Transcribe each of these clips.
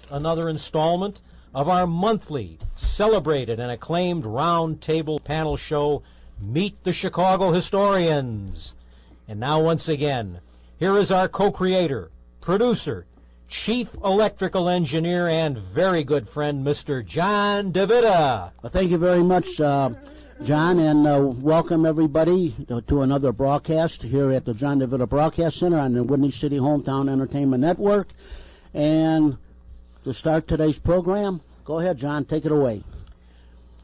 Another installment of our monthly celebrated and acclaimed roundtable panel show, Meet the Chicago Historians. And now once again, here is our co-creator, producer, chief electrical engineer, and very good friend, Mr. John DeVita. Well, thank you very much, John, and welcome everybody to another broadcast here at the John DeVita Broadcast Center on the Whitney City Hometown Entertainment Network. And to start today's program, go ahead, John, take it away.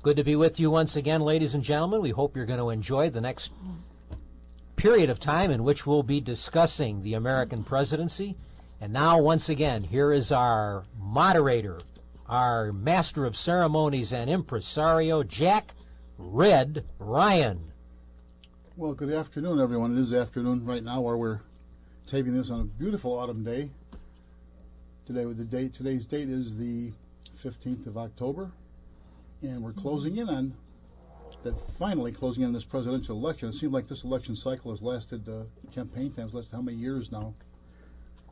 Good to be with you once again, ladies and gentlemen. We hope you're going to enjoy the next period of time in which we'll be discussing the American presidency. And now, once again, here is our moderator, our master of ceremonies and impresario, Jack Red Ryan. Well, good afternoon, everyone. It is afternoon right now, where we're taping this on a beautiful autumn day. Today's date is the 15th of October, and we're closing in on this presidential election. It seems like this election cycle has lasted, campaign time has lasted how many years now?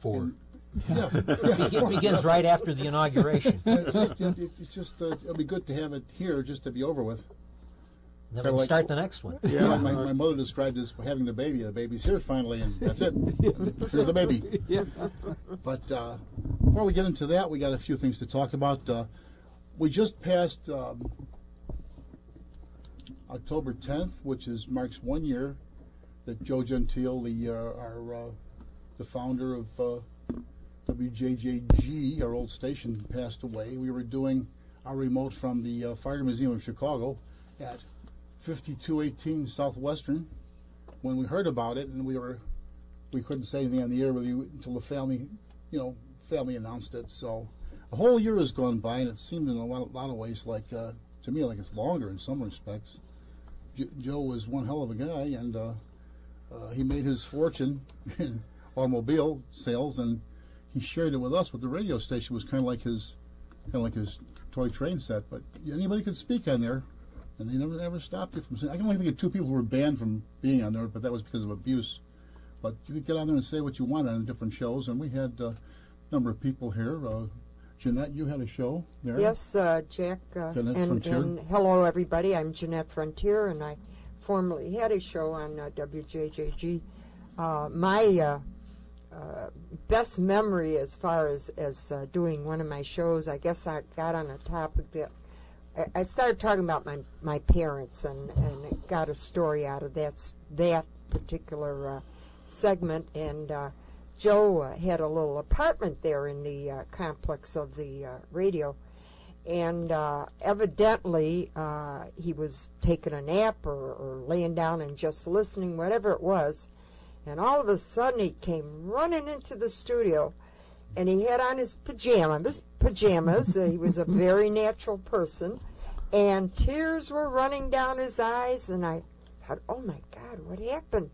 4. It begins right after the inauguration. It'll be good to have it here just to be over with. Then we'll start the next one. Yeah, my mother described it as having the baby. The baby's here finally, and that's it. Here's the baby. Yeah. But before we get into that, we got a few things to talk about. We just passed October 10th, which marks 1 year that Joe Gentile, the founder of WJJG, our old station, passed away. We were doing our remote from the Fire Museum of Chicago at 5218 Southwestern when we heard about it, and we couldn't say anything on the air really until the family announced it. So a whole year has gone by, and it seemed in a lot of ways like to me like it's longer in some respects. Joe was one hell of a guy, and he made his fortune in automobile sales, and he shared it with us. But the radio station was kind of like his toy train set. But anybody could speak on there, and they never stopped you from saying. I can only think of 2 people who were banned from being on there, but that was because of abuse. But you could get on there and say what you want on different shows, and we had a number of people here. Jeanette, you had a show there. Yes, Jack, and hello everybody. I'm Jeanette Frontier, and I formerly had a show on WJJG. My best memory as far as doing one of my shows, I guess I got on a topic that I started talking about my parents, and got a story out of that particular segment. And Joe had a little apartment there in the complex of the radio, and evidently he was taking a nap or laying down and just listening, whatever it was. And all of a sudden he came running into the studio, and he had on his pajamas. He was a very natural person, and tears were running down his eyes, and I thought, oh my God, what happened?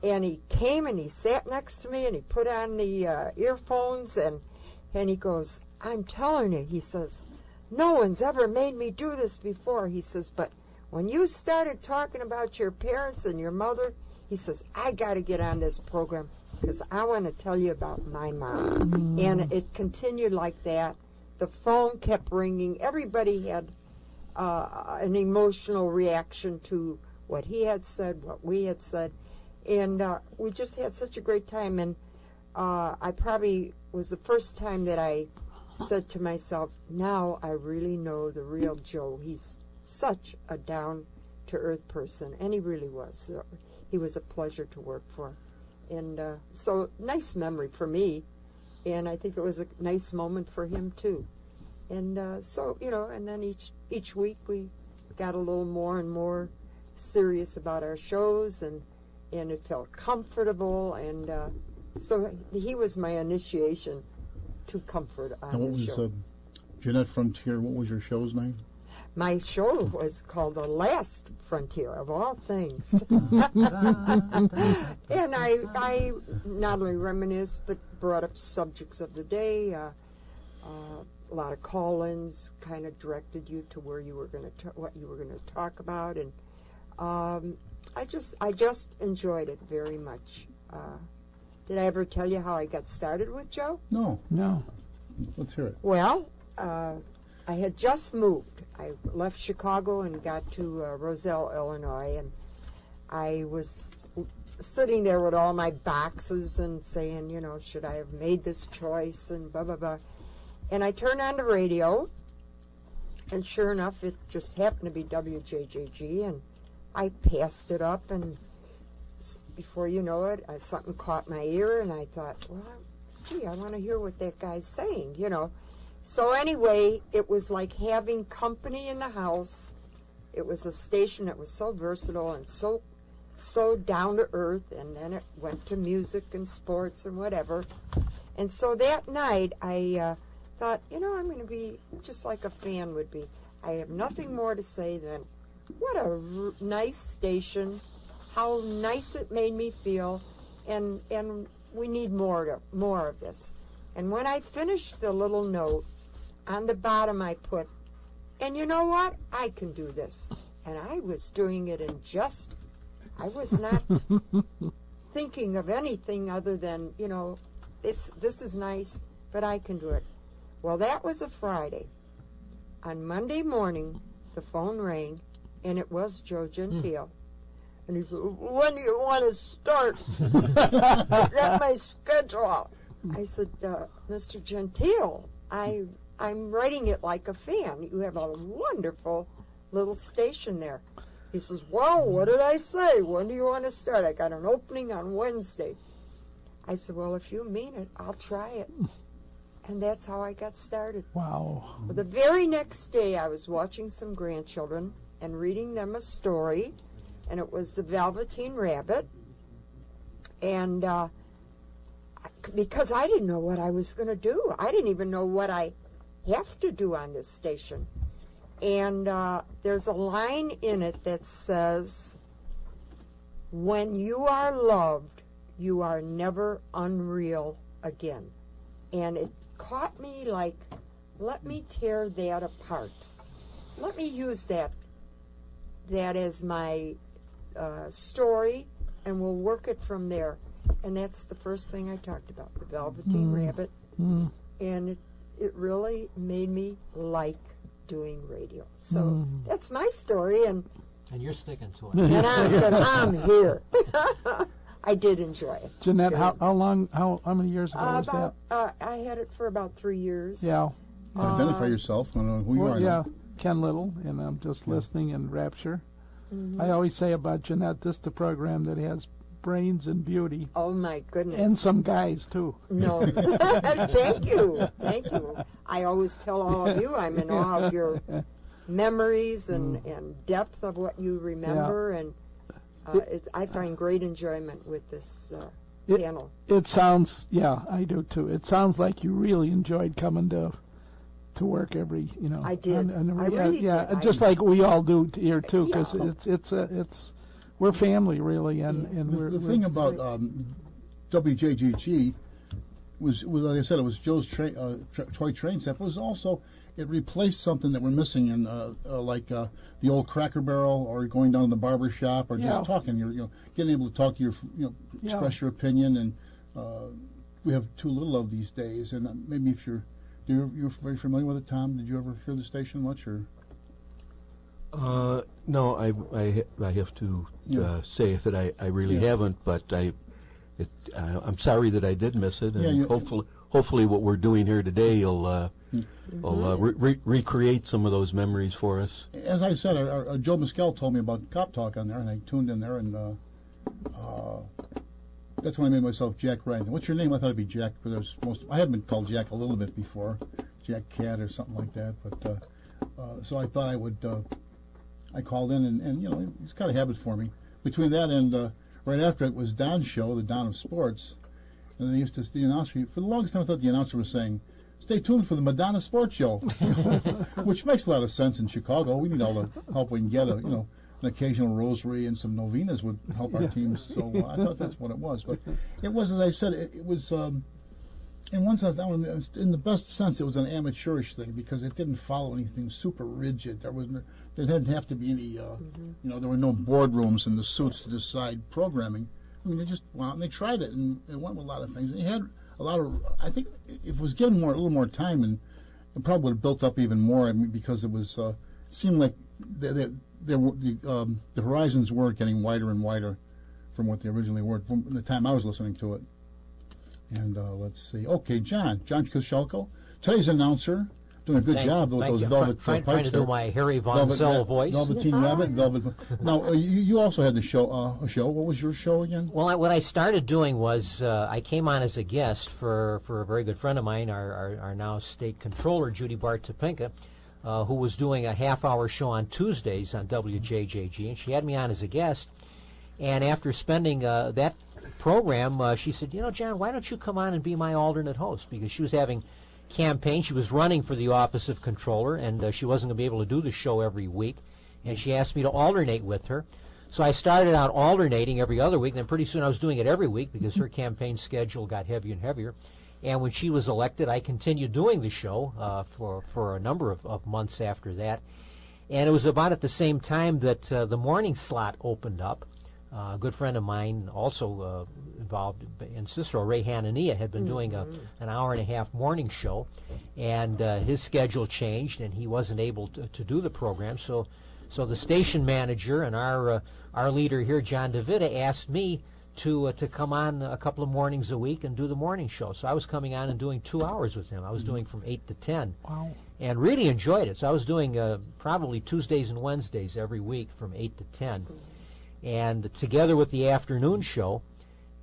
And he came and he sat next to me, and he put on the earphones, and he goes, I'm telling you, he says, no one's ever made me do this before. He says, but when you started talking about your parents and your mother, he says, I got to get on this program because I want to tell you about my mom. And it continued like that. The phone kept ringing. Everybody had an emotional reaction to what he had said, what we had said. And we just had such a great time. And I probably was the first time that I said to myself, now I really know the real Joe. He's such a down-to-earth person. And he really was. He was a pleasure to work for. And so nice memory for me. And I think it was a nice moment for him, too. And so, and then each week we got a little more and more serious about our shows, and it felt comfortable. And so he was my initiation to comfort on the show. Jeanette Frontier, what was your show's name? My show was called The Last Frontier, of all things. And I not only reminisced, but brought up subjects of the day. A lot of call-ins kind of directed you to where you were going to what you were going to talk about, and I just enjoyed it very much. Did I ever tell you how I got started with Joe? No. Let's hear it. Well, I had just moved. I left Chicago and got to Roselle, Illinois, and I was sitting there with all my boxes and saying, you know, should I have made this choice and blah, blah, blah. And I turned on the radio, and sure enough, it just happened to be WJJG, and I passed it up, and before you know it, something caught my ear, and I thought, well, gee, I want to hear what that guy's saying, you know. So anyway, it was like having company in the house. It was a station that was so versatile and so down to earth, and then it went to music and sports and whatever. And so that night, I thought, you know, I'm going to be just like a fan would be. I have nothing more to say than what a nice station, how nice it made me feel, and we need more of this. And when I finished the little note, on the bottom I put, and you know what? I can do this. And I was doing it in jest. I was not thinking of anything other than, you know, this is nice, but I can do it. Well, that was a Friday. On Monday morning, the phone rang, and it was Joe Gentile. And he said, when do you want to start? I got my schedule. I said, Mr. Gentile, I'm writing it like a fan. You have a wonderful little station there. He says, well, what did I say? When do you want to start? I got an opening on Wednesday. I said, well, if you mean it, I'll try it. And that's how I got started. Wow. Well, the very next day, I was watching some grandchildren and reading them a story, and it was the Velveteen Rabbit. And because I didn't know what I was going to do. I didn't even know what I have to do on this station. And there's a line in it that says, when you are loved, you are never unreal again. And it caught me like, let me tear that apart. Let me use that as my story, and we'll work it from there. And that's the first thing I talked about, the Velveteen Rabbit. And it really made me like doing radio. So that's my story, and you're sticking to it. And I'm here. I did enjoy it. Jeanette, how many years ago was that? I had it for about 3 years. Yeah. Identify yourself. I don't know who you are. Yeah, Ken Little, and I'm just listening in rapture. I always say about Jeanette, this is the program that has brains and beauty. Oh, my goodness. And some guys, too. No. Thank you. Thank you. I always tell all of you I'm in awe of your memories and depth of what you remember. And I find great enjoyment with this panel. It sounds, yeah, I do, too. It sounds like you really enjoyed coming to work every, you know. I did. I really did. Just like we all do here, too, because it's we're family, really, and the thing about WJGG was, like I said, it was Joe's toy train set, but it was also, it replaced something that we're missing in, like the old Cracker Barrel, or going down to the barber shop, or just talking. You're getting able to talk to express your opinion, and we have too little of these days. And maybe if you're very familiar with it, Tom. Did you ever hear the station much, or? No, I have to say that I really haven't, but I'm sorry that I did miss it, and hopefully what we're doing here today will recreate some of those memories for us. As I said, our Joe Mescal told me about Cop Talk on there, and I tuned in there, and that's when I made myself Jack Ryan. What's your name? I thought it'd be Jack, because I had been called Jack a little bit before, Jack Cat or something like that, but so I thought I would. I called in, and you know, it's kind of habit for me. Between that and right after it was Don's show, the Don of Sports, and they used to, the announcer, for the longest time I thought the announcer was saying, stay tuned for the Madonna Sports Show, which makes a lot of sense in Chicago. We need all the help we can get. An occasional rosary and some novenas would help our teams. So I thought that's what it was. But it was, as I said, it was, in one sense, in the best sense, it was an amateurish thing, because it didn't follow anything super rigid. There didn't have to be any, there were no boardrooms and the suits to decide programming. I mean, they just went out and they tried it, and it went with a lot of things. And you had I think if it was given a little more time, and it probably would have built up even more. I mean, because it was seemed like the horizons were getting wider and wider from what they originally were from the time I was listening to it. And let's see. Okay, John Kushelko, today's announcer, doing a good job with those velvet pipes. Trying to do my Harry Von Zell voice. Velveteen Rabbit. Now, you also had a show. What was your show again? Well, what I started doing was I came on as a guest for a very good friend of mine, our now state controller, Judy Bart-Topinka, who was doing a half-hour show on Tuesdays on WJJG, and she had me on as a guest. And after spending that program, she said, John, why don't you come on and be my alternate host? Because she was having campaign. She was running for the office of controller, and she wasn't going to be able to do the show every week. And she asked me to alternate with her. So I started out alternating every other week, and then pretty soon I was doing it every week because her campaign schedule got heavier and heavier. And when she was elected, I continued doing the show for a number of months after that. And it was about at the same time that the morning slot opened up. A good friend of mine, also involved in Cicero, Ray Hanania, had been doing an hour-and-a-half morning show, and his schedule changed, and he wasn't able to do the program. So the station manager and our leader here, John DeVita, asked me to come on a couple of mornings a week and do the morning show. So I was coming on and doing 2 hours with him. I was doing from 8 to 10. Wow. And really enjoyed it. So I was doing probably Tuesdays and Wednesdays every week from 8 to 10. And together with the afternoon show,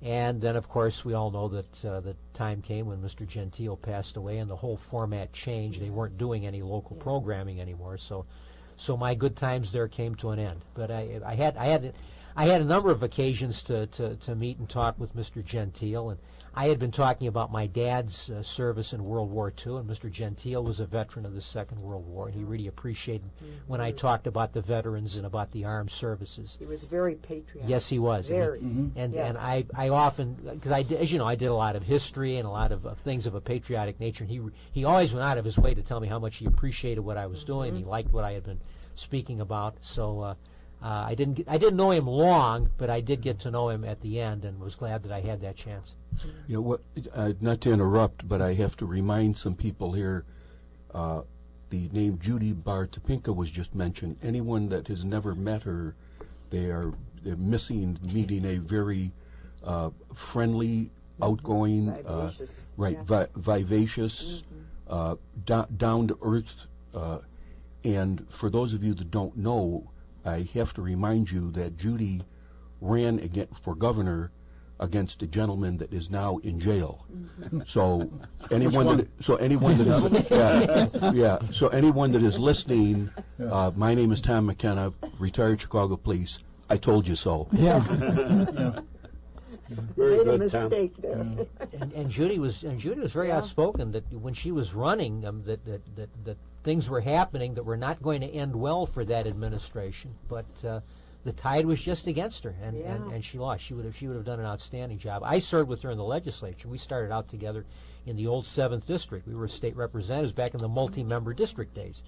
and then of course we all know that the time came when Mr. Gentile passed away and the whole format changed. They weren't doing any local programming anymore, so my good times there came to an end. But I had a number of occasions to meet and talk with Mr. Gentile, and I had been talking about my dad's service in World War II, and Mr. Gentile was a veteran of the Second World War, and he really appreciated when I talked about the veterans and about the armed services. He was very patriotic. Yes, he was. Very. And yes. I often, because as you know, I did a lot of history and a lot of things of a patriotic nature, and he always went out of his way to tell me how much he appreciated what I was doing. He liked what I had been speaking about. So I didn't know him long, but I did get to know him at the end, and was glad that I had that chance. Not to interrupt, but I have to remind some people here. The name Judy Bart-Topinka was just mentioned. Anyone that has never met her, they're missing meeting a very friendly, outgoing, vivacious, vivacious, down to earth. And for those of you that don't know, I have to remind you that Judy ran for governor against a gentleman that is now in jail. So anyone that is listening, my name is Tom McKenna, retired Chicago police. I told you so. Yeah. Made a mistake there. And Judy was very outspoken that when she was running, that things were happening that were not going to end well for that administration, but the tide was just against her, and she lost. She would have done an outstanding job. I served with her in the legislature. We started out together in the old 7th District. We were state representatives back in the multi-member district days.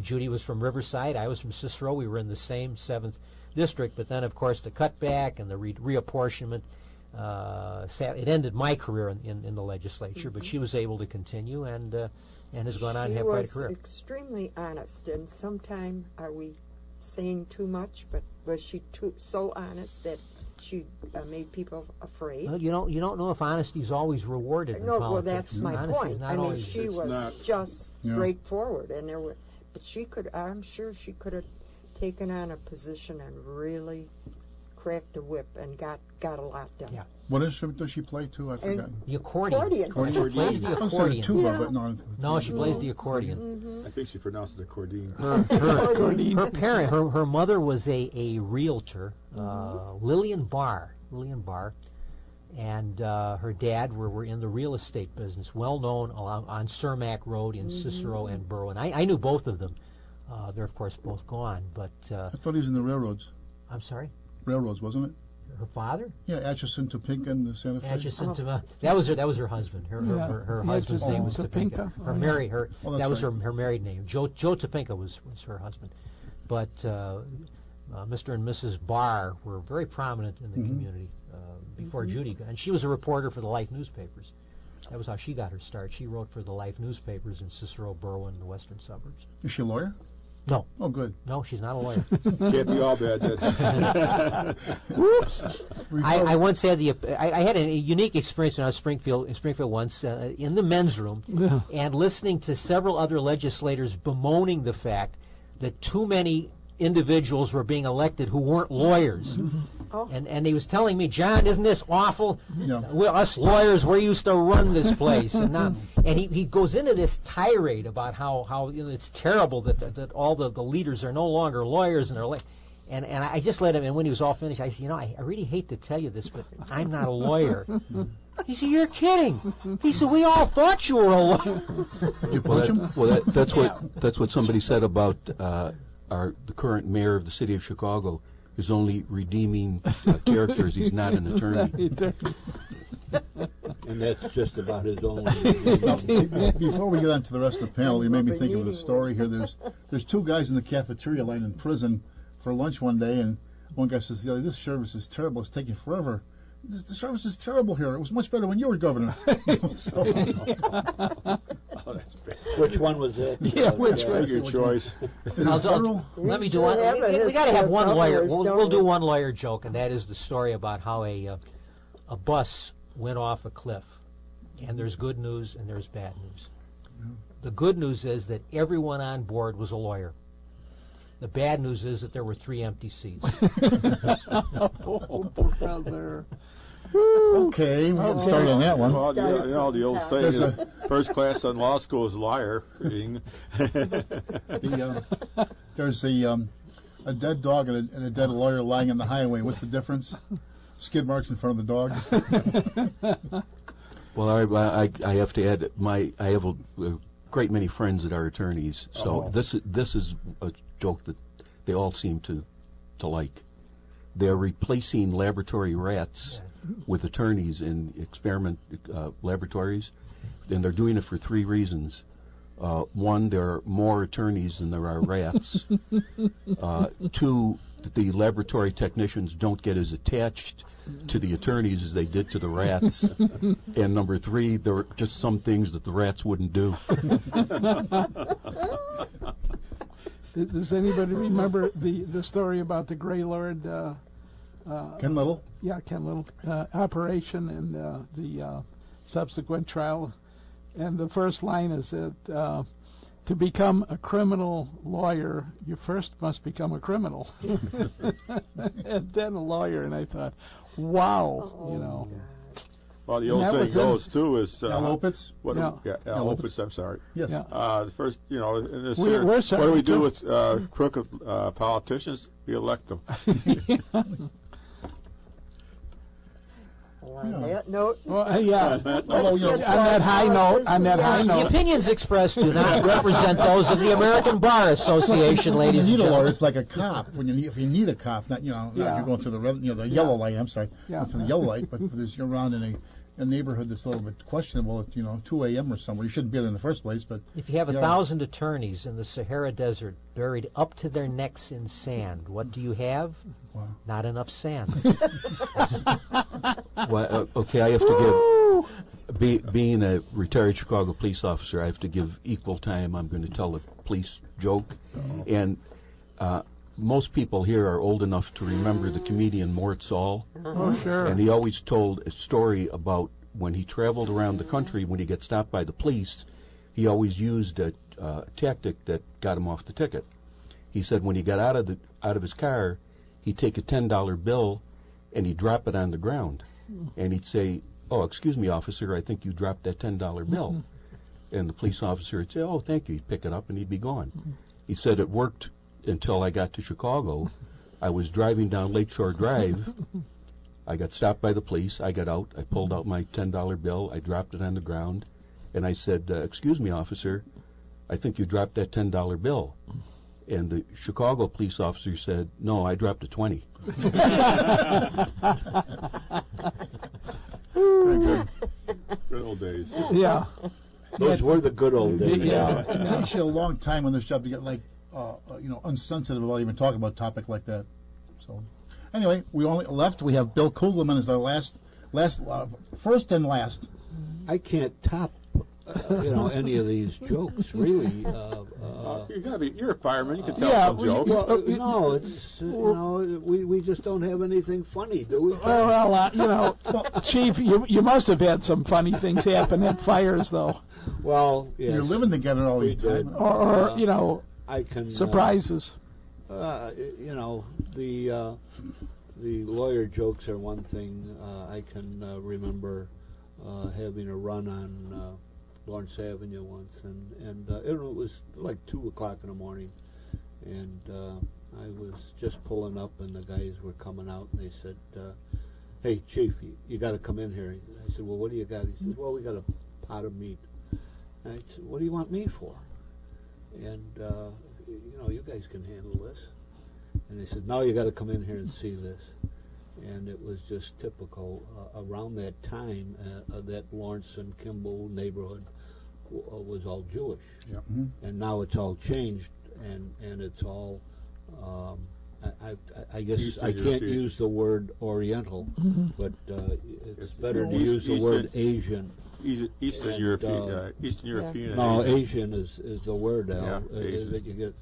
Judy was from Riverside. I was from Cicero. We were in the same 7th District, but then, of course, the cutback and the reapportionment, it ended my career in the legislature, but she was able to continue and has gone on and have quite a career. She was extremely honest, and sometimes are we saying too much, but was she so honest that she made people afraid? Well, you don't know if honesty is always rewarded in politics. Well, that's my point. I mean, she was just straightforward, and but I'm sure she could have taken on a position and really cracked a whip and got a lot done. Yeah. What instrument does she play too? I forgot. The accordion. She plays the accordion. Tuba, but no. No, she plays the accordion. I think she pronounced it accordion. Her parent, her mother was a realtor, Lillian Barr, and her dad were in the real estate business, well known on Cermak Road in Cicero and Berwyn. I knew both of them. They're of course both gone, but I thought he was in the railroads. I'm sorry. Railroads, wasn't it? Her father? Yeah, Atchison, Topinka, and Santa Fe. Atchison, that was her husband. Her husband's name was Topinka. That was her married name. Joe Topinka was her husband. But Mr. and Mrs. Barr were very prominent in the community before Judy, and she was a reporter for the Life newspapers. That was how she got her start. She wrote for the Life newspapers in Cicero, Berwyn, and the western suburbs. Is she a lawyer? No. Oh, good. No, she's not a lawyer. Can't be all bad, then. Whoops. I once had I had a unique experience when I was in Springfield once, in the men's room, and listening to several other legislators bemoaning the fact that too many individuals were being elected who weren't lawyers. Oh. And he was telling me, John, isn't this awful? Yeah. Us lawyers, we're used to run this place. And he goes into this tirade about how it's terrible that all the leaders are no longer lawyers and they're and I just let him, and when he was all finished, I said, I really hate to tell you this, but I'm not a lawyer. He said, you're kidding. He said, we all thought you were a lawyer. You punch him? That's what somebody said about the current mayor of the city of Chicago. His only redeeming character is he's not an attorney. And that's just about his only. Before we get on to the rest of the panel, you made me think of a story here. There's two guys in the cafeteria line in prison for lunch one day, and one guy says to the other, this service is terrible, it's taking forever. The service is terrible here. It was much better when you were governor. Which one was it? Yeah, which one? Your choice. Let me do one. We got to have one lawyer. We'll do one lawyer joke, and that is the story about how a bus went off a cliff. And there's good news and there's bad news. The good news is that everyone on board was a lawyer. The bad news is that there were 3 empty seats. Okay, we'll start on that one. Well, the old saying, first class on law school is liar. There's a dead dog and a dead lawyer lying on the highway. What's the difference? Skid marks in front of the dog. Well, I have to add, I have a great many friends that are attorneys, so this is a joke that they all seem to like. They're replacing laboratory rats with attorneys in experiment laboratories, and they're doing it for 3 reasons. One, there are more attorneys than there are rats. 2, the laboratory technicians don't get as attached to the attorneys as they did to the rats. And number 3, there are just some things that the rats wouldn't do. Does anybody remember the story about the Grey Lord? Ken Little? Yeah, Ken Little. Operation and the subsequent trial. And the first line is that to become a criminal lawyer, you first must become a criminal. And then a lawyer. And I thought, wow, God. Well, the old saying goes, too, is... Al Opitz? Al Opitz, I'm sorry. Yes. Yeah. First, in this We're sorry, what do we do with crooked politicians? We elect them. On that note, on that high note, The opinions expressed do not represent those of the American Bar Association, ladies and You need a lawyer. gentlemen. It's like a cop. If you need a cop, not you're going through the yellow light. I'm sorry, through the yellow light. But if you're around in a neighborhood that's a little bit questionable at 2 a.m. or somewhere, you shouldn't be there in the first place. But If you have 1,000 attorneys in the Sahara Desert buried up to their necks in sand, what do you have? Wow. Not enough sand. Well, okay, I have to give, being a retired Chicago police officer, I have to give equal time. I'm going to tell a police joke. And most people here are old enough to remember the comedian Mort Saul. Oh, sure. And he always told a story about when he traveled around the country, when he got stopped by the police, he always used a tactic that got him off the ticket. He said when he got out of his car, he'd take a $10 bill and he'd drop it on the ground. And he'd say, "Oh, excuse me, officer, I think you dropped that $10 bill." And the police officer would say, "Oh, thank you." He'd pick it up and he'd be gone. He said it worked until I got to Chicago. I was driving down Lakeshore Drive. I got stopped by the police. I got out. I pulled out my $10 bill. I dropped it on the ground. And I said, "Excuse me, officer, I think you dropped that $10 bill." And the Chicago police officer said, "No, I dropped a 20." Very good. Good old days. Yeah. Those were the good old days. Yeah. it takes you a long time on this job to get unsensitive about even talking about a topic like that. So, anyway, we have Bill Kugelman as our first and last I can't top, any of these jokes, really. You're a fireman. You can tell some jokes. Well, no, it's we just don't have anything funny, do we? Well, Chief, you must have had some funny things happen at fires, though. Well, yes, you're living together all the time, or I can surprises. The lawyer jokes are one thing. I can remember having a run on Lawrence Avenue once, and it was like 2 o'clock in the morning, and I was just pulling up, and the guys were coming out, and they said, "Hey, Chief, you got to come in here." I said, "Well, what do you got?" He said, "Well, we got a pot of meat." And I said, "What do you want me for?" And you guys can handle this. And they said, "No, you got to come in here and see this." And it was just typical. Around that time, that Lawrence and Kimball neighborhood was all Jewish. Yep. And now it's all changed, and it's all, I guess Eastern I can't European. use the word Oriental, but it's better to East- use the word Asian. Eastern And, European. Eastern European. and No, Asian. Asian is the word, Al. Yeah, Asian. That you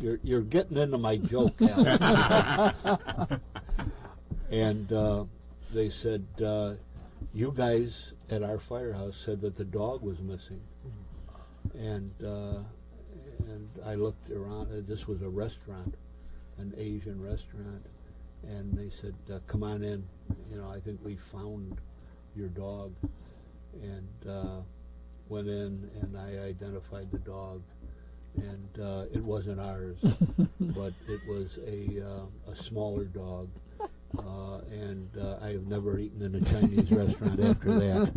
get. You're getting into my joke, Al. And they said, "You guys at our firehouse said that the dog was missing." And I looked around. This was a restaurant, an Asian restaurant, and they said, "Come on in. I think we found your dog." And went in, and I identified the dog, and it wasn't ours, but it was a smaller dog, and I have never eaten in a Chinese restaurant after that.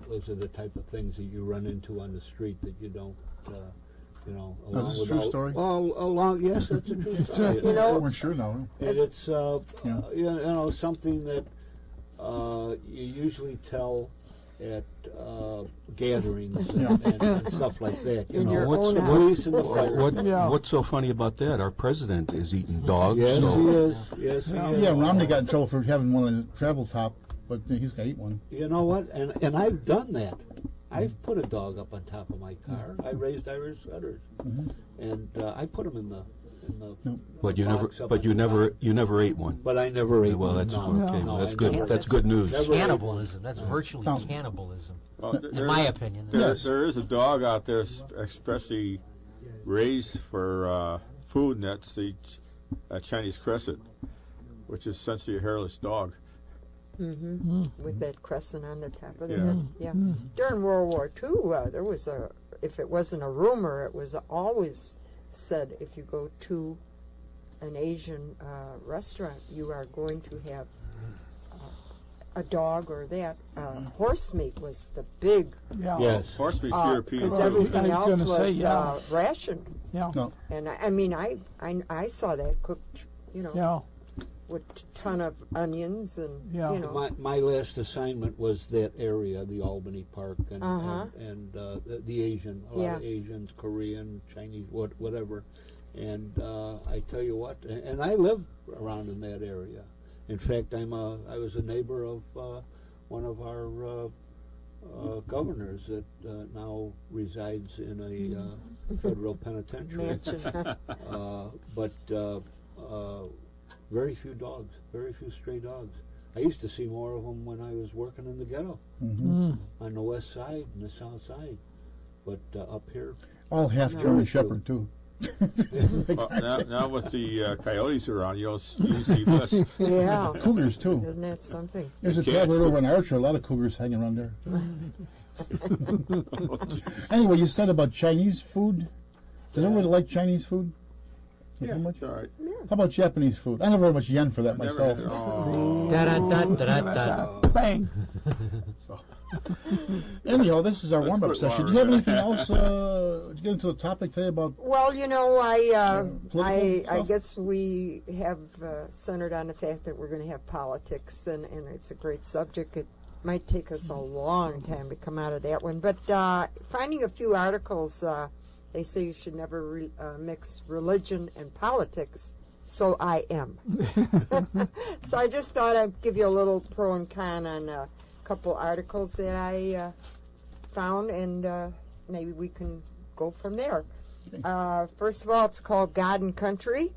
Those are the type of things that you run into on the street that you don't, Is this a true story? Well, yes, it's a true story. We're sure now. And it's something that you usually tell at gatherings and stuff like that. In your own house. Police and the fire. What's so funny about that? Our president is eating dogs. Yes, so he is. Yes, he is. Yeah, Romney got in trouble for having one on the travel top, but he's got to eat one. You know what? And I've done that. I've put a dog up on top of my car. I raised Irish setters, and I put them in the. But you never, box up but on you the never, top. you never ate one. But I never ate Well, one. that's No, okay. no, That's I good. never- That's good news. never ate Cannibalism. That's virtually cannibalism, Well, in my opinion. There is a dog out there especially raised for food, and that's the Chinese Crescent, which is essentially a hairless dog. With that crescent on the top of the Yeah. head. Yeah. During World War II, there was if it wasn't a rumor, it was always said if you go to an Asian restaurant, you are going to have a dog or that. Horse meat was the big, Yes. Horse meat's European. because too. everything I was else gonna say, was rationed. Yeah. No. And I saw that cooked, Yeah. with a ton of onions and, Yeah. My last assignment was that area, the Albany Park, and the Asian, a lot of Asians, Korean, Chinese, whatever. And I tell you what, and I live around in that area. In fact, I was a neighbor of one of our governors that now resides in a federal penitentiary. mansion. But very few dogs, very few stray dogs. I used to see more of them when I was working in the ghetto on the west side and the south side. But up here, All half German Shepherd, too. Well, now with the coyotes around, you'll see less. Yeah. Cougars, too. Isn't that something? There's a Cats, tavern too. over in Archer, a lot of cougars hanging around there. Anyway, you said about Chinese food. Does everybody like Chinese food? Yeah, Much? it's all right. How about Japanese food? I never had much yen for that Never myself. had- oh. Da-da-da-da-da-da. Bang. Anyhow, this is our Let's warm-up put session. water Do you have in. anything else to get into the topic today about? Well, I Political stuff? guess we have centered on the fact that we're going to have politics, and it's a great subject. It might take us a long time to come out of that one, but finding a few articles, they say you should never mix religion and politics, so I am. So I just thought I'd give you a little pro and con on couple articles that I found, and maybe we can go from there. First of all, it's called God and Country.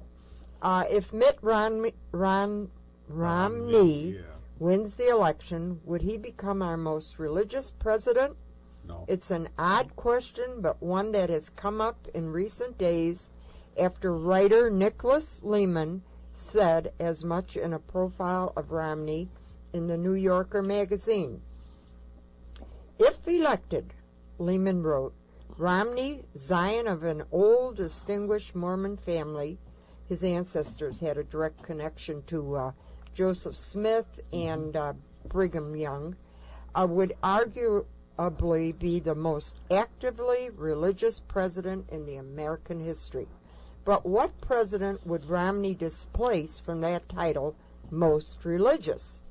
If Mitt Romney wins the election, would he become our most religious president? No. It's an odd question, but one that has come up in recent days after writer Nicholas Lehman said as much in a profile of Romney in the New Yorker magazine. If elected, Lehman wrote, Romney, scion of an old distinguished Mormon family, his ancestors had a direct connection to Joseph Smith and Brigham Young, would arguably be the most actively religious president in the American history. But what president would Romney displace from that title, most religious?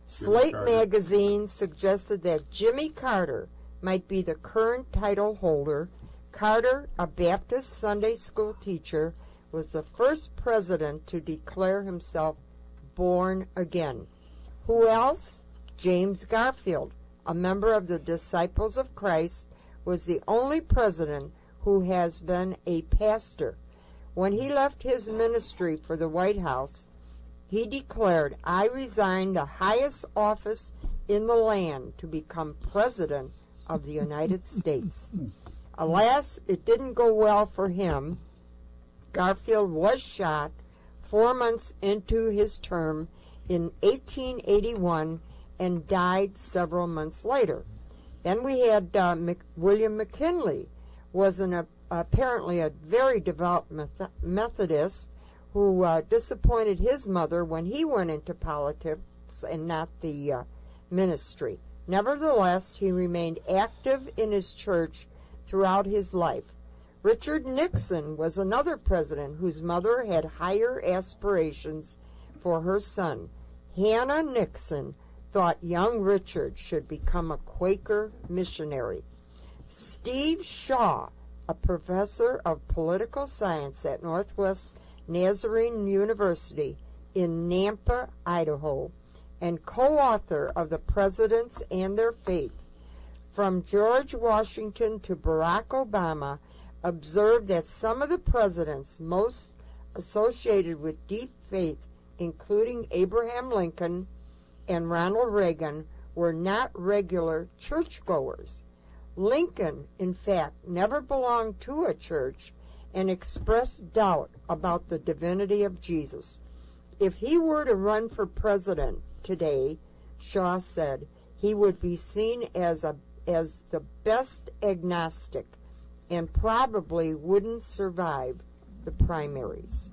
Slate magazine suggested that Jimmy Carter might be the current title holder. Carter, a Baptist Sunday school teacher, was the first president to declare himself born again. Who else? James Garfield, a member of the Disciples of Christ, was the only president who has been a pastor. When he left his ministry for the White House, he declared, I resign the highest office in the land to become president of the United States. Alas, it didn't go well for him. Garfield was shot 4 months into his term in 1881 and died several months later. Then we had William McKinley, was apparently a very devout Methodist who disappointed his mother when he went into politics and not the ministry. Nevertheless, he remained active in his church throughout his life. Richard Nixon was another president whose mother had higher aspirations for her son. Hannah Nixon thought young Richard should become a Quaker missionary. Steve Shaw, a professor of political science at Northwest Nazarene University in Nampa, Idaho, and co-author of The Presidents and Their Faith, From George Washington to Barack Obama, observed that some of the presidents most associated with deep faith, including Abraham Lincoln and Ronald Reagan, were not regular churchgoers. Lincoln, in fact, never belonged to a church and expressed doubt about the divinity of Jesus. If he were to run for president today, Shaw said, he would be seen as the best agnostic and probably wouldn't survive the primaries.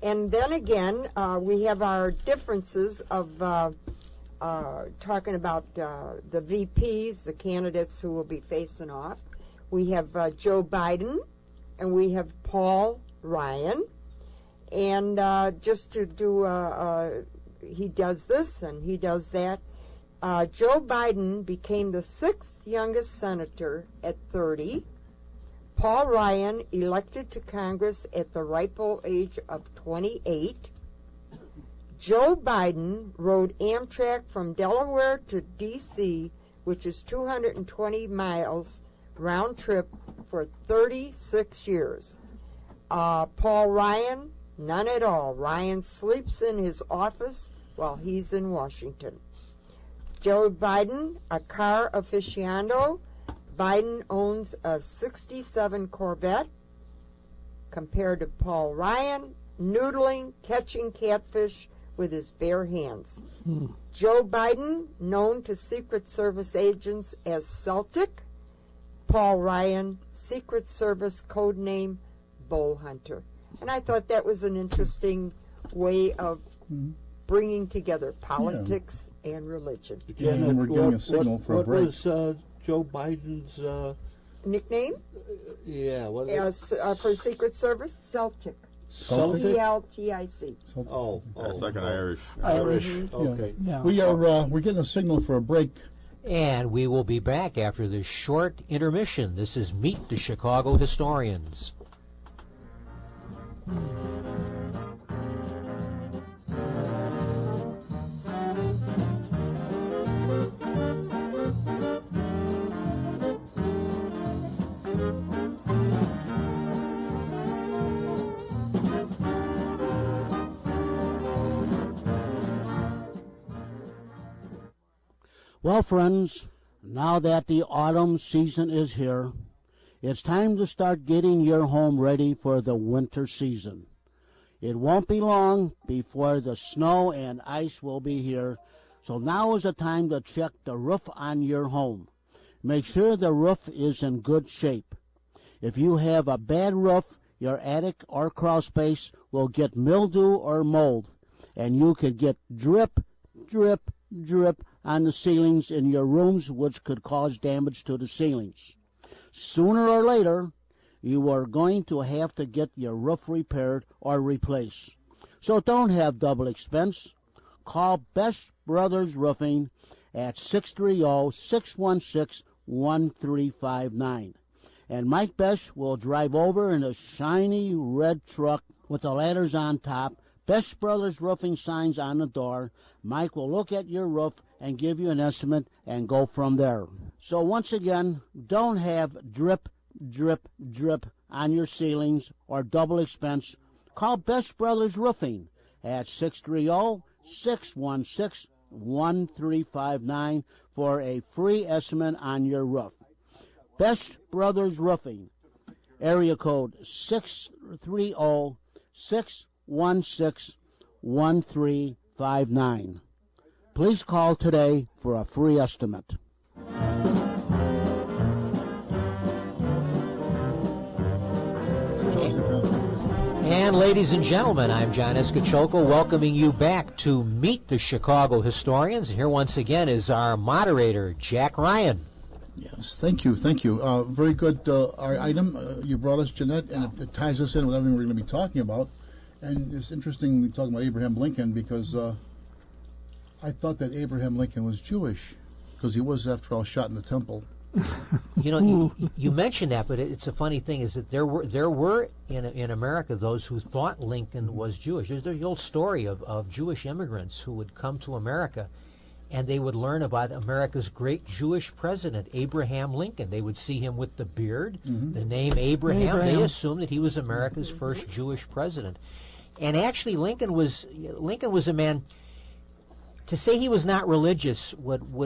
And then again, we have our differences of talking about the VPs, the candidates who will be facing off. We have Joe Biden, and we have Paul Ryan. And just to do, he does this and he does that. Joe Biden became the 6th youngest senator at 30. Paul Ryan elected to Congress at the ripe old age of 28. Joe Biden rode Amtrak from Delaware to D.C., which is 220 miles round trip, for 36 years. Paul Ryan, none at all. Ryan sleeps in his office while he's in Washington. Joe Biden, a car aficionado. Biden owns a 67 Corvette, compared to Paul Ryan, noodling, catching catfish with his bare hands. Joe Biden, known to Secret Service agents as Celtic. Paul Ryan, Secret Service code name Bow Hunter. And I thought that was an interesting way of bringing together politics and religion. And we're getting a signal for a break. What was Joe Biden's nickname? Yeah, what for Secret Service? Celtic. Celtic? C-L-T-I-C. Oh, That's like an Irish. Irish. Okay. Yeah. We're getting a signal for a break. And we will be back after this short intermission. This is Meet the Chicago Historians. Well, friends, now that the autumn season is here, it's time to start getting your home ready for the winter season. It won't be long before the snow and ice will be here, so now is the time to check the roof on your home. Make sure the roof is in good shape. If you have a bad roof, your attic or crawl space will get mildew or mold, and you could get drip, drip, drip on the ceilings in your rooms, which could cause damage to the ceilings. Sooner or later, you are going to have to get your roof repaired or replaced. So don't have double expense. Call Best Brothers Roofing at 630-616-1359. And Mike Best will drive over in a shiny red truck with the ladders on top, Best Brothers Roofing signs on the door. Mike will look at your roof and give you an estimate and go from there. So once again, don't have drip, drip, drip on your ceilings or double expense. Call Best Brothers Roofing at 630-616-1359 for a free estimate on your roof. Best Brothers Roofing, area code 630-616-1359. Please call today for a free estimate. And ladies and gentlemen, I'm John Escachoco, welcoming you back to Meet the Chicago Historians. Here once again is our moderator, Jack Ryan. Yes, thank you. Very good item you brought us, Jeanette, and it ties us in with everything we're going to be talking about. And it's interesting we're talking about Abraham Lincoln because I thought that Abraham Lincoln was Jewish because he was, after all, shot in the temple. You know, you mentioned that, but it's a funny thing is that there were in America those who thought Lincoln was Jewish. There's the old story of Jewish immigrants who would come to America, and they would learn about America's great Jewish president, Abraham Lincoln. They would see him with the beard, the name Abraham. They assumed that he was America's first Jewish president. And actually, Lincoln was a man. To say he was not religious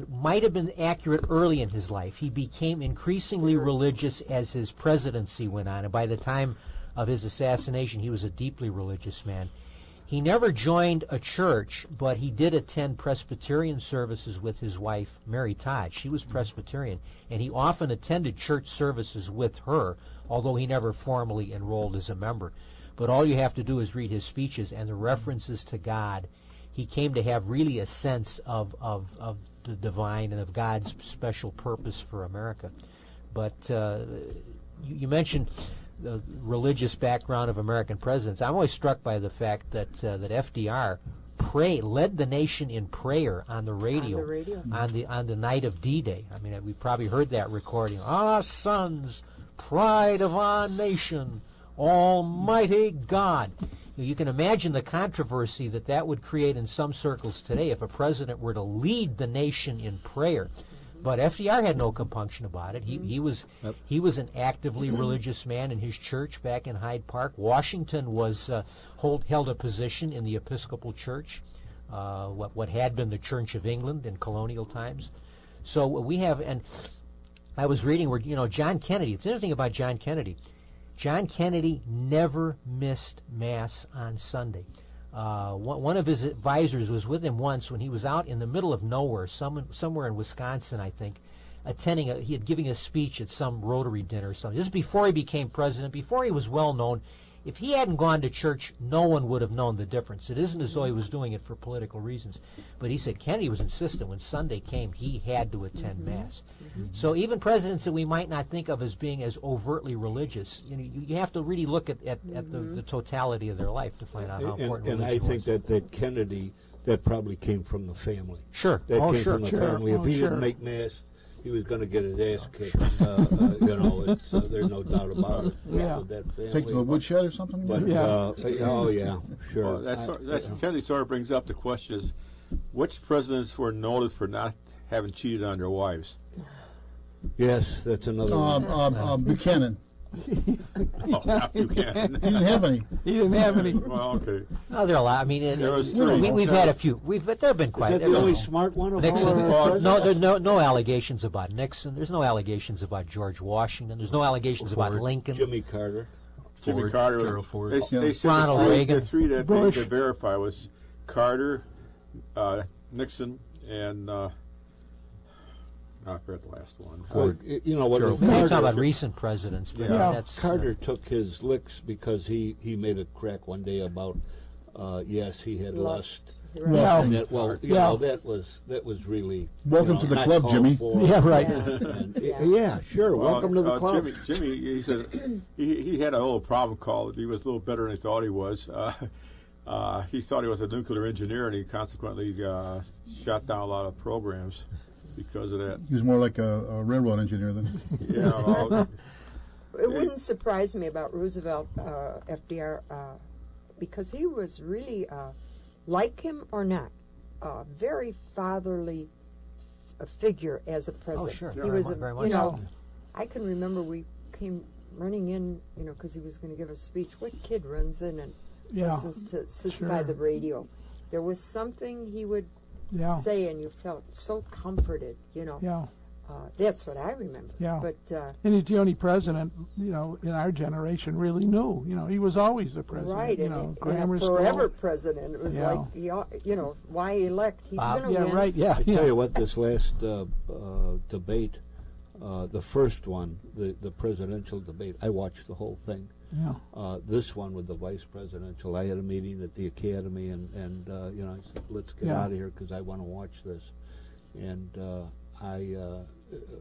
might have been accurate early in his life. He became increasingly religious as his presidency went on, and by the time of his assassination, he was a deeply religious man. He never joined a church, but he did attend Presbyterian services with his wife, Mary Todd. She was Presbyterian, and he often attended church services with her, although he never formally enrolled as a member. But all you have to do is read his speeches and the references to God. He came to have really a sense of the divine and of God's special purpose for America. But you mentioned the religious background of American presidents. I'm always struck by the fact that FDR led the nation in prayer on the radio on the night of D-Day. I mean, we probably heard that recording. Our sons, pride of our nation, Almighty God. You can imagine the controversy that would create in some circles today if a president were to lead the nation in prayer. But FDR had no compunction about it. He was an actively religious man in his church back in Hyde Park. Washington was held a position in the Episcopal Church, what had been the Church of England in colonial times. So we have, and I was reading where John Kennedy. It's interesting about John Kennedy. John Kennedy never missed Mass on Sunday. One of his advisors was with him once when he was out in the middle of nowhere, somewhere in Wisconsin, I think, he had giving a speech at some Rotary dinner or something. This is before he became president, before he was well known. If he hadn't gone to church, no one would have known the difference. It isn't as though he was doing it for political reasons. But he said Kennedy was insistent when Sunday came, he had to attend Mass. So even presidents that we might not think of as being as overtly religious, you have to really look at the totality of their life to find out how important religion was. And I think that Kennedy, that probably came from the family. Sure. That came from the family. If he didn't make Mass, he was going to get his ass kicked. There's no doubt about it. Yeah. Take to the woodshed or something? But, sure. Well, Kennedy sort of brings up the question is, which presidents were noted for not having cheated on their wives? Yes, that's another one. Buchanan. Oh, now you can. He didn't have any. He didn't have any. Well, okay. Oh, there are a lot. I mean, There was three. we've had a few. There have been Is quite. that there the have only been- smart one of Nixon. all our No, presidents? there's no allegations about Nixon. There's no allegations about George Washington. There's no allegations about Ford. Lincoln. Jimmy Carter. Jimmy Ford, Carter. Gerald Ford. They said Ronald the three, Reagan. The three that Bush. they could verify was Carter, Nixon, and I forgot the last one. Ford. You know what? Gerald with We're Carter, talking about recent presidents. But Yeah. that's Carter took his licks because he made a crack one day about yes, he had lust. Yeah. And that, well, you Yeah. know, that was really Welcome to the not club, called Jimmy. for. Yeah, right. And, yeah, sure. Welcome to the club. Jimmy, he said he had a little problem called. He was a little better than he thought he was. He thought he was a nuclear engineer, and he consequently shot down a lot of programs because of that. He was more like a railroad engineer then. Yeah, well, It wouldn't surprise me about Roosevelt, FDR, because he was really, like him or not, a very fatherly figure as a president. sure. He Very was, much- very you much know, so. I can remember we came running in, you know, because he was going to give a speech. What kid runs in and Yeah. sits Sure. by the radio? There was something he would Yeah. say, and you felt so comforted, you know. Yeah. That's what I remember. Yeah. But And he's the only president, you know, in our generation really knew. You know, he was always a president. right, You and, know, and grammar a school. forever president. It was Yeah. like, you know, why elect? He's Bob. going to Yeah, win. right. Yeah. I yeah. tell you what, this last debate, the first one, the presidential debate, I watched the whole thing. Yeah. This one with the vice presidential, I had a meeting at the academy, and you know, I said, let's get Yeah. out of here because I want to watch this. And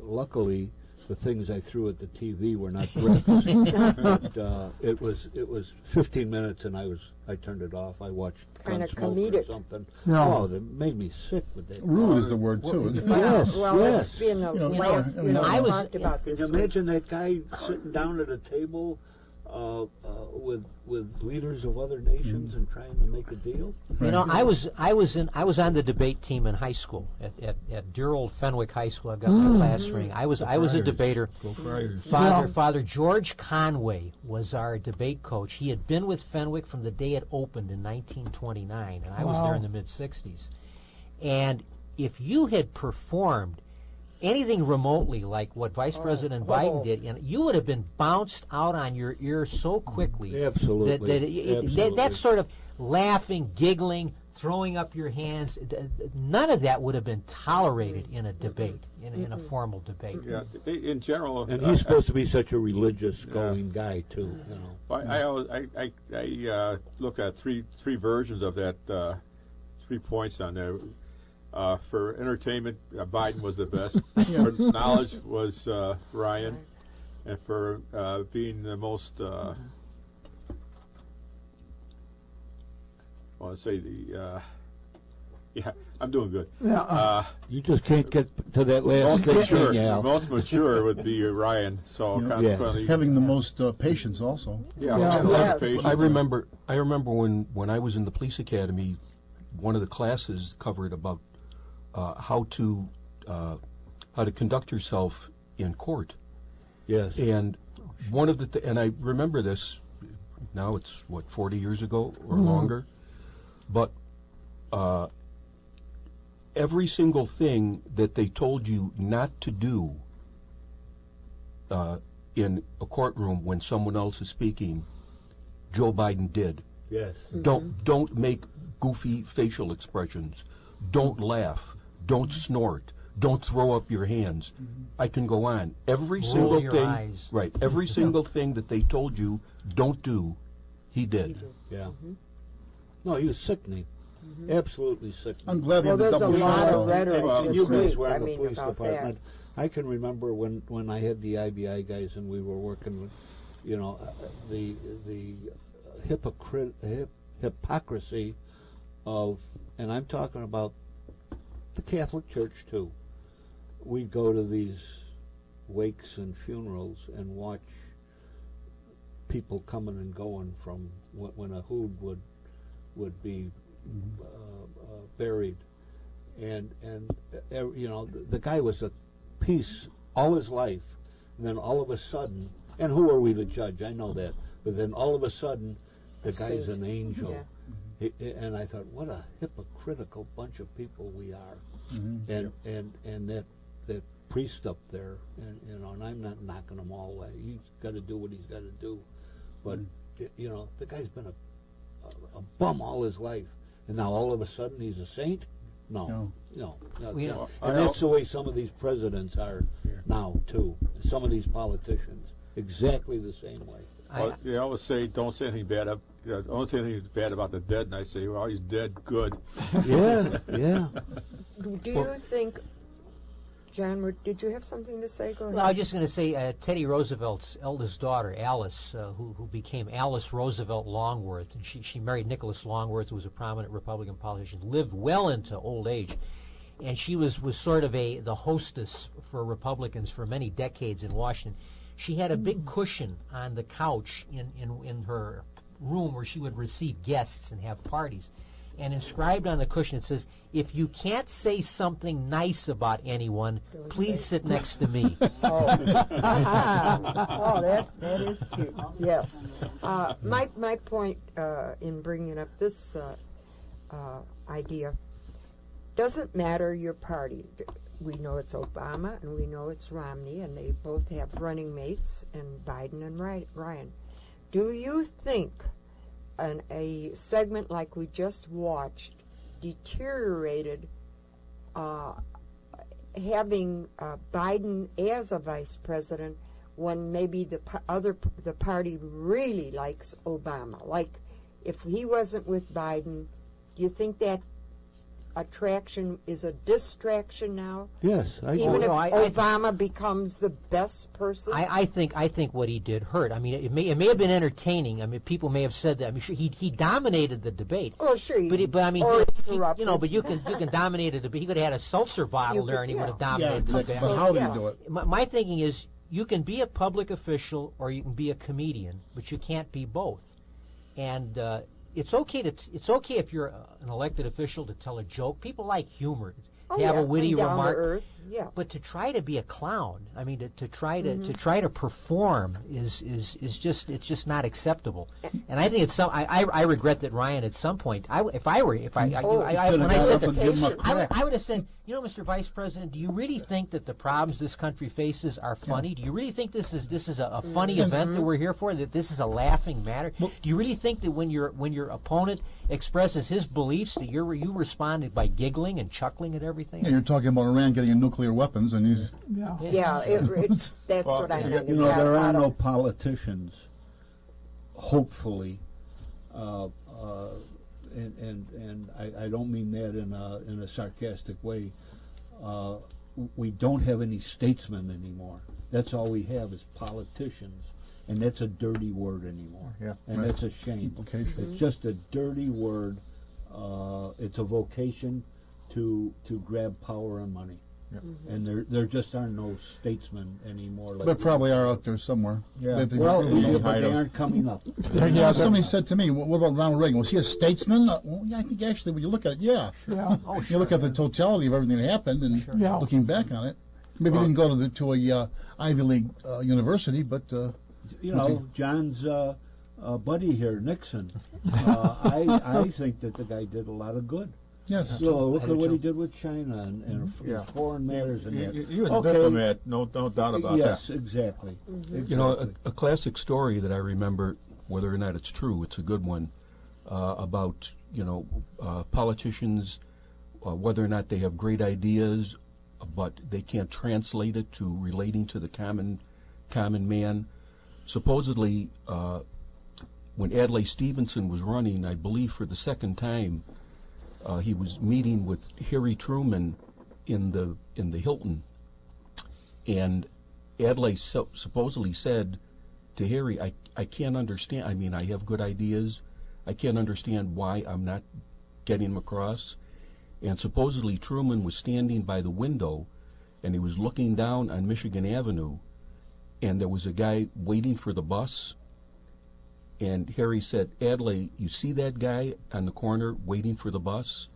luckily, the things I threw at the TV were not bricks. But, it was 15 minutes, and I turned it off. I watched Kinda Gunsmoke or comedic. something. Yeah. Oh, that made me sick with that. Rude is the word, too. Yes, Well, yes. it's been a You know, laugh. I You mean, know, I we was- talked about Can this. you imagine that guy sitting down at a table with leaders of other nations and trying to make a deal? You know, I was on the debate team in high school at dear old Fenwick High School. I've got my class ring. I was a Friars. debater. Go Friars. Father George Conway was our debate coach. He had been with Fenwick from the day it opened in 1929, and I was there in the mid '60s. And if you had performed anything remotely like what Vice President Biden did, and you would have been bounced out on your ear so quickly. Absolutely. That sort of laughing, giggling, throwing up your hands, none of that would have been tolerated in a debate, in a formal debate. yeah. In general, And he's supposed to be such a religious going guy too. You know. I look at three versions of that. 3 points on there. For entertainment, Biden was the best. For knowledge was Ryan, and for being the most, I want to say yeah, I'm doing good. You just can't get to that Most last thing, mature, Al. most mature would be Ryan. So You know, consequently, Having the most patience also. yeah, Yeah. a lot of Yes. patience. I remember when I was in the police academy, one of the classes covered about how to conduct yourself in court. Yes. And one of the and I remember this now. It's 40 years ago or longer, but every single thing that they told you not to do in a courtroom when someone else is speaking, Joe Biden did. Yes. Don't make goofy facial expressions. Don't laugh. Don't snort. Don't throw up your hands. I can go on. Every Roll single your thing, eyes. right? Every single thing that they told you don't do, he did. Yeah. No, he was sickening. Absolutely sickening. I'm glad they Well, had the there's a double lot shot. of rhetoric And this you guys week. were I in the mean, police about department. I can remember when I had the IBI guys and we were working with, you know, the hypocrisy of, and I'm talking about the Catholic Church too. We'd go to these wakes and funerals and watch people coming and going from when a hood would be buried, and you know the guy was at peace all his life, and then all of a sudden And who are we to judge? I know that. But then all of a sudden, the guy's an angel. Yeah. And I thought, what a hypocritical bunch of people we are. And that priest up there, and I'm not knocking him all away. He's got to do what he's got to do. But, the guy's been a bum all his life. And now all of a sudden he's a saint? No. And that's the way some of these presidents are now, too. Some of these politicians. Exactly the same way. Well, they always say, don't say anything bad. Don't say anything bad about the dead. And I say, well, he's dead. Good. Yeah. Do you think, John, did you have something to say? Go ahead. Well, I was just going to say Teddy Roosevelt's eldest daughter, Alice, who became Alice Roosevelt Longworth, and she married Nicholas Longworth, who was a prominent Republican politician, lived well into old age. And she was sort of the hostess for Republicans for many decades in Washington. She had a big cushion on the couch in her room where she would receive guests and have parties. And inscribed on the cushion it says, "If you can't say something nice about anyone, please sit next to me." That is cute. Yes. My point in bringing up this idea, doesn't matter your party. We know it's Obama and we know it's Romney, and they both have running mates, and Biden and Ryan. Do you think a segment like we just watched deteriorated having Biden as a vice president when maybe the party really likes Obama? Like, if he wasn't with Biden, do you think that attraction is a distraction now? Yes, even if Obama becomes the best person. I think what he did hurt. I mean, it may have been entertaining. I mean, people may have said that. I mean, sure, he dominated the debate. Oh, sure. But I mean, but you can dominate a debate. He could have had a seltzer bottle there, and he would have dominated the debate. But how do you do it? My thinking is, you can be a public official or you can be a comedian, but you can't be both. And it's okay if you're an elected official to tell a joke. People like humor, to have a witty remark. But to try to be a clown, I mean, to try to perform is just not acceptable. And I think I regret that Ryan at some point. I would have said, Mr. Vice President, do you really think that the problems this country faces are funny? Do you really think this is a funny event that we're here for? That this is a laughing matter? Do you really think that when your opponent expresses his beliefs that you responded by giggling and chuckling at everything? Yeah, you're talking about Iran getting nuclear weapons, and he's that's what I meant. There are no politicians, hopefully, and I don't mean that in a sarcastic way. We don't have any statesmen anymore. That's all we have is politicians, and that's a dirty word anymore. And that's a shame. It's just a dirty word. It's a vocation to grab power and money. And there just are no statesmen anymore. There probably are out there somewhere. But they aren't coming up. Somebody said to me, "What about Ronald Reagan? Was he a statesman?" Well, I think actually, when you look at it, you look at the totality of everything that happened, and looking back on it, maybe he didn't go to a Ivy League university, but John's buddy here, Nixon. I think that the guy did a lot of good. Yes. So look at what he did with China and foreign matters and that. He was a diplomat, no doubt about that. Yes, exactly. A classic story that I remember, whether or not it's true, it's a good one, about politicians, whether or not they have great ideas, but they can't translate it to relating to the common man. Supposedly, when Adlai Stevenson was running, I believe for the second time, he was meeting with Harry Truman in the Hilton, and Adlai supposedly said to Harry, I can't understand. I mean, I have good ideas. I can't understand why I'm not getting them across. And supposedly Truman was standing by the window, and he was looking down on Michigan Avenue, and there was a guy waiting for the bus. And Harry said, "Adlai, you see that guy on the corner waiting for the bus?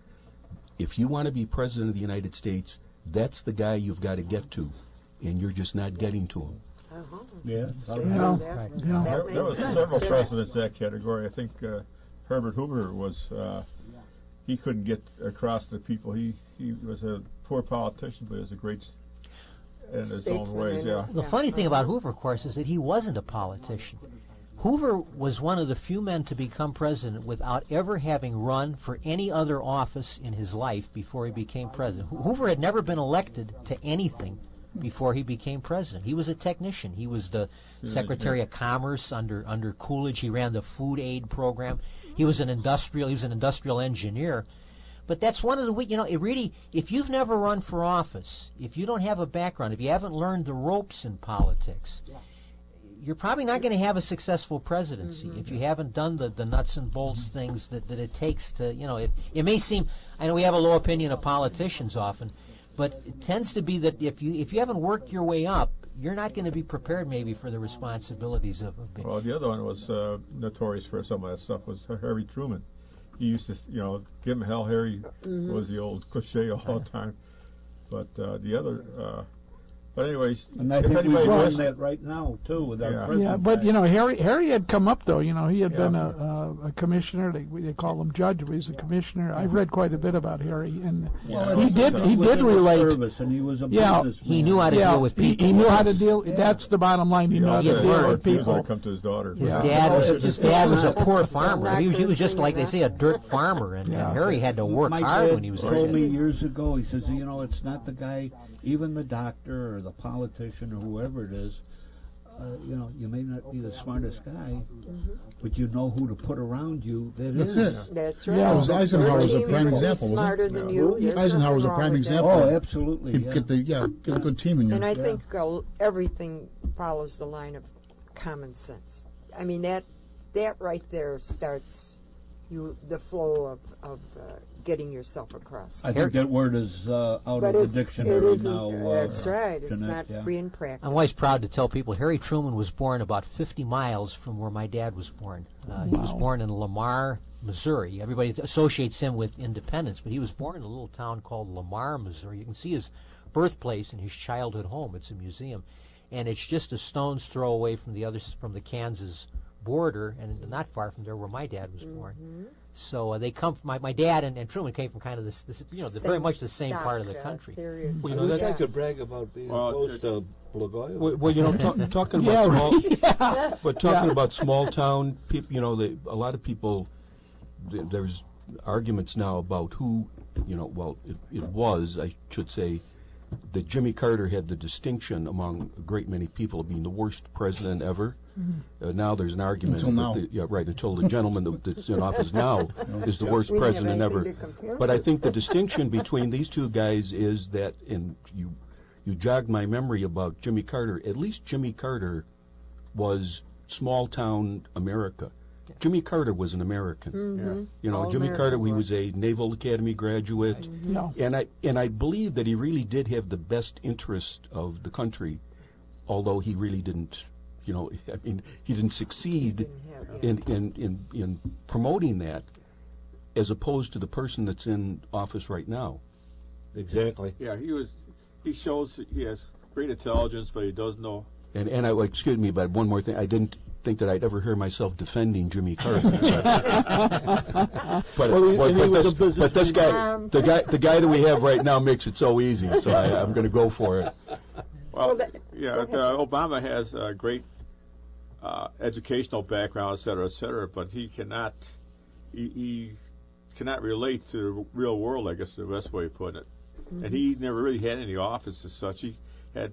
If you want to be president of the United States, that's the guy you've got to get to, and you're just not getting to him." Yeah. So Yeah. Right. Yeah. that There was makes sense. several to me. presidents in that category. I think Herbert Hoover was. He couldn't get across to people. He was a poor politician, but he was a great in his own Statesman ways. in Yeah. his- The funny thing about Hoover, of course, is that he wasn't a politician. Hoover was one of the few men to become president without ever having run for any other office in his life before he became president. Hoover had never been elected to anything before he became president. He was a technician. He was the Secretary of Commerce under Coolidge. He ran the food aid program. He was an industrial engineer. But that's one of the, it really, if you've never run for office, if you don't have a background, if you haven't learned the ropes in politics, you're probably not going to have a successful presidency if you haven't done the nuts and bolts things that it takes to, it may seem, I know we have a low opinion of politicians often, but it tends to be that if you haven't worked your way up, you're not going to be prepared maybe for the responsibilities of being. Well, the other one was notorious for some of that stuff was Harry Truman. He used to, give him hell. Harry was the old cliche all the time. But the other, but anyways, And I if think we're anybody doing wants, that right now, too, with our Yeah. president. Yeah, but Harry had come up though. He had Yeah. been a commissioner. They call him judge, but he's a commissioner. I've read quite a bit about Harry, and he did relate. Service, and he was a Yeah, businessman. He knew how to deal with people. He knew how to deal. That's the bottom line. He knew how to also deal learned with he was going people. to come to his daughter. His Yeah. dad was a poor farmer. He was just Doctors like they and say, a dirt farmer, and Yeah. Harry had to work My hard dad when he was a told me kid. years ago, he says, it's not the guy, even the doctor or the politician or whoever it is, you may not be the smartest guy, but you know who to put around you that That's is. it. That's right. Yeah. Eisenhower was a Your prime team is example, wasn't smarter it? than Yeah. you. There's Eisenhower was a nothing prime wrong with that. example. Oh, absolutely. Get a good team in you. And I think everything follows the line of common sense. I mean, that right there starts the flow of getting yourself across. I think that word is out But of the dictionary it isn't. now. That's right. It's Jeanette, not being practiced. I'm always proud to tell people Harry Truman was born about 50 miles from where my dad was born. He was born in Lamar, Missouri. Everybody associates him with independence, but he was born in a little town called Lamar, Missouri. You can see his birthplace and his childhood home. It's a museum, and it's just a stone's throw away from the Kansas border, and not far from there where my dad was born. So they come. My dad and Truman came from kind of this very much the same part of the country. I wish I could brag about being close to Blagoy. Well, talking about talking about small town people, a lot of people. There's arguments now about who, it was, I should say, that Jimmy Carter had the distinction among a great many people of being the worst president ever. Now there's an argument Until now. until the gentleman that's in office now is the worst We have president anything ever. to compare But I with. think the distinction between these two guys is that, and you jogged my memory about Jimmy Carter. At least Jimmy Carter was small town America. Jimmy Carter was an American. All Jimmy American Carter, he boy. was a Naval Academy graduate, Yeah. and I believe that he really did have the best interest of the country, although he really didn't. He didn't succeed in promoting that, as opposed to the person that's in office right now. Exactly. Yeah, he shows he has great intelligence, but he does know. And excuse me, but one more thing, I didn't think that I'd ever hear myself defending Jimmy Carter. But this guy, the guy that we have right now, makes it so easy. So I'm going to go for it. Well, go Obama has a great educational background, et cetera, but he cannot relate to the real world, I guess is the best way of putting it. And he never really had any office as such. He had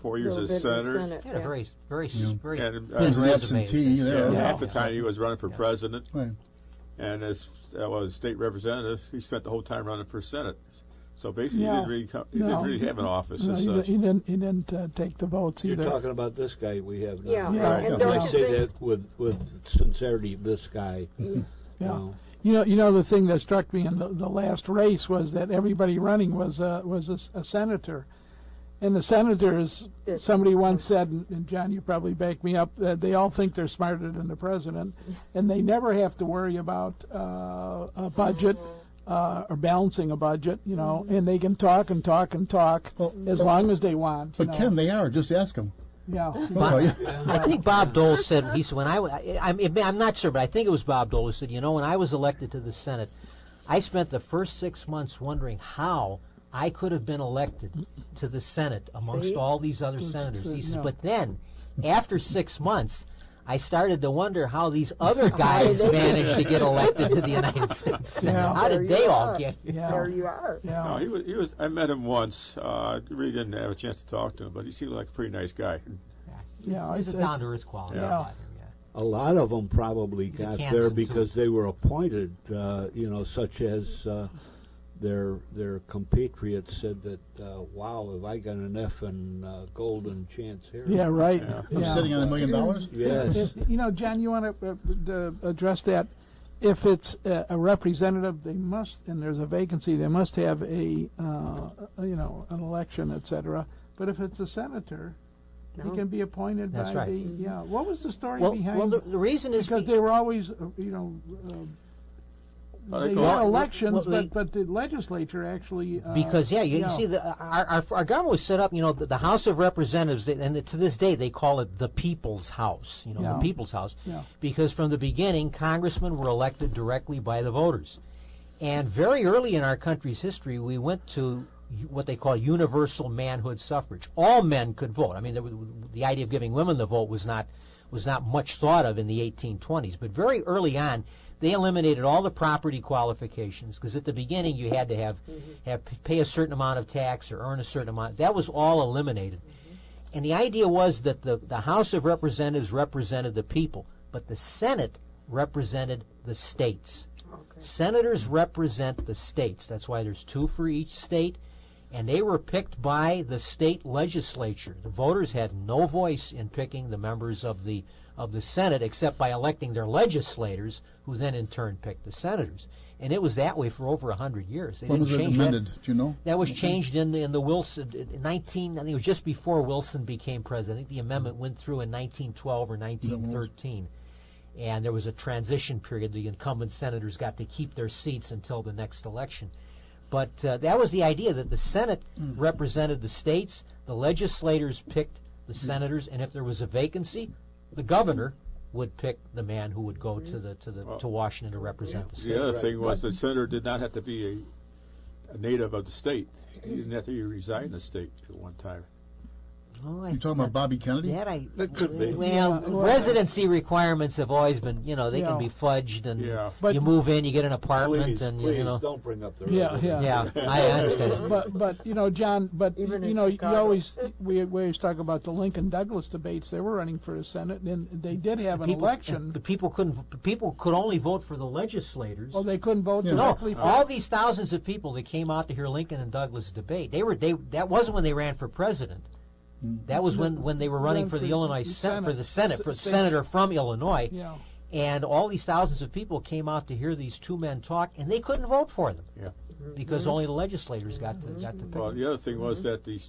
4 years as senator. He had a very And He was an absentee there. half the time he was running for president, Right. and as state representative, he spent the whole time running for Senate. So basically, Yeah. he didn't really have an office No, as he such. didn't take the votes You're either. talking about this guy we have now. Yeah, Yeah. and And don't I you say think that with sincerity, this guy. Yeah. The thing that struck me in the last race was that everybody running was a senator, and the senators. Yes. Somebody once said, and John, you probably back me up, that they all think they're smarter than the president, and they never have to worry about a budget. Or balancing a budget, and they can talk and talk and talk Well, as long as they want. But Ken, they are. Just ask them. Yeah. Oh, yeah. I think Bob Dole said, he said, I'm not sure, but I think it was Bob Dole who said, when I was elected to the Senate, I spent the first 6 months wondering how I could have been elected to the Senate amongst all these other senators. He says, but then, after 6 months, I started to wonder how these other guys managed to get elected to the United States Senate. How did they all get here? There you are. No, he was. I met him once. I really didn't have a chance to talk to him, but he seemed like a pretty nice guy. Yeah, He's a down-to-earth quality about him. A lot of them probably He's a got Kansan, there too. because they were appointed, such as their compatriots said that, wow, have I got an F and golden chance here? Yeah, right. I'm sitting on $1 million? Yes. John, you want to address that? If it's a representative, they must, and there's a vacancy, they must have an election, etc. But if it's a senator, he can be appointed That's by right. the. What was the story behind? Well, the reason is because they were always, they had elections, but the legislature actually. Because you see, our government was set up. The House of Representatives, and to this day they call it the People's House. The People's House, because from the beginning, congressmen were elected directly by the voters, and very early in our country's history, we went to what they call universal manhood suffrage. All men could vote. I mean, the idea of giving women the vote was not much thought of in the 1820s, but very early on, they eliminated all the property qualifications, because at the beginning you had to pay a certain amount of tax or earn a certain amount. That was all eliminated. And the idea was that the House of Representatives represented the people, but the Senate represented the states. Okay. Senators represent the states. That's why there's 2 for each state. And they were picked by the state legislature. The voters had no voice in picking the members of the Senate, except by electing their legislators, who then in turn picked the senators. And it was that way for over 100 years. They when didn't was it change amended? That. Do you know? That was changed in the Wilson I think it was just before Wilson became president. I think the amendment went through in 1912 or 1913. And there was a transition period. The incumbent senators got to keep their seats until the next election. But that was the idea, that the Senate represented the states, the legislators picked the senators, and if there was a vacancy, the governor would pick the man who would go to Washington to represent the state. The other thing was the senator did not have to be a native of the state. He didn't have to reside in the state at one time. Oh, You talking about Bobby Kennedy? That could be. Well, residency requirements have always been, they can be fudged, and you move in, you get an apartment, and please don't bring up the Yeah, I understand. But John, you always we always talk about the Lincoln Douglas debates. They were running for the Senate, and they did have an election. The people could only vote for the legislators. Oh, they couldn't vote No, directly. all these thousands of people that came out to hear Lincoln and Douglas debate, that wasn't when they ran for president. That was when they were running for the Illinois Senate, for the Senate, for senator from Illinois. Yeah. And all these thousands of people came out to hear these 2 men talk, and they couldn't vote for them. Yeah. Because only the legislators got to pick. Well, the other thing was that the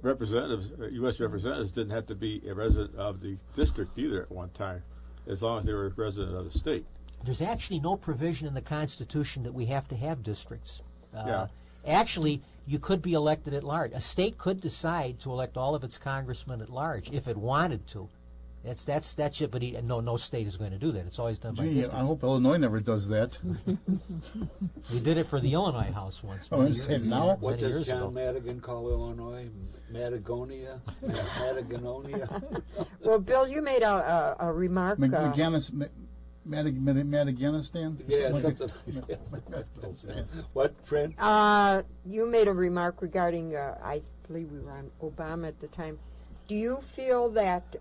representatives, U.S. representatives, didn't have to be a resident of the district either at one time, as long as they were a resident of the state. There's actually no provision in the Constitution that we have to have districts. Actually, you could be elected at large. A state could decide to elect all of its congressmen at large if it wanted to. That's it. But no state is going to do that. It's always done by districts. I hope Illinois never does that. We did it for the Illinois House once. I'm saying now. What does John Madigan call Illinois? Madagonia? Madagonia? Well, Bill, you made a remark. Madaganistan? Yeah. What, Fred? You made a remark regarding, I believe we were on Obama at the time. Do you feel that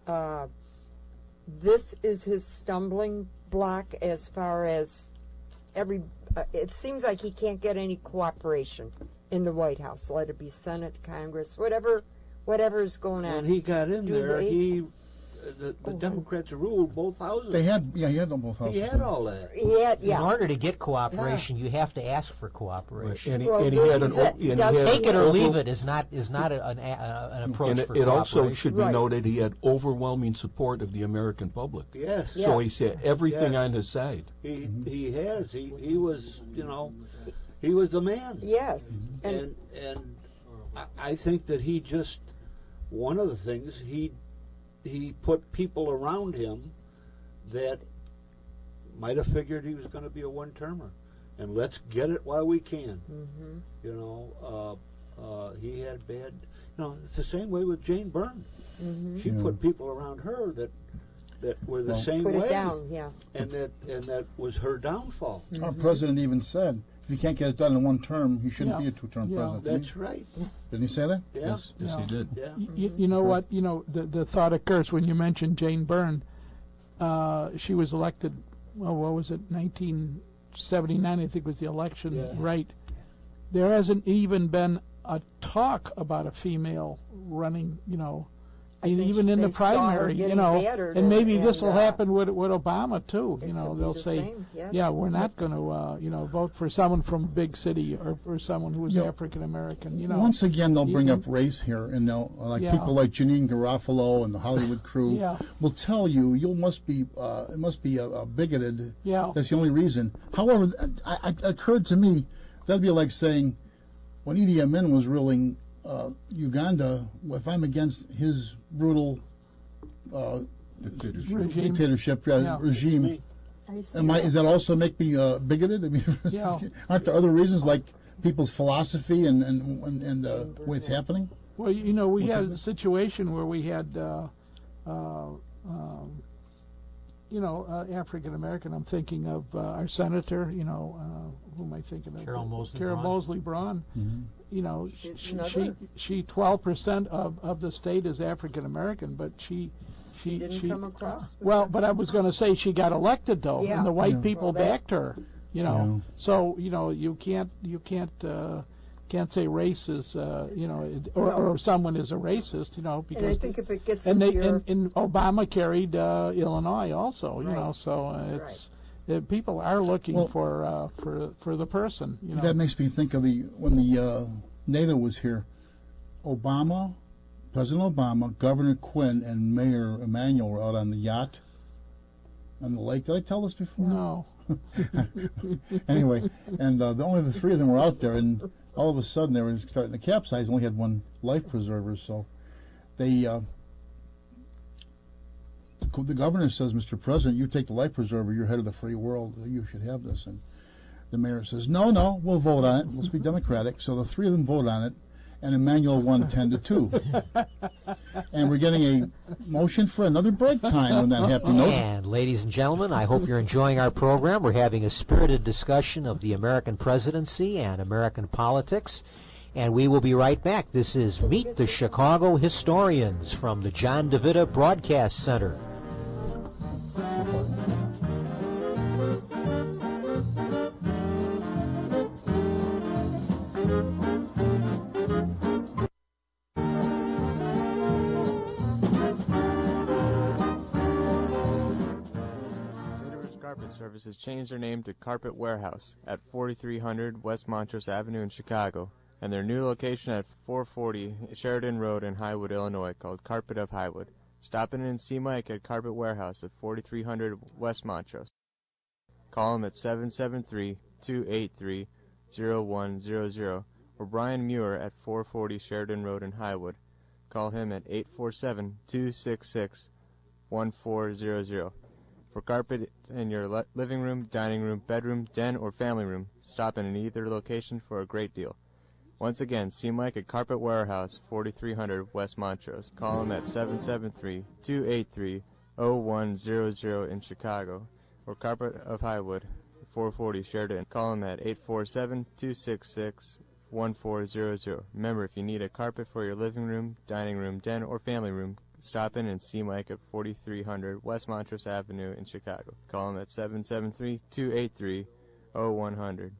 this is his stumbling block as far as it seems like he can't get any cooperation in the White House, let it be Senate, Congress, whatever is going on. When he got in there, the Democrats ruled both houses. He had both houses. He had all that. In order to get cooperation, you have to ask for cooperation. And he had take it or leave it is not an approach for cooperation. It also should be noted he had overwhelming support of the American public. Yes. So he's had everything on his side. He has. He was, he was the man. Yes. And I think that he just one of the things he put people around him that might have figured he was going to be a one-termer, and let's get it while we can. Mm-hmm. You know, he had bad. You know, it's the same way with Jane Byrne. Mm-hmm. She put people around her that were the same put way, it down, yeah. and that was her downfall. Mm-hmm. Our president even said, if you can't get it done in one term, he shouldn't be a two-term president. That's right. Didn't he say that? Yeah. Yes, he did. Yeah. You know what? You know, the thought occurs when you mentioned Jane Byrne. She was elected, well, what was it, 1979, I think was the election, right? There hasn't even been a talk about a female running, you know, even in the primary, you know, and maybe this will happen with Obama too. You know, they'll say, yeah, we're not going to, you know, vote for someone from a big city or for someone who's African American. You know, once again they'll bring up race here, and they'll people like Janine Garofalo and the Hollywood crew will tell you it must be a bigoted. Yeah, that's the only reason. However, it occurred to me that'd be like saying when Idi Amin was ruling Uganda, if I'm against his brutal dictatorship regime, does that also make me bigoted? I mean, aren't there other reasons like people's philosophy and the way it's happening? Well, you know, we had a situation where we had, you know, African American. I'm thinking of our senator. You know, who am I thinking of? Carol Mosley Braun. Mm-hmm. You know, she 12% of the state is African American, but she didn't come across. Well, but I was going to say she got elected though, and the white people backed her. You know, so you know you can't say race is you know or someone is a racist. You know, because and I think if it gets and Obama carried Illinois also. You know, so it's. People are looking for the person. You know. That makes me think of when the NATO was here. President Obama, Governor Quinn, and Mayor Emanuel were out on the yacht on the lake. Did I tell this before? No. Anyway, and only the three of them were out there, and all of a sudden they were starting to capsize. Only had one life preserver, so they. The governor says, Mr. President, you take the life preserver, you're head of the free world, you should have this. And the mayor says, no, we'll vote on it. Let's be democratic. So the three of them vote on it, and Emmanuel won 10-2. And we're getting a motion for another break time on that happy note. And ladies and gentlemen, I hope you're enjoying our program. We're having a spirited discussion of the American presidency and American politics. And we will be right back. This is Meet the Chicago Historians from the John DeVita Broadcast Center. Carpet Service has changed their name to Carpet Warehouse at 4300 West Montrose Avenue in Chicago, and their new location at 440 Sheridan Road in Highwood, Illinois, called Carpet of Highwood. Stop in and see Mike at Carpet Warehouse at 4300 West Montrose. Call him at 773-283-0100 or Brian Muir at 440 Sheridan Road in Highwood. Call him at 847-266-1400. For carpet in your living room, dining room, bedroom, den, or family room, stop in either location for a great deal. Once again, see Mike at Carpet Warehouse, 4300 West Montrose. Call him at 773-283-0100 in Chicago, or Carpet of Highwood, 440 Sheridan. Call him at 847-266-1400. Remember, if you need a carpet for your living room, dining room, den, or family room, stop in and see Mike at 4300 West Montrose Avenue in Chicago. Call him at 773-283-0100.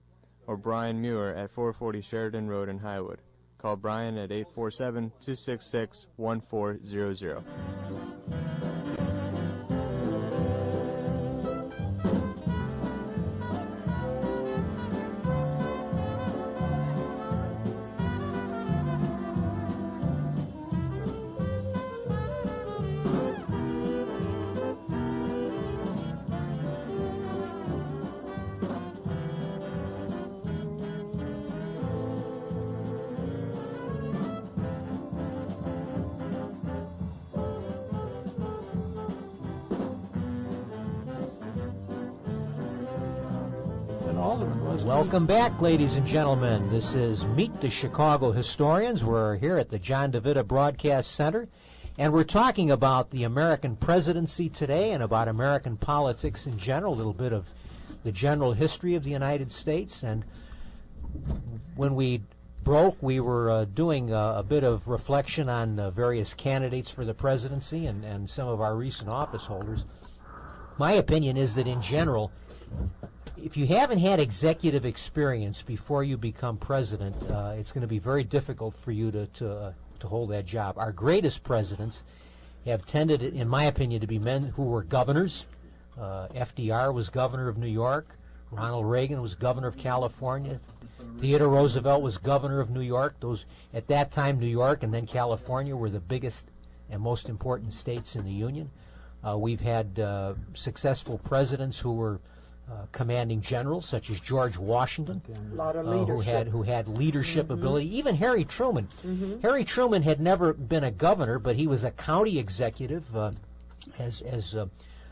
Or Brian Muir at 440 Sheridan Road in Highwood. Call Brian at 847-266-1400. alderman, wasn't he? Welcome back, ladies and gentlemen. This is Meet the Chicago Historians. We're here at the John DeVita Broadcast Center, and we're talking about the American presidency today and about American politics in general, a little bit of the general history of the United States. And when we broke, we were doing a bit of reflection on various candidates for the presidency and some of our recent office holders. My opinion is that in general, if you haven't had executive experience before you become president, it's going to be very difficult for you to hold that job. Our greatest presidents have tended, in my opinion, to be men who were governors. FDR was governor of New York. Ronald Reagan was governor of California. Theodore Roosevelt was governor of New York. Those, at that time, New York and then California were the biggest and most important states in the Union. We've had successful presidents who were commanding generals, such as George Washington, a lot of leadership. who had leadership ability. Even Harry Truman. Harry Truman had never been a governor, but he was a county executive. As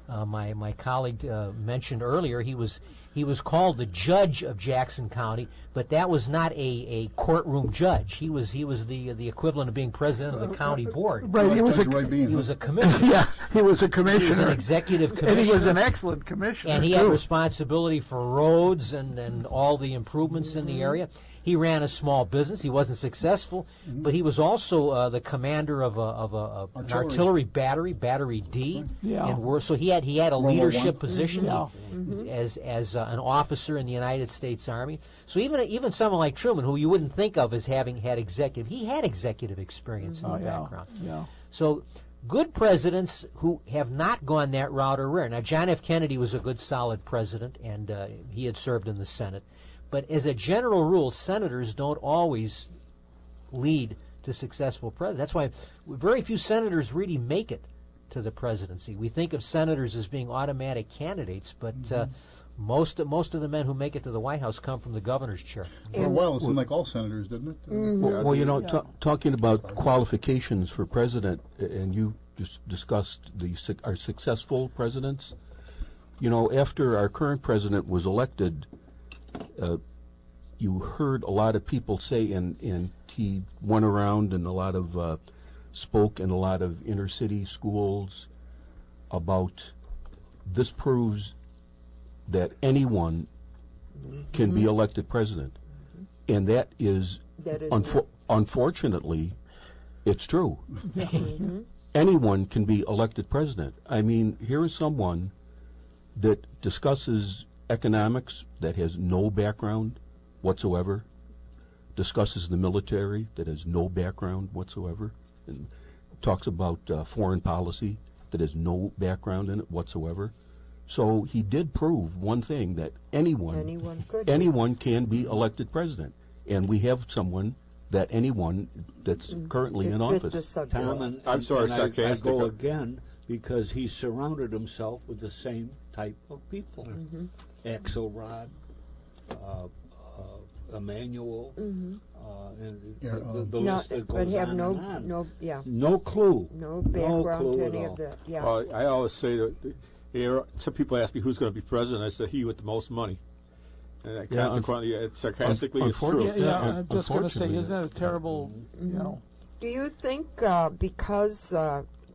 my colleague mentioned earlier, he was called the judge of Jackson County, but that was not a courtroom judge. He was the equivalent of being president of the county board. Right, he was a commissioner. Yeah, he was a commissioner. He was an executive commissioner. And he was an excellent commissioner. And he had responsibility for roads and all the improvements in the area. He ran a small business. He wasn't successful, but he was also the commander of an artillery battery, Battery D. Yeah. And so he had a leadership position as an officer in the United States Army. So even someone like Truman, who you wouldn't think of as having had executive, he had executive experience in the background. Yeah. So good presidents who have not gone that route are rare. Now, John F. Kennedy was a good, solid president, and he had served in the Senate. But as a general rule, senators don't always lead to successful presidents. That's why very few senators really make it to the presidency. We think of senators as being automatic candidates, but most of the men who make it to the White House come from the governor's chair. For a while, it seemed like all senators, didn't it? Well, talking about qualifications for president, and you just discussed our successful presidents. After our current president was elected, you heard a lot of people say, and he went around and a lot of spoke in a lot of inner city schools about this proves that anyone can be elected president, and that is unfortunately, it's true. Anyone can be elected president. I mean, here is someone that discusses economics that has no background whatsoever, discusses the military that has no background whatsoever, and talks about foreign policy that has no background in it whatsoever. So he did prove one thing, that anyone can be elected president, and we have someone that anyone that's currently in office. Tom, I'm sorry, sarcastic. I go again because he surrounded himself with the same type of people. Axelrod, Emmanuel, and the list that goes but have on no and on. no clue, no background to any at all. of that. Yeah. Well, I always say that some people ask me who's going to be president. I say he with the most money. And consequently, sarcastically, it's true. I'm just going to say, isn't that a terrible, Do you think because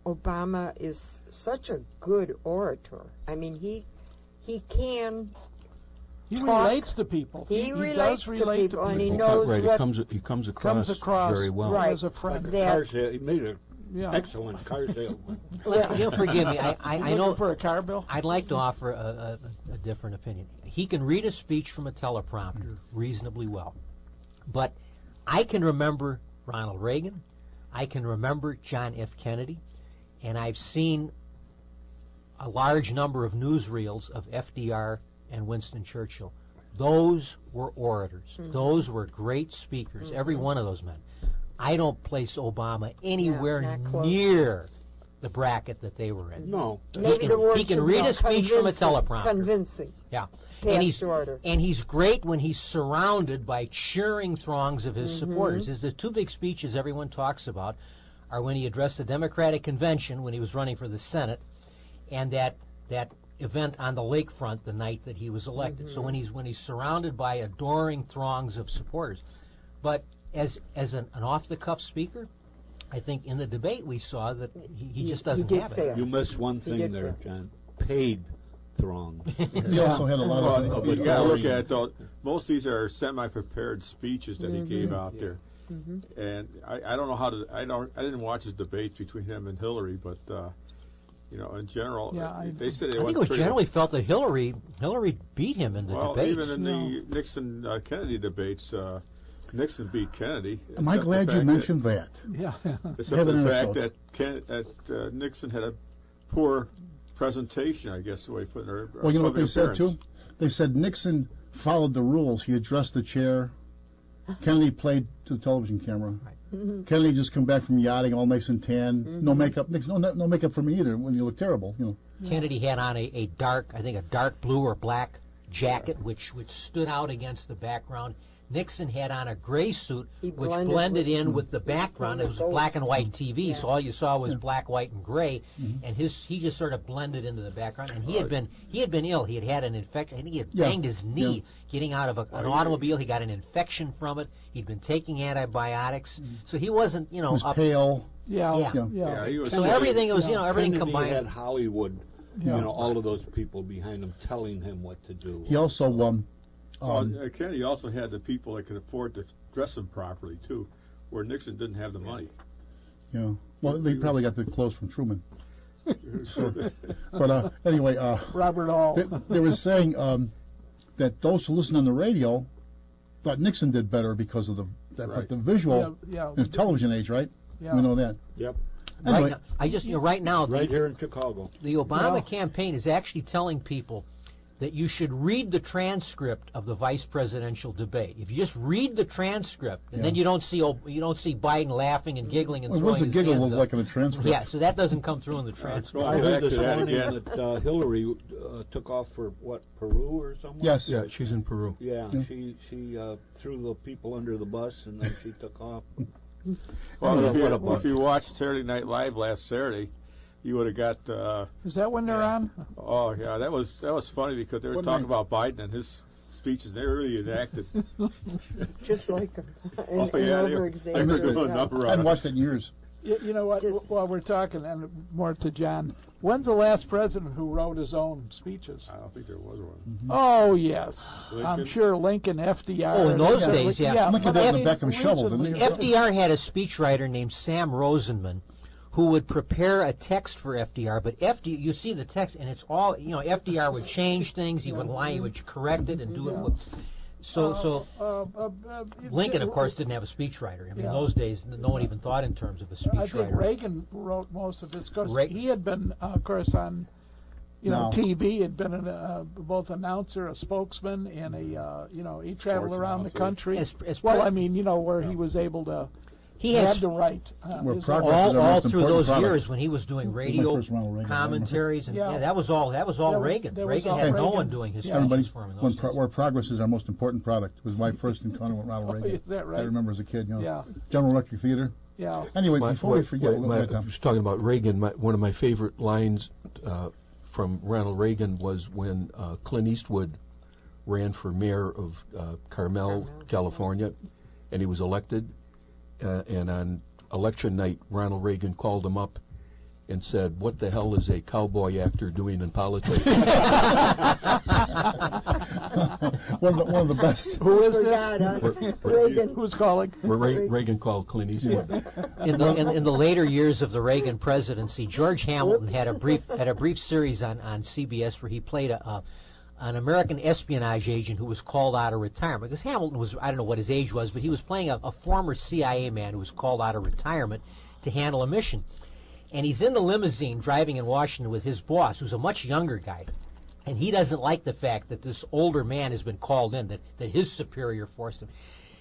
Obama is such a good orator, I mean, he can He talk. relates to people. He relates does to relate people, and he knows right, what he comes across very well. Right. as a friend. He made an excellent car salesman. You'll forgive me. I know for a car bill. I'd like to offer a different opinion. He can read a speech from a teleprompter reasonably well, but I can remember Ronald Reagan, I can remember John F. Kennedy, and I've seen a large number of newsreels of FDR and Winston Churchill. Those were orators. Those were great speakers, every one of those men. I don't place Obama anywhere near the bracket that they were in. No. He can read a speech from a teleprompter. Convincing. Yeah. And he's great when he's surrounded by cheering throngs of his supporters. The two big speeches everyone talks about are when he addressed the Democratic Convention when he was running for the Senate, and that event on the lakefront the night that he was elected. So when he's surrounded by adoring throngs of supporters, but as an off-the-cuff speaker, I think in the debate we saw that he just doesn't have it. You missed one thing there, John. Paid throng. He also had a lot of. You got to look at it, though. Most of these are semi-prepared speeches that he gave out there, and I don't know how to. I didn't watch his debates between him and Hillary, but in general, they said I think it was generally felt that Hillary beat him in the debates. Even in the Nixon Kennedy debates. Nixon beat Kennedy. Am I glad you mentioned that? Yeah. Except for the fact that Nixon had a poor presentation, I guess the way put it. Well, you know what they said too? They said Nixon followed the rules. He addressed the chair. Kennedy played to the television camera. Right. Kennedy just come back from yachting, all nice and tan, no makeup. Nixon, no makeup for me either. When you look terrible, Kennedy had on a dark blue or black jacket, which stood out against the background. Nixon had on a gray suit, which blended in with the background. It was black and white TV, so all you saw was black, white, and gray. And he just sort of blended into the background. And he had been ill. He had an infection. I think he had banged his knee getting out of an automobile. He got an infection from it. He'd been taking antibiotics, so he wasn't he was pale. Yeah. He was so everything was everything Kennedy combined. had Hollywood, all of those people behind him telling him what to do. He also Kennedy also had the people that could afford to dress him properly too, where Nixon didn't have the money. Yeah. Well, they probably got the clothes from Truman. But anyway, Robert Hall. They were saying that those who listened on the radio thought Nixon did better because of but the visual, in the television age, right? Yeah. We know that. Yep. Anyway, right now, right here in Chicago, the Obama campaign is actually telling people that you should read the transcript of the vice presidential debate. If you just read the transcript, and then you don't see Biden laughing and giggling and throwing what does a his giggle hands look up. like in the transcript? Yeah, so that doesn't come through in the transcript. I heard this morning that Hillary took off for Peru or somewhere. Yes. Yeah, she's in Peru. Yeah, she threw the people under the bus and then she took off. Well, if you watched Saturday Night Live last Saturday, you would have got. Is that when they're on? Oh yeah, that was funny because they were talking about Biden and his speeches. They really enacted. Just like an I over-exaggerated. haven't watched it in years. You know what? While we're talking, and more to John, when's the last president who wrote his own speeches? I don't think there was one. Mm-hmm. Oh yes, Lincoln? I'm sure Lincoln, FDR. Oh, in those days, yeah. Lincoln did it in the back of a shovel, didn't he? FDR had a speechwriter named Sam Rosenman, who would prepare a text for FDR, but you see the text, and it's all, FDR would change things, he would correct it and do it. Lincoln, of course, didn't have a speechwriter. I mean, in those days, no one even thought in terms of a speechwriter. I think Reagan wrote most of his, because he had been, of course, on TV, had been both announcer, a spokesman, and he traveled around the country. Where he was able to. He had to write all through those years when he was doing radio commentaries, and that was all Reagan. Reagan had no one doing his speeches for him. Where progress is our most important product was my first encounter with Ronald Reagan. Is that right? I remember as a kid, General Electric Theater. Yeah. Anyway, before we forget, I was talking about Reagan. One of my favorite lines from Ronald Reagan was when Clint Eastwood ran for mayor of Carmel, California, and he was elected. And on election night, Ronald Reagan called him up and said, "What the hell is a cowboy actor doing in politics?" one of the best. Who is that? Reagan. Who's calling? Reagan called Clint Eastwood. In the later years of the Reagan presidency, George Hamilton had a brief series on CBS where he played an American espionage agent who was called out of retirement. Because Hamilton was, I don't know what his age was, but he was playing a former CIA man who was called out of retirement to handle a mission. And he's in the limousine driving in Washington with his boss, who's a much younger guy. And he doesn't like the fact that this older man has been called in, that his superior forced him.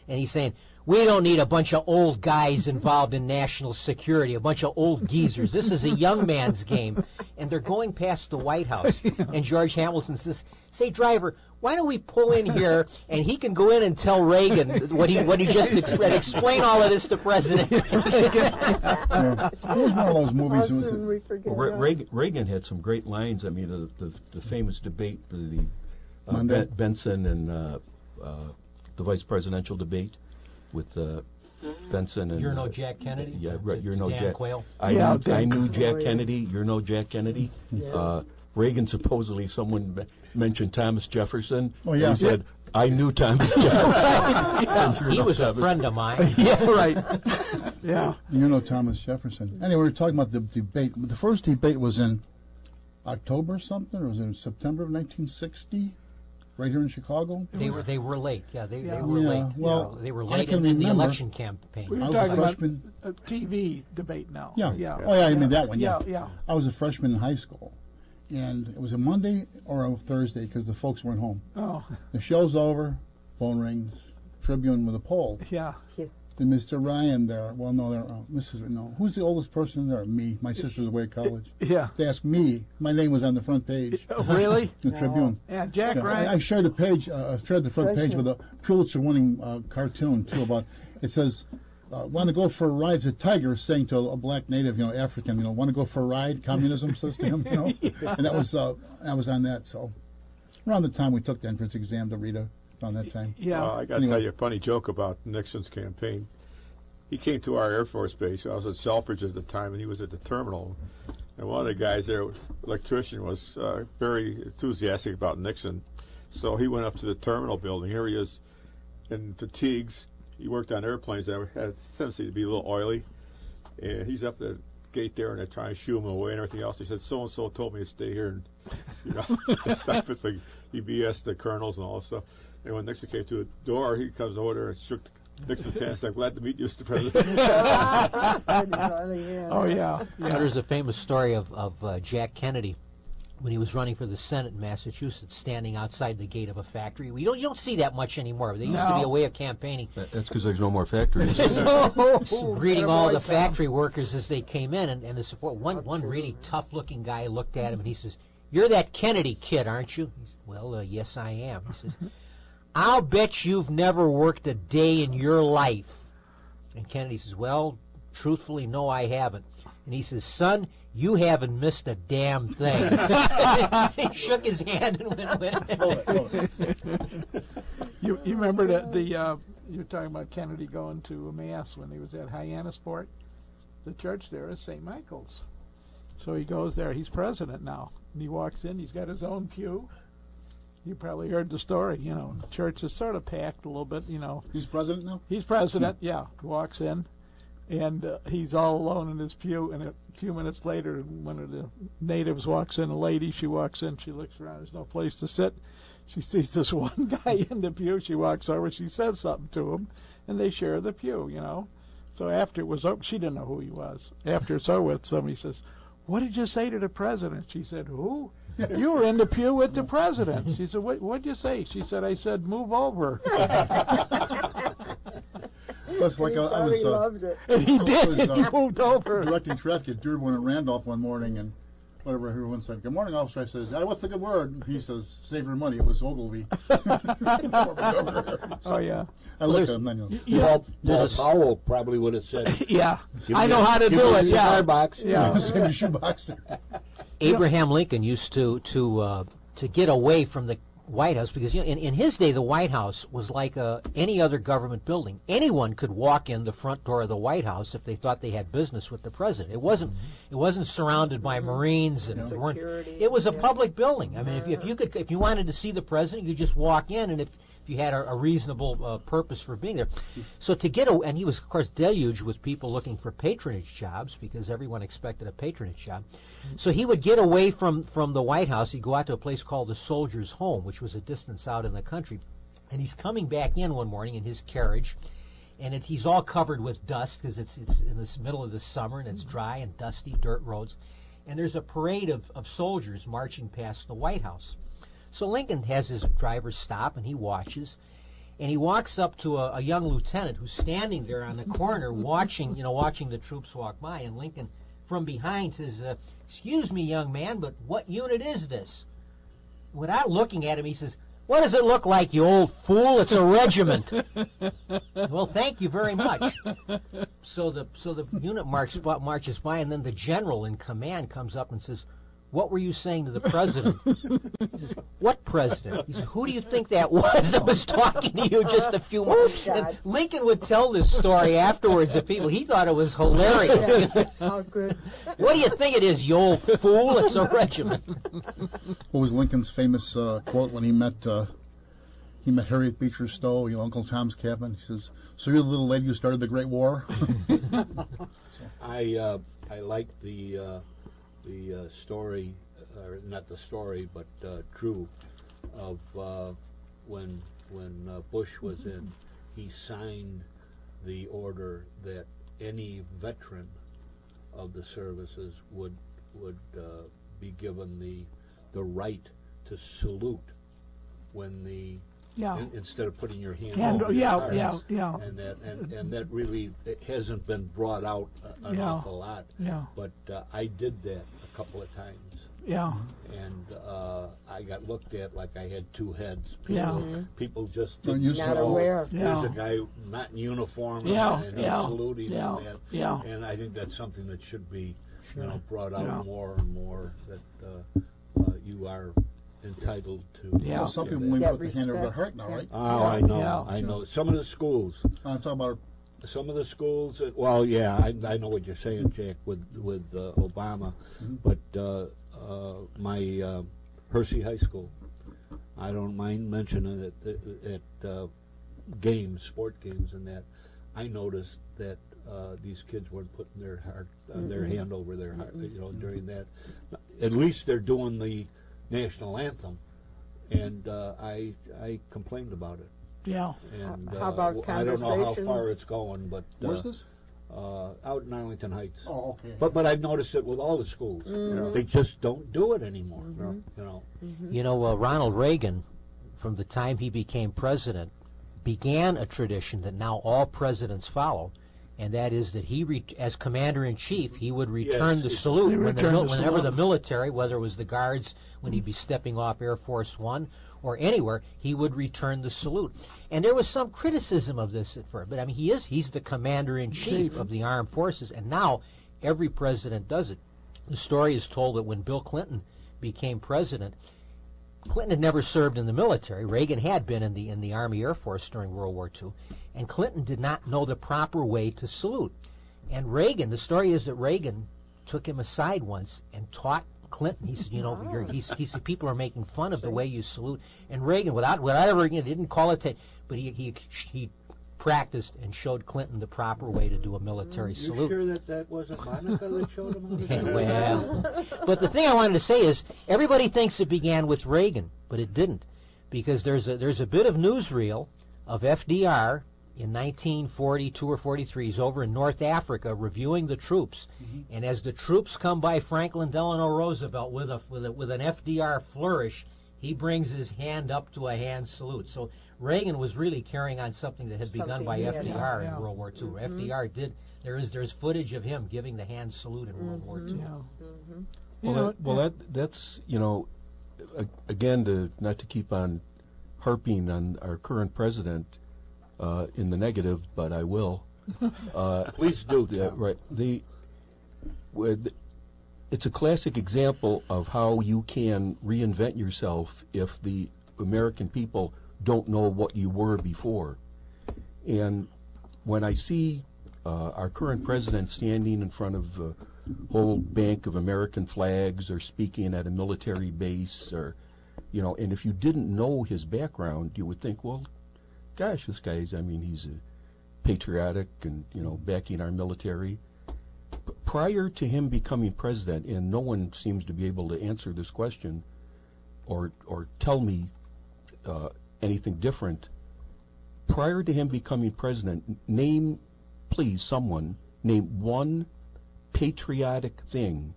And he's saying, "We don't need a bunch of old guys involved in national security, a bunch of old geezers. This is a young man's game." And they're going past the White House. And George Hamilton says, "Say, driver, why don't we pull in here and he can go in and tell Reagan what he just explain all of this to President. It was one of those movies. Reagan had some great lines. I mean, the famous debate, the Benson and the vice presidential debate with Benson and you're no Jack Kennedy. Yeah, right. You're no Dan Jack. Quayle. I knew Jack Kennedy. You're no Jack Kennedy. Yeah. Reagan supposedly someone mentioned Thomas Jefferson. Oh yeah. He said, "I knew Thomas Jefferson." He was a friend of mine. Yeah, right. Yeah. You know Thomas Jefferson. Anyway, we were talking about the debate. The first debate was in October or something, or was it in September of 1960? Right here in Chicago. They were late. Yeah, they Yeah, were late. well, they were I late can in the remember- election campaign. We're I was talking a about freshman. a TV debate now. Yeah. Yeah. Oh yeah, I mean that one. Yeah. Yeah. I was a freshman in high school, and it was a Monday or a Thursday because the folks weren't home. Oh, The show's over, phone rings, Tribune with a poll. yeah. And Mr. Ryan there, well, no, who's the oldest person there? Me. My sister's away at college. Yeah. They asked me. My name was on the front page, Oh, really? the Tribune. Yeah, Jack Yeah, Ryan. I shared a page, shared the front page with a Pulitzer-winning cartoon too. About it says, "Want to go for a ride?" It's a tiger saying to a black native, African, "Want to go for a ride?" Communism says to him, And that was I was on that. So around the time we took the entrance exam to Rita, around that time. Yeah. I got to tell you a funny joke about Nixon's campaign. He came to our Air Force base. I was at Selfridge at the time, and he was at the terminal. And one of the guys there, electrician, was very enthusiastic about Nixon. So he went up to the terminal building. Here he is in fatigues. He worked on airplanes that had a tendency to be a little oily. And he's up the gate there, and they're trying to shoo him away and everything else. He said, so-and-so told me to stay here and stuff with he BS the colonels and all this stuff. And when Nixon came to the door, he comes over there and shook Nixon's hand and said, "Glad to meet you, Mr. President." Oh, yeah. There's a famous story of Jack Kennedy when he was running for the Senate in Massachusetts, standing outside the gate of a factory. You don't see that much anymore. There used to be a way of campaigning. That's because there's no more factories. Greeting all the factory workers as they came in, and the support. One really tough-looking guy looked at him and he says, "You're that Kennedy kid, aren't you?" He said, "Well, yes, I am." He says, "I'll bet you've never worked a day in your life." And Kennedy says, "Well, truthfully, no, I haven't." And he says, "Son, you haven't missed a damn thing." He shook his hand and went. You remember that you were talking about Kennedy going to a mass when he was at Hyannisport? The church there is St. Michael's. So he goes there. He's president now. And he walks in. He's got his own pew. You probably heard the story, the church is sort of packed a little bit, He's president now? He's president, yeah. Walks in, and he's all alone in his pew, and a few minutes later, one of the natives walks in, a lady, she walks in, she looks around, there's no place to sit. She sees this one guy in the pew, she walks over, she says something to him, and they share the pew, So after it was over, she didn't know who he was. After it's over with, somebody says, "What did you say to the president?" She said, "Who?" "You were in the pew with the president." She said, "What'd you say?" She said, "I said, move over." That's like I was. Loved it. And he did. He moved over. Directing traffic at Dearborn and Randolph one morning, and whatever, everyone said, "Good morning, officer." I says, "What's the good word?" He says, "Save your money." It was Ogilvy. Oh, yeah. I looked at him then. Paul Powell probably would have said, Yeah. I know how to do it. Yeah. Box. Yeah. Save your shoebox. Abraham Lincoln used to get away from the White House because in his day the White House was like any other government building. Anyone could walk in the front door of the White House if they thought they had business with the president. It wasn't surrounded by Marines and Security, it was a public building. I mean, if you wanted to see the president, you just walk in, and if you had a reasonable purpose for being there. So and he was of course deluged with people looking for patronage jobs because everyone expected a patronage job. So he would get away from the White House. He'd go out to a place called the Soldiers' Home, which was a distance out in the country. And he's coming back in one morning in his carriage, and he's all covered with dust because it's in the middle of the summer and it's dry and dusty, dirt roads. And there's a parade of soldiers marching past the White House. So Lincoln has his driver stop, and he watches. And he walks up to a young lieutenant who's standing there on the corner watching the troops walk by. And Lincoln, from behind, says, "Excuse me, young man, but what unit is this?" Without looking at him, he says, What does it look like, you old fool? It's a regiment. Well, thank you very much. So the unit marches by, and then the general in command comes up and says, "What were you saying to the president?" He says, "What president?" He says, "Who do you think that was that was talking to you just a few months?" And Lincoln would tell this story afterwards to people. He thought it was hilarious. How good. What do you think it is, you old fool? It's a regiment. What was Lincoln's famous quote when he met Harriet Beecher Stowe, Uncle Tom's Cabin? He says, "So you're the little lady who started the Great War?" I like the story, or not the story, but true, of when Bush was in, he signed the order that any veteran of the services would be given the right to salute when the instead of putting your hand over your heart. And that really it hasn't been brought out an awful lot. But I did that a couple of times. And I got looked at like I had two heads. People just didn't not aware. There's a guy not in uniform and he's saluting and I think that's something that should be brought out more and more, that you are entitled to. Well, some people only put the hand over their heart now, right? Oh, I know. I know. Some of the schools. I'm talking about some of the schools. Well, I know what you're saying, Jack, with Obama, but my Hersey High School, I don't mind mentioning it at games, sport games, and that I noticed that these kids weren't putting their heart, their hand over their heart, during that. At least they're doing the national anthem, and I complained about it. And how about I don't know how conversations? far it's going, but where's this? Out in Arlington Heights. Oh, okay. But I've noticed it with all the schools. They just don't do it anymore. Ronald Reagan, from the time he became president, began a tradition that now all presidents follow, and that is that he, as commander-in-chief, he would return the salute whenever the military, whether it was the Guards, when he'd be stepping off Air Force One, or anywhere, he would return the salute. And there was some criticism of this at first, but I mean, he's the commander-in-chief of the armed forces, and now every president does it. The story is told that when Bill Clinton became president, Clinton had never served in the military. Reagan had been in the Army Air Force during World War II, and Clinton did not know the proper way to salute. And Reagan, the story is that Reagan took him aside once and taught Clinton. He said, he said, people are making fun of the way you salute. And Reagan, without ever, didn't call it, but he practiced and showed Clinton the proper way to do a military salute. You sure that wasn't Monica that showed him how to do Well, but the thing I wanted to say is, everybody thinks it began with Reagan, but it didn't, because there's a bit of newsreel of FDR in 1942 or 43. He's over in North Africa reviewing the troops, and as the troops come by Franklin Delano Roosevelt with an FDR flourish, he brings his hand up to a hand salute. So Reagan was really carrying on something that had begun by FDR in World War II. FDR did. There's footage of him giving the hand salute in World War II. That's again, not to keep on harping on our current president in the negative, but I will. Please do. Right. It's a classic example of how you can reinvent yourself if the American people don't know what you were before. And when I see our current president standing in front of a whole bank of American flags or speaking at a military base, or and if you didn't know his background, you would think, well, gosh, this guy's, he's patriotic and, backing our military. Prior to him becoming president, and no one seems to be able to answer this question or tell me anything different, prior to him becoming president, name one patriotic thing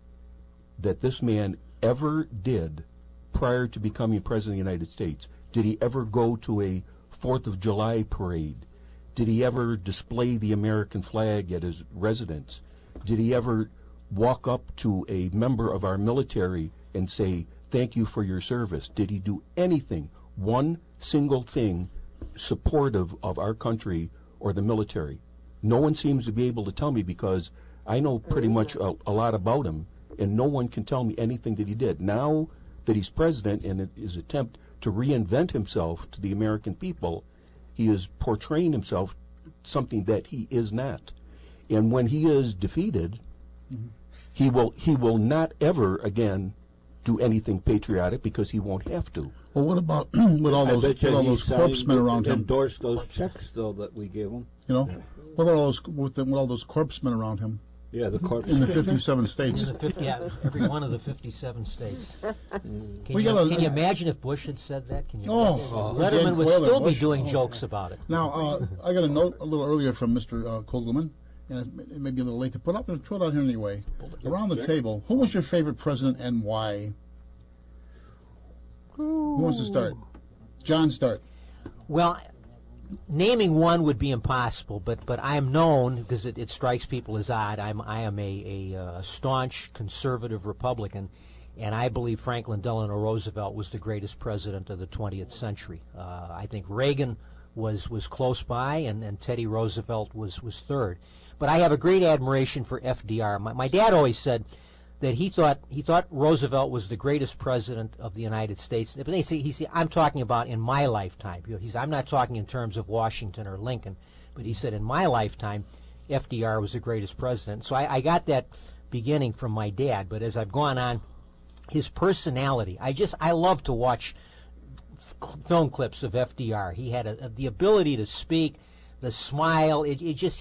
that this man ever did prior to becoming president of the United States. Did he ever go to a 4th of July parade? Did he ever display the American flag at his residence? Did he ever walk up to a member of our military and say, thank you for your service? Did he do anything? one single thing supportive of our country or the military. No one seems to be able to tell me, because I know pretty much a lot about him, and no one can tell me anything that he did. Now that he's president and his attempt to reinvent himself to the American people, he is portraying himself something that he is not. And when he is defeated, he will not ever again do anything patriotic, because he won't have to. Well, what about with all those corpsmen around him? Endorse those checks, though, that we gave him. You know, what about with all those corpsmen around him? Yeah, the corpse in the 57 states. In the every one of the 57 states. Can you imagine if Bush had said that? Can you? Letterman would still be doing jokes about it. Now, I got a note a little earlier from Mr. Kogelman, and it may be a little late to put up, but I'll throw it out here anyway. Around the table, who was your favorite president and why? Who wants to start? John, start. Well, naming one would be impossible, but I am known, because it strikes people as odd, I am a staunch conservative Republican, and I believe Franklin Delano Roosevelt was the greatest president of the 20th century. I think Reagan was close by, and Teddy Roosevelt was third. But I have a great admiration for FDR. My dad always said that he thought Roosevelt was the greatest president of the United States. But he said, I'm talking about in my lifetime. I'm not talking in terms of Washington or Lincoln, but he said in my lifetime, FDR was the greatest president. So I got that beginning from my dad. But as I've gone on, his personality, I love to watch film clips of FDR. He had the ability to speak, the smile.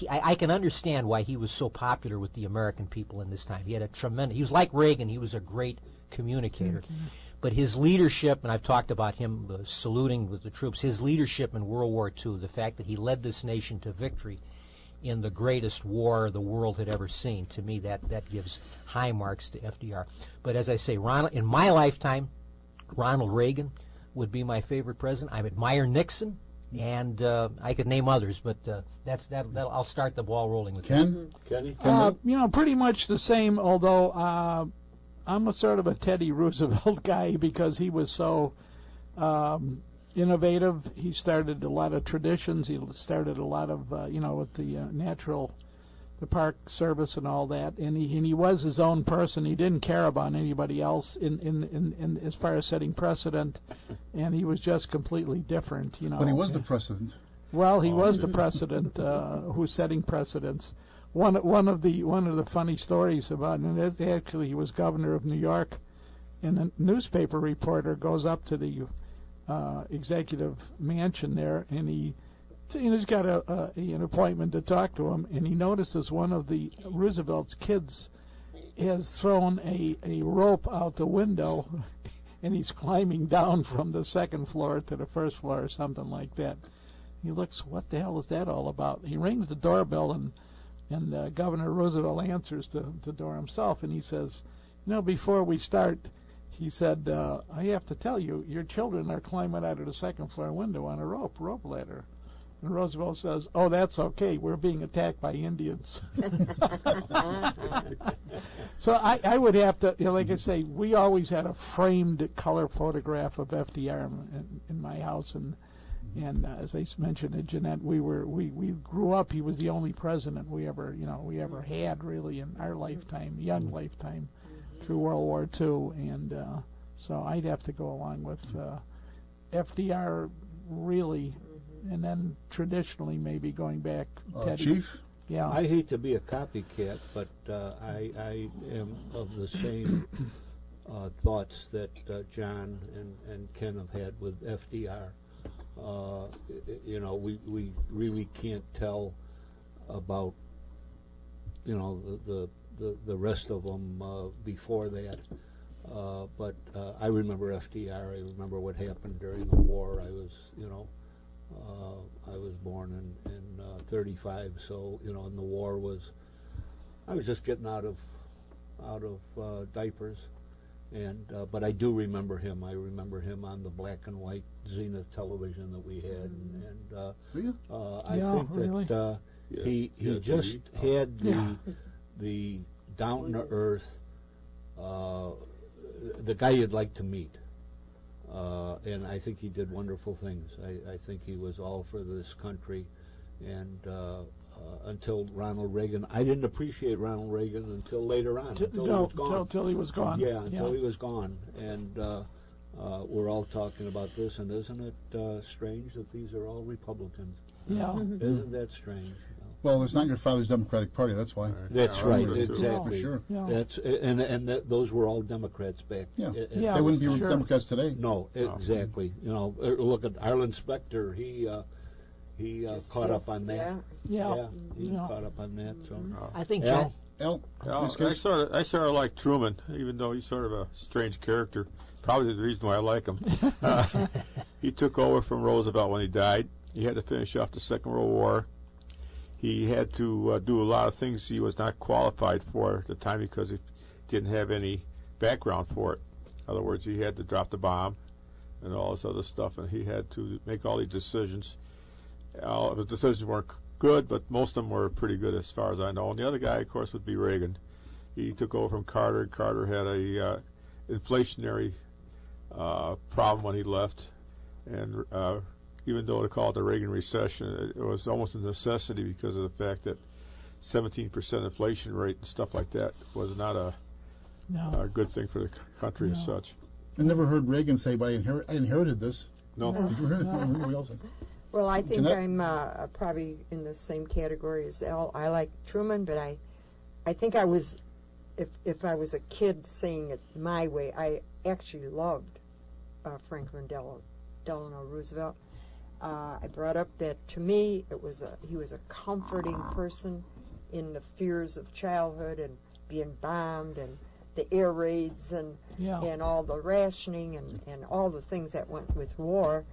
I can understand why he was so popular with the American people in this time. He was like Reagan. He was a great communicator. But his leadership, and I've talked about him saluting with the troops, his leadership in World War II, the fact that he led this nation to victory in the greatest war the world had ever seen, to me that gives high marks to FDR. But as I say, in my lifetime, Ronald Reagan would be my favorite president. I admire Nixon. And I could name others, but I'll start the ball rolling with Ken? Kenny? Pretty much the same, although I'm a sort of a Teddy Roosevelt guy, because he was so innovative. He started a lot of traditions. He started a lot of, with the Park Service and all that, and he was his own person. He didn't care about anybody else in as far as setting precedent, and he was just completely different. But he was the precedent. Well, he was the precedent who's setting precedents. One of the funny stories about, and actually he was governor of New York, and a newspaper reporter goes up to the executive mansion there, and he's got an appointment to talk to him, and he notices one of the Roosevelt's kids has thrown a rope out the window, and he's climbing down from the second floor to the first floor or something like that. He looks, what the hell is that all about? He rings the doorbell, and Governor Roosevelt answers the door himself, and he says, before we start, he said, I have to tell you, your children are climbing out of the second floor window on a rope ladder. And Roosevelt says, "Oh, that's okay. We're being attacked by Indians." So I would have to, like I say, we always had a framed color photograph of FDR in my house, and as I mentioned to Jeanette, we grew up. He was the only president we ever had really in our lifetime, young lifetime, through World War II, and so I'd have to go along with FDR really. And then traditionally, maybe going back, Teddy. Chief? Yeah. I hate to be a copycat, but I am of the same thoughts that John and Ken have had with FDR. We really can't tell about the rest of them before that. But I remember FDR. I remember what happened during the war. I was born in 35, so and the war I was just getting out of diapers, and but I do remember him. I remember him on the black and white Zenith television that we had, and I think really? that he just had the down to earth, the guy you'd like to meet. and I think he did wonderful things. I think he was all for this country, and until Ronald Reagan, I didn't appreciate Ronald Reagan until later on, until he was gone. Until he was gone. Yeah, until he was gone, and we're all talking about this, and isn't it strange that these are all Republicans? Yeah. Isn't that strange? Well, it's not your father's Democratic Party, that's why. That's right, true, too. exactly. For sure. Yeah. That's those were all Democrats back. Yeah. Yeah, They wouldn't be sure. Democrats today. No, exactly. You know, look at Arlen Specter. He caught up on that. Yeah. He caught up on that. So I think Al? Al, I sort of like Truman, even though he's sort of a strange character. Probably the reason why I like him. He took over from Roosevelt when he died. He had to finish off the Second World War. He had to do a lot of things he was not qualified for at the time because he didn't have any background for it. In other words, he had to drop the bomb and all this other stuff, and he had to make all these decisions. The decisions weren't good, but most of them were pretty good as far as I know. And the other guy, of course, would be Reagan. He took over from Carter. Carter had a inflationary problem when he left, and even though they call it the Reagan recession, it was almost a necessity because of the fact that 17% inflation rate and stuff like that was not a good thing for the country as such. I never heard Reagan say, but I inherited this. No. Did you hear anybody else? Well, I think Jeanette? I'm probably in the same category as Al. I like Truman, but I think I was, if I was a kid saying it my way, I actually loved Franklin Delano Roosevelt. I brought up that to me he was a comforting person in the fears of childhood and being bombed and the air raids and all the rationing and all the things that went with war,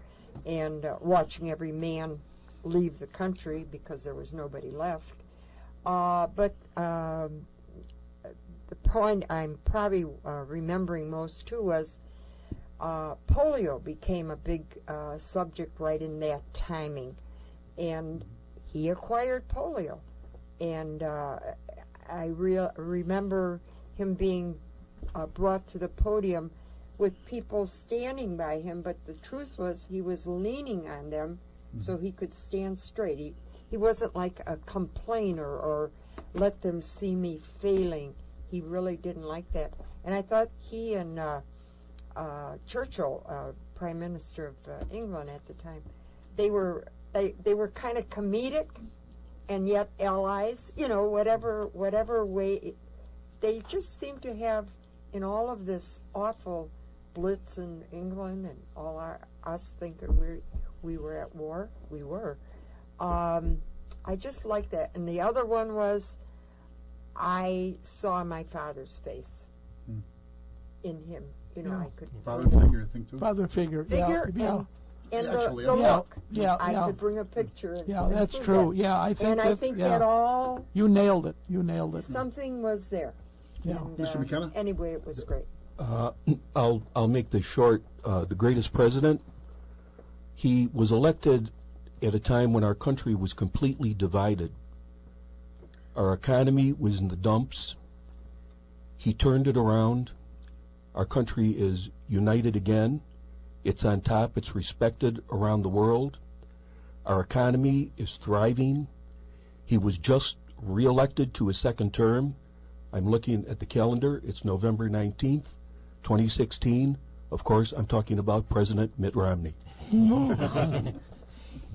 and watching every man leave the country because there was nobody left. But the point I'm probably remembering most too was polio became a big subject right in that timing, and he acquired polio, and I remember him being brought to the podium with people standing by him, but the truth was he was leaning on them so he could stand straight. He wasn't like a complainer or let them see me failing. He really didn't like that. And I thought he and Churchill, Prime Minister of England at the time, they were kind of comedic and yet allies, whatever way. They just seemed to have, in all of this awful blitz in England and all us thinking we were at war, we were. I just like that. And the other one was, I saw my father's face in him. I could father figure, I think too. Father figure. And Actually, the look. I could bring a picture. That's true. That. Yeah, I think that all. You nailed it. Something was there. Yeah. And, Mr. McKenna? Anyway, it was great. I'll make this short. The greatest president. He was elected at a time when our country was completely divided. Our economy was in the dumps. He turned it around. Our country is united again. It's on top. It's respected around the world. Our economy is thriving. He was just reelected to a second term. I'm looking at the calendar. It's November 19th, 2016. Of course, I'm talking about President Mitt Romney.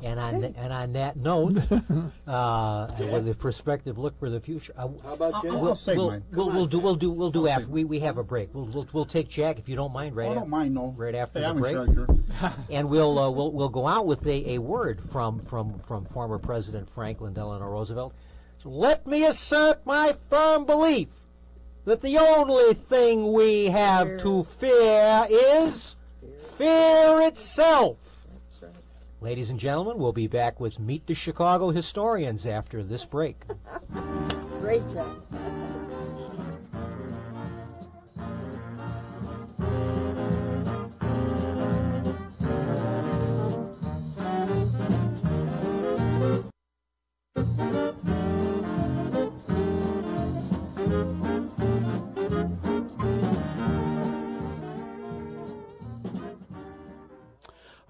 And on that note, and with a perspective look for the future, How about you? I'll save mine. we'll do after we have a break. We'll take Jack, if you don't mind, I don't mind, no. right after Hey, the I'm in break. charge here. And we'll go out with a word from former President Franklin Delano Roosevelt. So let me assert my firm belief that the only thing we have to fear is fear itself. That's right. Ladies and gentlemen, we'll be back with Meet the Chicago Historians after this break. Great job.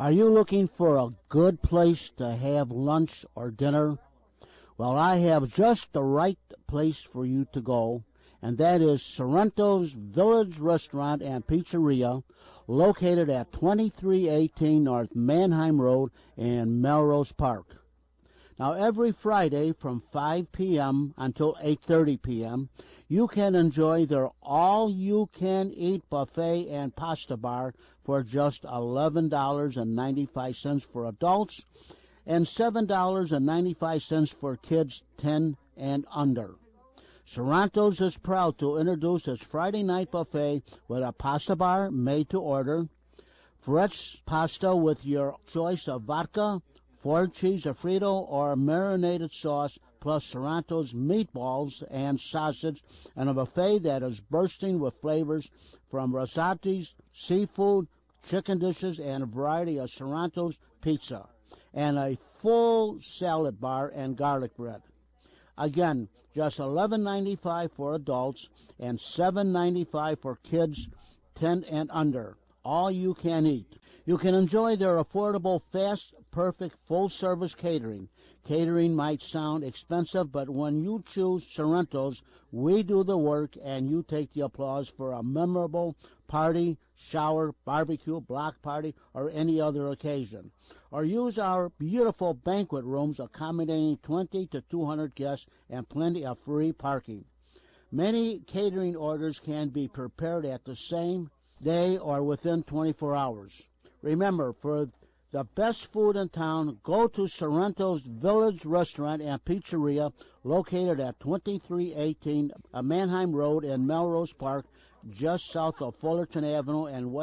Are you looking for a good place to have lunch or dinner? Well, I have just the right place for you to go, and that is Sorrento's Village Restaurant and Pizzeria, located at 2318 North Mannheim Road in Melrose Park. Now, every Friday from 5 p.m. until 8:30 p.m., you can enjoy their all-you-can-eat buffet and pasta bar for just $11.95 for adults and $7.95 for kids 10 and under. Sorrento's is proud to introduce its Friday night buffet with a pasta bar made to order, fresh pasta with your choice of vodka, Ford cheese Alfredo, or marinated sauce, plus Sorrento's meatballs and sausage, and a buffet that is bursting with flavors from risottos, seafood, chicken dishes, and a variety of Sorrento's pizza, and a full salad bar and garlic bread. Again, just $11.95 for adults and $7.95 for kids 10 and under. All you can eat. You can enjoy their affordable, fast, perfect, full-service catering. Catering might sound expensive, but when you choose Sorrento's, we do the work and you take the applause for a memorable party, shower, barbecue, block party, or any other occasion. Or use our beautiful banquet rooms accommodating 20 to 200 guests and plenty of free parking. Many catering orders can be prepared at the same day or within 24 hours. Remember, for the best food in town, go to Sorrento's Village Restaurant and Pizzeria, located at 2318 Mannheim Road in Melrose Park, just south of Fullerton Avenue and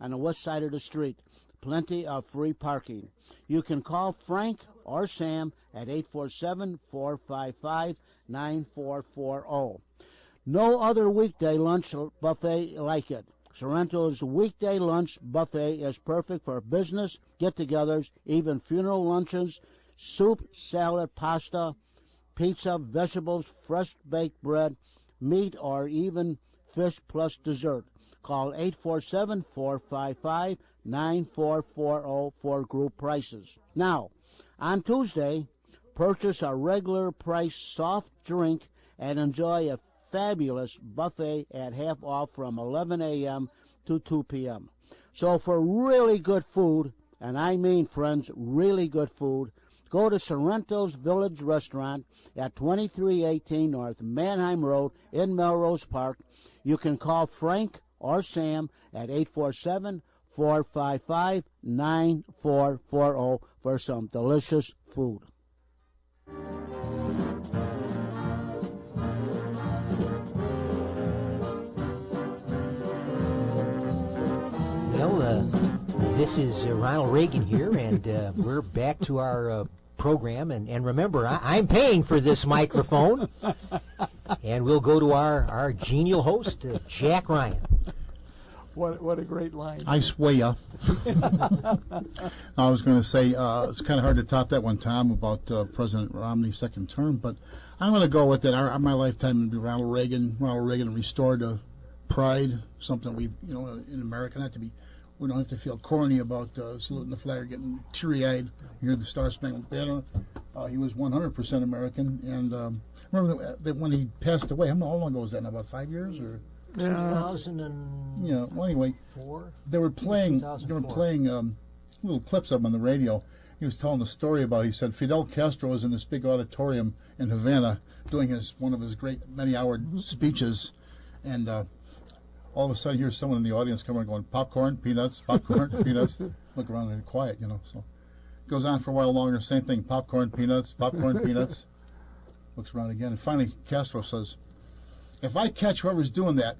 on the west side of the street. Plenty of free parking. You can call Frank or Sam at 847-455-9440. No other weekday lunch buffet like it. Sorrento's weekday lunch buffet is perfect for business, get-togethers, even funeral luncheons, soup, salad, pasta, pizza, vegetables, fresh baked bread, meat, or even fish plus dessert. Call 847-455-9440 for group prices. Now, on Tuesday, purchase a regular price soft drink and enjoy a fabulous buffet at half off from 11 a.m. to 2 p.m. So for really good food, and I mean, friends, really good food, go to Sorrento's Village Restaurant at 2318 North Mannheim Road in Melrose Park. You can call Frank or Sam at 847-455-9440 for some delicious food. Well, this is Ronald Reagan here, and we're back to our program. And remember, I'm paying for this microphone. And we'll go to our genial host, Jack Ryan. What a great line. I sway ya. I was going to say, it's kind of hard to top that one, Tom, about President Romney's second term, but I'm going to go with it. My lifetime would be Ronald Reagan. Ronald Reagan restored pride, something we, in America, we don't have to feel corny about saluting the flag, getting teary-eyed. You hear the Star-Spangled Banner. He was 100% American, and remember that when he passed away, how long ago was that? About 5 years, or 2000? Yeah. Well, anyway, they were playing little clips of him on the radio. He was telling the story about. He said Fidel Castro was in this big auditorium in Havana doing one of his great many-hour speeches, and all of a sudden, here's someone in the audience coming going, popcorn, peanuts, peanuts. Look around and they're quiet, so. Goes on for a while longer, same thing, popcorn, peanuts. Looks around again, and finally Castro says, if I catch whoever's doing that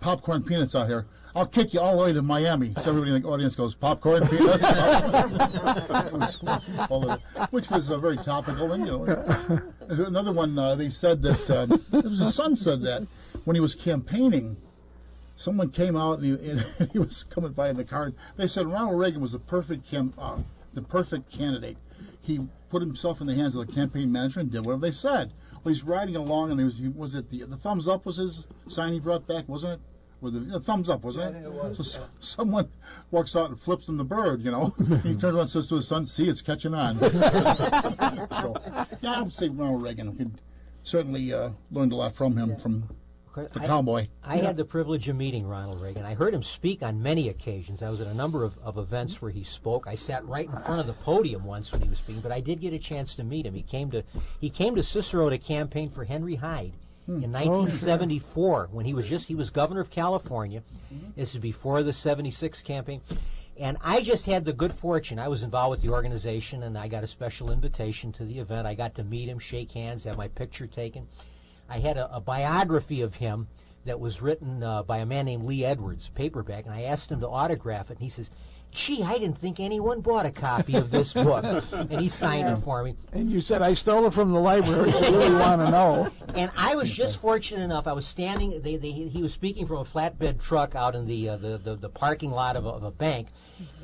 popcorn peanuts out here, I'll kick you all the way to Miami. So everybody in the audience goes, popcorn, peanuts. Which was very topical. And, there's another one, they said that, it was his son said that when he was campaigning, someone came out and he was coming by in the car. They said Ronald Reagan was the perfect candidate. He put himself in the hands of the campaign manager and did whatever they said. Well, he's riding along, and the thumbs up was his sign he brought back, wasn't it? with the thumbs up, wasn't I think it was, So someone walks out and flips him the bird, you know. He turns around and says to his son, "See, it's catching on." So, yeah, I would say Ronald Reagan. We certainly learned a lot from him, from the cowboy. I had the privilege of meeting Ronald Reagan. I heard him speak on many occasions. I was at a number of events where he spoke. I sat right in front of the podium once when he was speaking, but I did get a chance to meet him. He came to Cicero to campaign for Henry Hyde in 1974 when he was governor of California. This is before the 76 campaign. And I just had the good fortune. I was involved with the organization, and I got a special invitation to the event. I got to meet him, shake hands, have my picture taken. I had a biography of him that was written by a man named Lee Edwards, paperback, and I asked him to autograph it, and he says, "Gee, I didn't think anyone bought a copy of this book." And he signed it for me. And you said, "I stole it from the library." I really want to know. And I was just fortunate enough. I was standing. He was speaking from a flatbed truck out in the parking lot of a bank.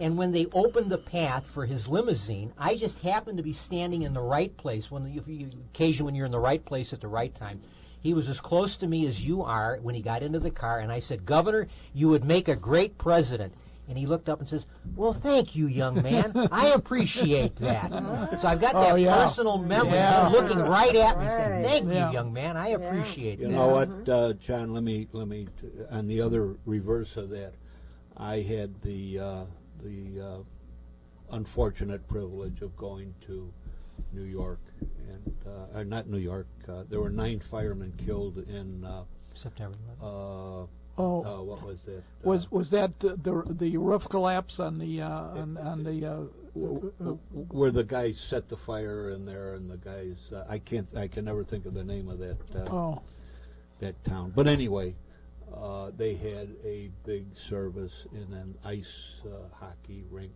And when they opened the path for his limousine, I just happened to be standing in the right place. Occasionally, when you're in the right place at the right time. He was as close to me as you are when he got into the car, and I said, "Governor, you would make a great president." And he looked up and says, "Well, thank you, young man. I appreciate that." So I've got that personal memory. Him looking right at me, saying, "Thank you, young man. I appreciate that." You know what, John? Let me. On the other reverse of that, I had the unfortunate privilege of going to New York, and not New York. There were 9 firemen killed in September 11th. What was that? Was that the roof collapse on the where the guys set the fire in there, and the guys I can never think of the name of that that town. But anyway, they had a big service in an ice hockey rink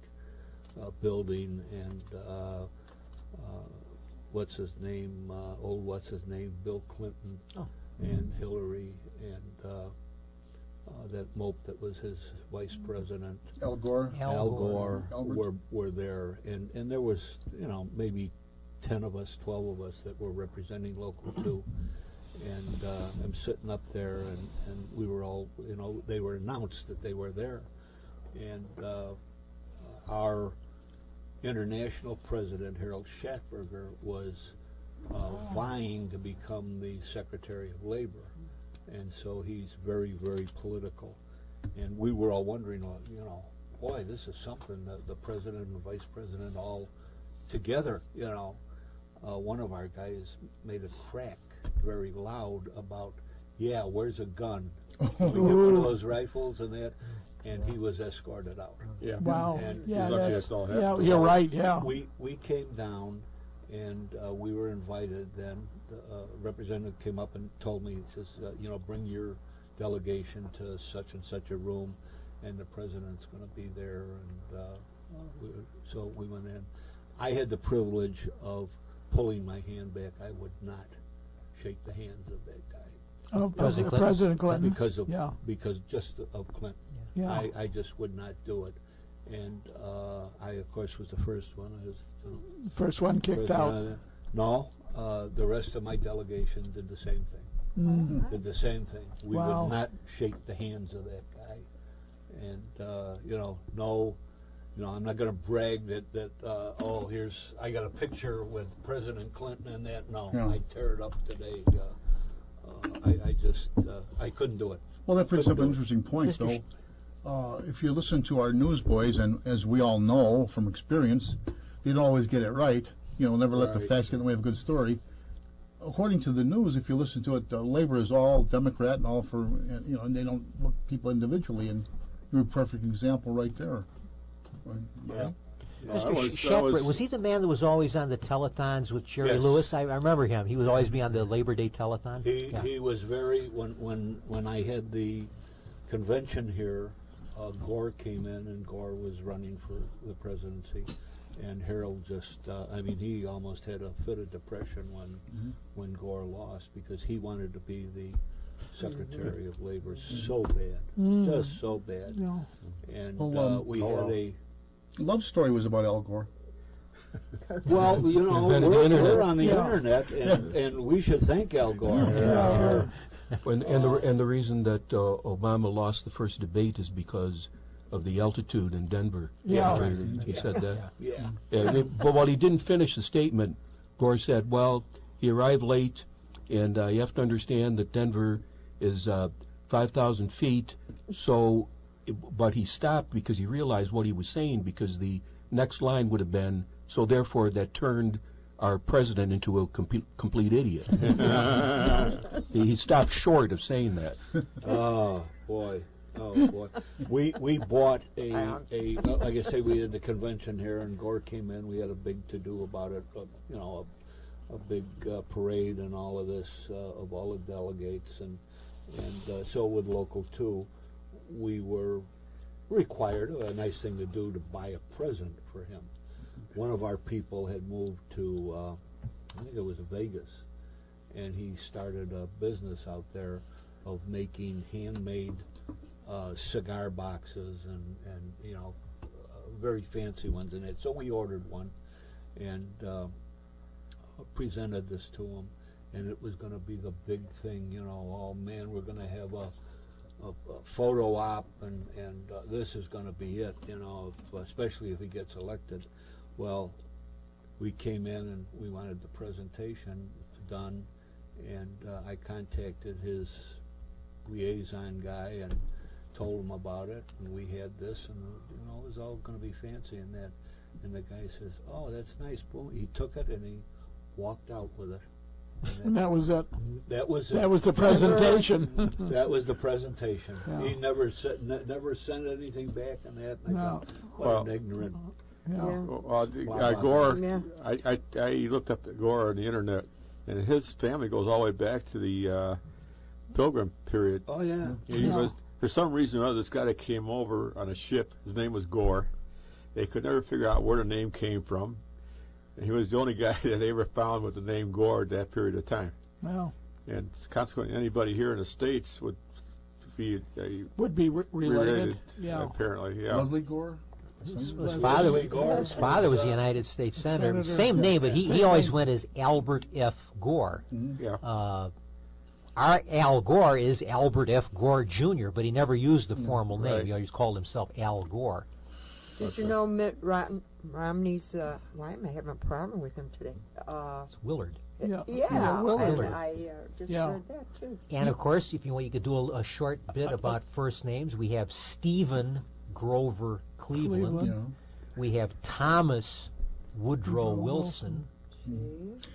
building, and what's his name? Bill Clinton and Hillary and that mope that was his vice president, Al Gore. Al Gore were there, and there was maybe 10 of us, 12 of us that were representing Local 2, and I'm sitting up there, and we were all they were announced that they were there, and our international president, Harold Schaffberger, was vying to become the Secretary of Labor, and so he's very, very political. And we were all wondering, boy, this is something, the president and the vice president all together, One of our guys made a crack very loud about, where's a gun? We get one of those rifles and that, and he was escorted out. Yeah. Wow. And you're right. Yeah. We came down, and we were invited. Then the representative came up and told me, he says, bring your delegation to such and such a room, and the president's going to be there. And so we went in. I had the privilege of pulling my hand back. I would not shake the hands of that guy. President Clinton. Because just of Clinton. Yeah. I just would not do it. And I, of course, was the first one. I was first one kicked out. No, the rest of my delegation did the same thing. Did the same thing. We would not shake the hands of that guy. And, I'm not going to brag that I got a picture with President Clinton and that. No, I tear it up today. I couldn't do it. Well, that brings up an interesting point, though. If you listen to our newsboys, and as we all know from experience, they don't always get it right. Never let the facts get in the way of a good story. According to the news, if you listen to it, Labor is all Democrat and all for, and they don't look people individually. And you're a perfect example right there. Yeah. Mr. Shepard, was he the man that was always on the telethons with Jerry Lewis? I remember him. He would always be on the Labor Day telethon. He was very, when I had the convention here, Gore came in, and Gore was running for the presidency, and Harold just, he almost had a fit of depression when Gore lost, because he wanted to be the Secretary of Labor so bad, just so bad. Yeah. And we had a Love Story was about Al Gore. Well, we're on the internet, and we should thank Al Gore. And the reason that Obama lost the first debate is because of the altitude in Denver. Yeah. He said that. Yeah. But while he didn't finish the statement, Gore said, well, he arrived late, and you have to understand that Denver is 5,000 feet, but he stopped because he realized what he was saying, because the next line would have been, so therefore that turned our president into a complete idiot. He stopped short of saying that. Oh boy. We bought a like I say, we had the convention here, and Gore came in. We had a big to-do about it, a big parade and all of this of all the delegates, and so with Local 2, we were required, a nice thing to do, to buy a present for him. One of our people had moved to, I think it was Vegas, and he started a business out there of making handmade cigar boxes and very fancy ones in it. So we ordered one and presented this to him, and it was going to be the big thing. Oh man, we're going to have a photo op, and this is going to be it. Especially if he gets elected. Well, we came in and we wanted the presentation done, and I contacted his liaison guy and told him about it, and we had this, and it was all going to be fancy and that. And the guy says, "Oh, that's nice." Boom. He took it and he walked out with it. And that was it. That was it. That was the presentation. That was the presentation. Yeah. He never sent anything back on that. And I No. thought, what an ignorant. Yeah. Gore, Yeah. I looked up Gore on the internet, and his family goes all the way back to the Pilgrim period. Oh yeah. He was, for some reason or other, this guy that came over on a ship, his name was Gore. They could never figure out where the name came from. And he was the only guy that they ever found with the name Gore at that period of time. Well, And consequently, anybody here in the States would be related. Yeah. Apparently, yeah. Leslie Gore? His father was a United States Senator. Same name, but he always went as Albert F. Gore. Mm-hmm. Yeah. Our Al Gore is Albert F. Gore Jr., but he never used the formal name. Right. He always called himself Al Gore. Did you know Mitt Romney's, why am I having a problem with him today? It's Willard. Yeah, Willard. and I just read that too. And of course, if you want, you could do a short bit about first names. We have Stephen Grover Cleveland. Yeah. We have Thomas Woodrow Wilson.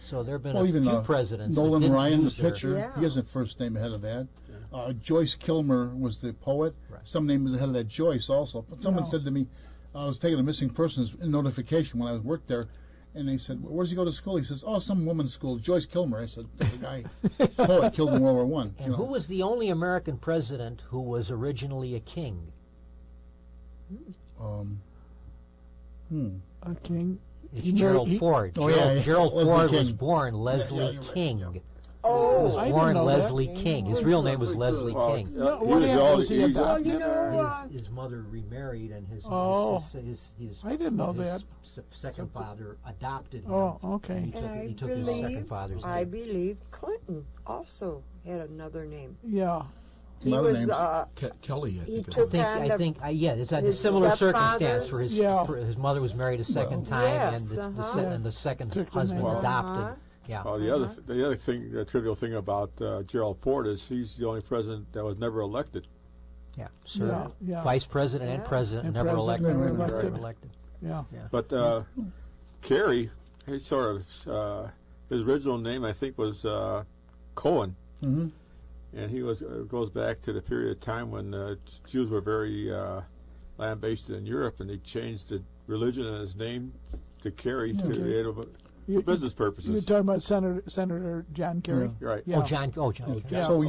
So there have been a Even few presidents. that Nolan didn't Ryan, the use their- pitcher, Yeah. he has a first name ahead of that. Joyce Kilmer was the poet. Right. Some name was ahead of that, Joyce also. But someone said to me, I was taking a missing persons notification when I worked there, and they said, where does he go to school? He says, some woman's school, Joyce Kilmer. I said, that's a guy, poet, killed in World War I. And who was the only American president who was originally a king? A king. It's Gerald Ford. Oh, yeah. Gerald Leslie Ford was King. born Leslie you're right, King. yeah. He Oh, was I born didn't know Leslie that. King. His real name was Leslie King. he what was happened? all- Was he he's- adopted? you know, His mother remarried, and his I didn't know his that. second father adopted him. Oh, okay. And he took, and he took his second father's I name. believe Clinton also had another name. Yeah. He Other was, names. Kelly, I he think. took I think, yeah, it's a his similar circumstance where stepfather's- his mother was married a second time, Yes, and the second Took the husband name. adopted. Yeah. Well, the other thing, the trivial thing about Gerald Ford is he's the only president that was never elected. Yeah, sir. Yeah. Vice president and president And never president elected. never Never elected. elected. Yeah. But Kerry, he sort of his original name I think was Cohen, Mm-hmm. and he goes back to the period of time when Jews were very lambasted in Europe, and he changed the religion and his name to Kerry for business purposes. You're talking about Senator John Kerry? You're right. Yeah. John. Yeah. So,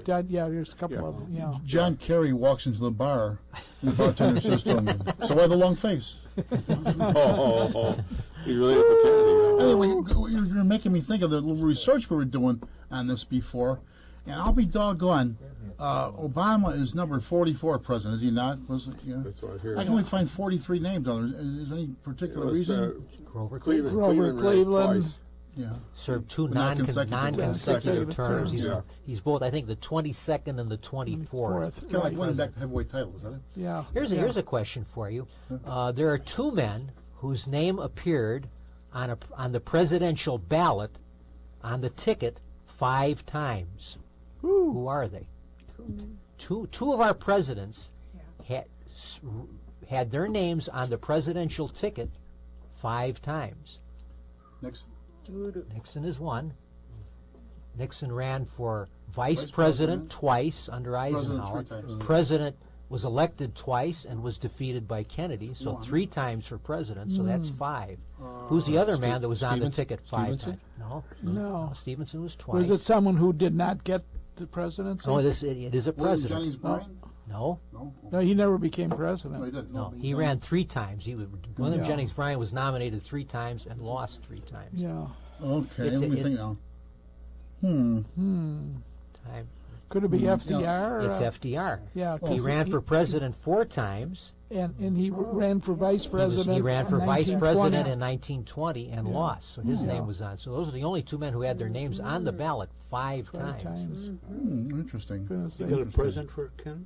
John, there's a couple of them. Yeah. John Kerry walks into the bar, and the bartender says to him, so why the long face? He related to Kennedy. Anyway, you're making me think of the little research we were doing on this before, and I'll be doggone. Obama is number 44 president, is he not? Was it? Yeah. That's what I hear. I can only find 43 names on there. Is there any particular reason? Grover Cleveland. Grover Cleveland. Served two non-consecutive terms. Yeah. He's both, I think, the 22nd and the 24th. Kind of like winning back the heavyweight title, is that it? Yeah. Here's a question for you. There are two men whose name appeared on the presidential ballot on the ticket 5 times. Ooh. Who are they? Two of our presidents had their names on the presidential ticket 5 times. Nixon is one. Nixon ran for vice president twice under Eisenhower. President was elected twice and was defeated by Kennedy, so 3 times for president, so that's 5. Who's the other man that was on the ticket 5 times? No. Stevenson was twice. Was it someone who did not get the presidency? Oh, it is a president. Jennings Bryan? No, he never became president. No, he didn't. no. He ran 3 times. William Jennings Bryan was nominated 3 times and lost 3 times. Yeah. Okay, let me think now. Time. Could it be FDR? It's FDR. Yeah. He ran for president 4 times. And he ran for vice president. He ran for in vice 1920. president in 1920 and lost. So his name was on. So those are the only 2 men who had their names on the ballot 5 times. Interesting. You got a present for Ken?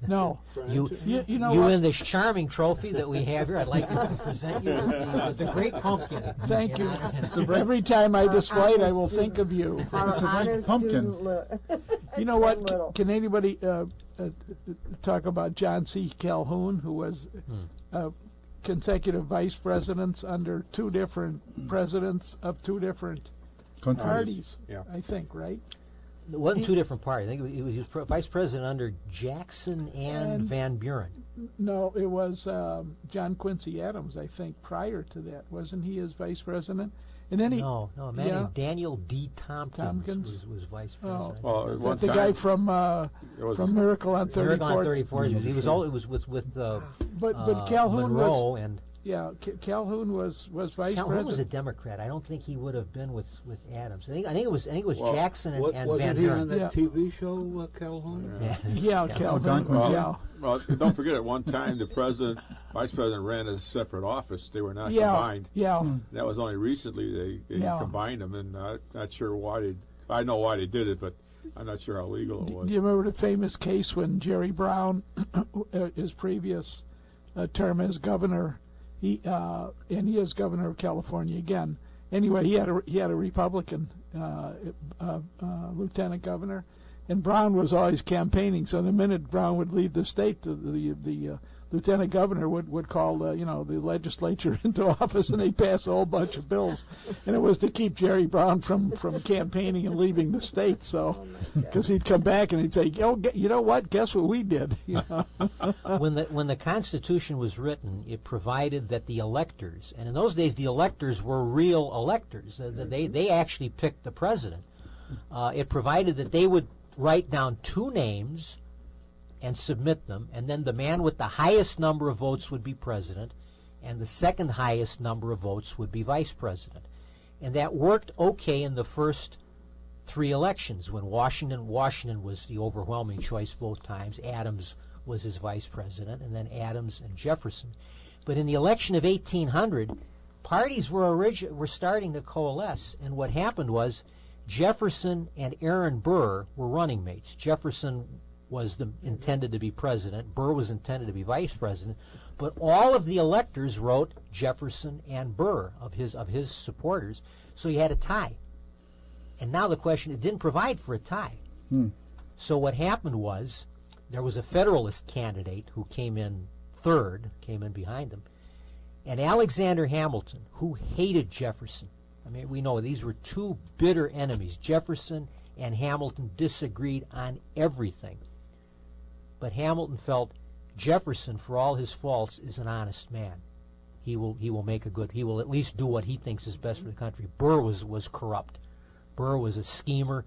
No. You know you what? win this charming trophy that we have here. I'd like to present you with the great pumpkin. Thank you. And Every time I display it, I will think of you. Our honor pumpkin. student You know what? Can anybody talk about John C. Calhoun, who was consecutive vice presidents under 2 different presidents of 2 different parties? Yeah. I think, right? It wasn't 2 different parties. I think he was vice president under Jackson and Van Buren. No, it was John Quincy Adams, I think, prior to that. Wasn't he as vice president? And then No, a man named Daniel D. Tompkins. Was vice president. Well, Is one that the time, guy from Miracle on 34th? Miracle on 34th. He was all. It was with But Calhoun Monroe was, and Calhoun was vice Calhoun president. was a Democrat. I don't think he would have been with Adams. I think it was Jackson and Van Wasn't he on Buren. that TV show, Calhoun? Yeah, Calhoun. well, don't forget at one time the vice president ran as a separate office. They were not combined. Yeah. That was only recently they combined them, and I'm not sure why they. I know why they did it, but I'm not sure how legal it was. Do you remember the famous case when Jerry Brown, his previous term as governor, he is governor of California again. Anyway, he had a Republican lieutenant governor, and Brown was always campaigning. So the minute Brown would leave the state, the lieutenant governor would call the legislature into office, and they'd pass a whole bunch of bills, and it was to keep Jerry Brown from campaigning and leaving the state. So, because he'd come back and he'd say, "Oh, you know what? Guess what we did?" When the Constitution was written, it provided that the electors, and in those days the electors were real electors. They actually picked the president. It provided that they would write down 2 names and submit them, and then the man with the highest number of votes would be president, and the second highest number of votes would be vice president. And that worked okay in the first 3 elections when Washington was the overwhelming choice both times. Adams was his vice president, and then Adams and Jefferson. But in the election of 1800, parties were starting to coalesce, and what happened was Jefferson and Aaron Burr were running mates. Jefferson was intended to be president. Burr was intended to be vice president. But all of the electors wrote Jefferson and Burr of his supporters. So you had a tie. And now the question, it didn't provide for a tie. So what happened was there was a Federalist candidate who came in behind him. And Alexander Hamilton, who hated Jefferson. I mean, we know these were 2 bitter enemies. Jefferson and Hamilton disagreed on everything. But Hamilton felt Jefferson, for all his faults, is an honest man. He will at least do what he thinks is best for the country. Burr was corrupt. Burr was a schemer.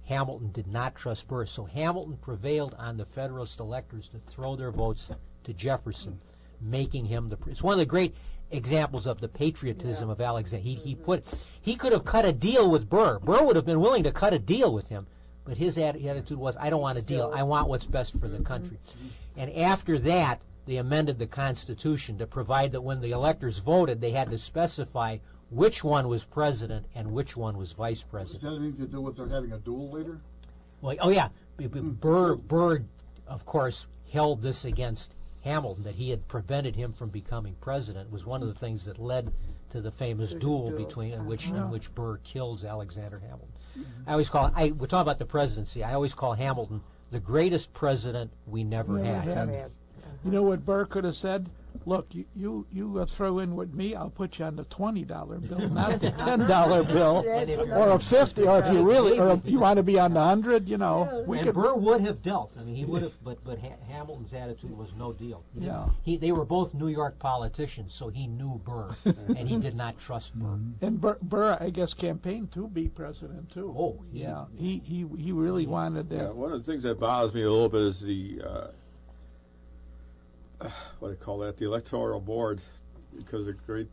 Hamilton did not trust Burr. So Hamilton prevailed on the Federalist electors to throw their votes to Jefferson, making him it's one of the great examples of the patriotism of Alexander. He could have cut a deal with Burr. Burr would have been willing to cut a deal with him, but his attitude was, I don't want a deal. I want what's best for the country. And after that, they amended the Constitution to provide that when the electors voted, they had to specify which one was president and which one was vice Does president. that have anything to do with their having a duel later? Well, oh yeah, Burr, of course, held this against Hamilton, that he had prevented him from becoming president. Was one of the things that led to the famous duel between in which Burr kills Alexander Hamilton. I always call we're talking about the presidency. I always call Hamilton the greatest president we never had. You know what Burr could have said? Look, you throw in with me, I'll put you on the $20 bill, not the $10 bill, or a 50, or if you really, or you want to be on the 100, you know. And Burr would have dealt. I mean, he would have, but Hamilton's attitude was no deal. They were both New York politicians, so he knew Burr, and he did not trust Burr. And Burr, I guess, campaigned to be president too. Oh, he really wanted that. Yeah, one of the things that bothers me a little bit is the what do you call that? The electoral board, because the great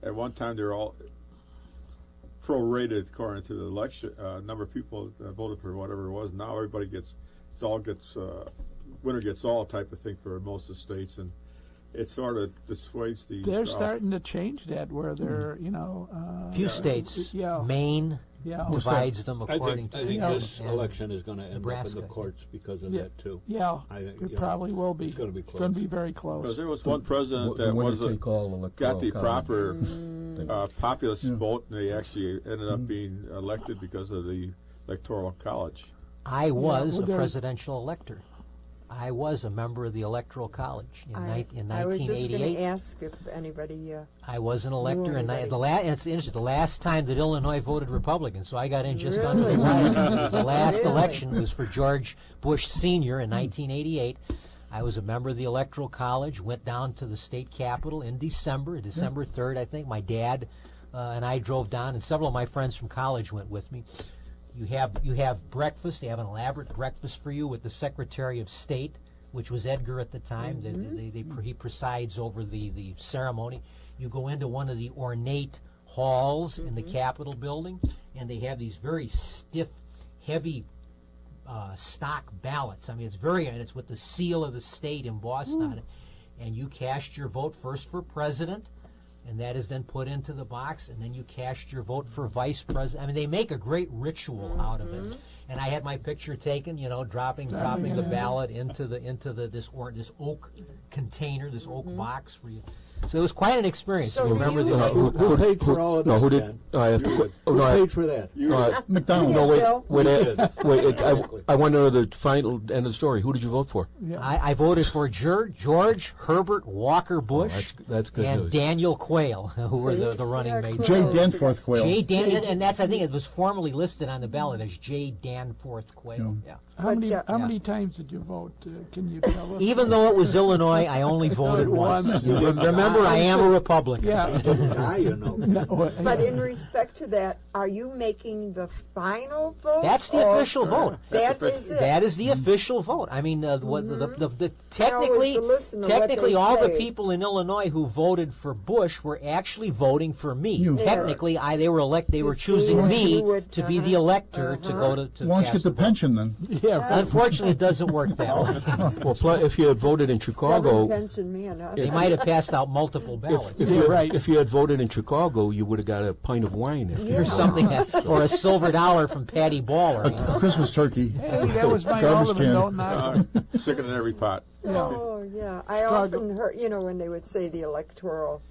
at one time they were all prorated according to the election number of people that voted for whatever it was. Now everybody gets winner gets all type of thing for most of the states, and it sort of dissuades the. They're starting to change that where they're few states, Maine. Divides them according to. I think this election is going to end up in the courts because of that too. Yeah, I think it probably will be. It's going to be close. It's going to be very close. Because there was one president that got the proper populist vote, and they actually ended up being elected because of the electoral college. I was a presidential elector. I was a member of the Electoral College in 1988. I was just going to ask if anybody. I was an elector, and it's interesting. The last time that Illinois voted Republican, so I got in just under the wire. The last election was for George Bush Sr. in 1988. I was a member of the Electoral College. Went down to the state capitol in December 3rd, I think. My dad and I drove down, and several of my friends from college went with me. You have breakfast. They have an elaborate breakfast for you with the Secretary of State, which was Edgar at the time. He presides over the ceremony. You go into one of the ornate halls in the Capitol building, and they have these very stiff, heavy stock ballots. I mean, it's with the seal of the state embossed on it. And you cast your vote first for president, and that is then put into the box, and then you cast your vote for vice president. I mean, they make a great ritual out of it. And I had my picture taken, dropping the ballot into this oak container, this oak box. So it was quite an experience. So remember who paid for all of that? Who did? I have to. Who paid for that? McDonald's. No, wait. I want to know the final end of the story. Who did you vote for? I voted for George Herbert Walker Bush. That's good and news. Daniel Quayle, who were the running mates. J. Danforth Quayle. And I think it was formally listed on the ballot as J. Danforth Quayle. Yeah. How many times did you vote? Can you tell us? Even though it was Illinois, I only voted once. Remember, I am a Republican. Yeah. Now you know. But in respect to that, are you making the final vote? That's the official vote. That is it. That is the official vote. I mean, technically, all the people in Illinois who voted for Bush were actually voting for me. Technically, they were choosing me to be the elector to go to. Why don't you get the pension then? Yeah. Unfortunately, it doesn't work that way. Well, if you had voted in Chicago, they might have passed out multiple ballots. If you had voted in Chicago, you would have got a pint of wine. Or something, or a silver dollar from Patty Ball. A Christmas turkey. Hey, that was my ultimate note. Stick it in every pot. Oh, yeah. I often heard, when they would say the electoral.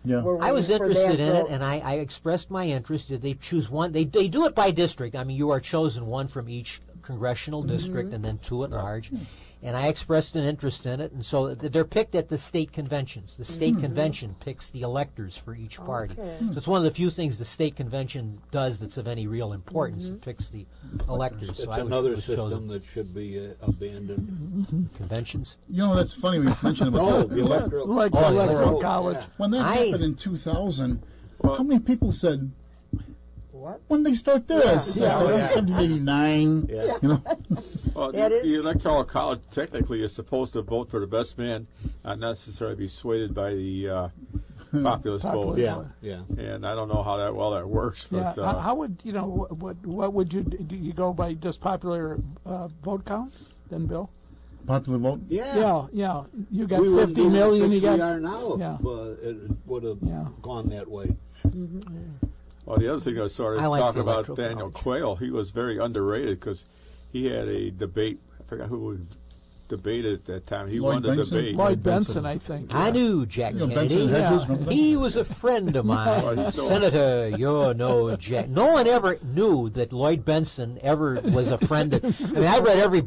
Yeah. I was interested in it, and I expressed my interest. Did they choose one? They do it by district. I mean, you are chosen one from each congressional district and then two at large. And I expressed an interest in it, and so they're picked at the state conventions. The state convention picks the electors for each party. So it's one of the few things the state convention does that's of any real importance. It picks the electors. It's so another system that should be abandoned. Conventions? That's funny we mentioned about the electoral. Like the electoral college. Yeah. When that happened in 2000, how many people said, What? When they start this? 1789. Yeah. Well, the Electoral College technically is supposed to vote for the best man, not necessarily be swayed by the populist vote. Yeah. And I don't know how that works. But, how would what would you do? You go by just popular vote count, then, Bill? Popular vote? Yeah. You got 50 million. We are now. It would have gone that way. Well, the other thing I started I like talking the about electoral Daniel college. Quayle, he was very underrated because he had a debate. I forgot who debated at that time. He Lloyd won the Benson? debate. Lloyd Benson, I think. I knew Jack You know, Kennedy. Benson and Hedges, Yeah. remember that? He was a friend of mine. Well, he's still- Senator, you're no Jack. No one ever knew that Lloyd Benson ever was a friend of. I mean,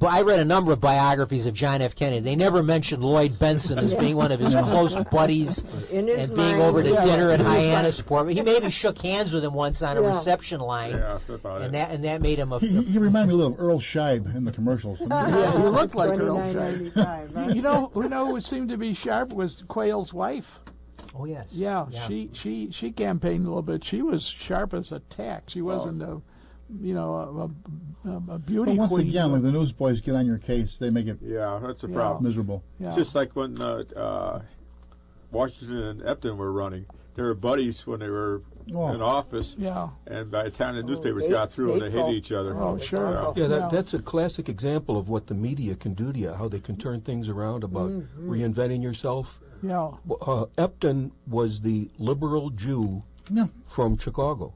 I read a number of biographies of John F. Kennedy. They never mentioned Lloyd Benson as being one of his close buddies In his and being mind, over to yeah. dinner at Hyannis Port. He maybe shook hands with him once on a Yeah. reception line, Yeah, that's about it. and that made him a. He reminded me a little of Earl Scheib in the commercials. Yeah, he looked like Earl Scheib. $29.95. Huh? You know who seemed to be sharp was Quayle's wife. Oh yes. Yeah, she campaigned a little bit. She was sharp as a tack. She wasn't a beauty But once queen. again, like the newsboys get on your case, they make it Yeah, that's a Yeah. problem. miserable. Yeah. It's just like when Washington and Epton were running. They were buddies when they were Oh. in office, Yeah. and by the time the newspapers hate- got through, they hateful. hated each other. Oh, sure. Yeah, Yeah. that's a classic example of what the media can do to you, how they can turn things around about reinventing yourself. Yeah. Epton was the liberal Jew Yeah. from Chicago.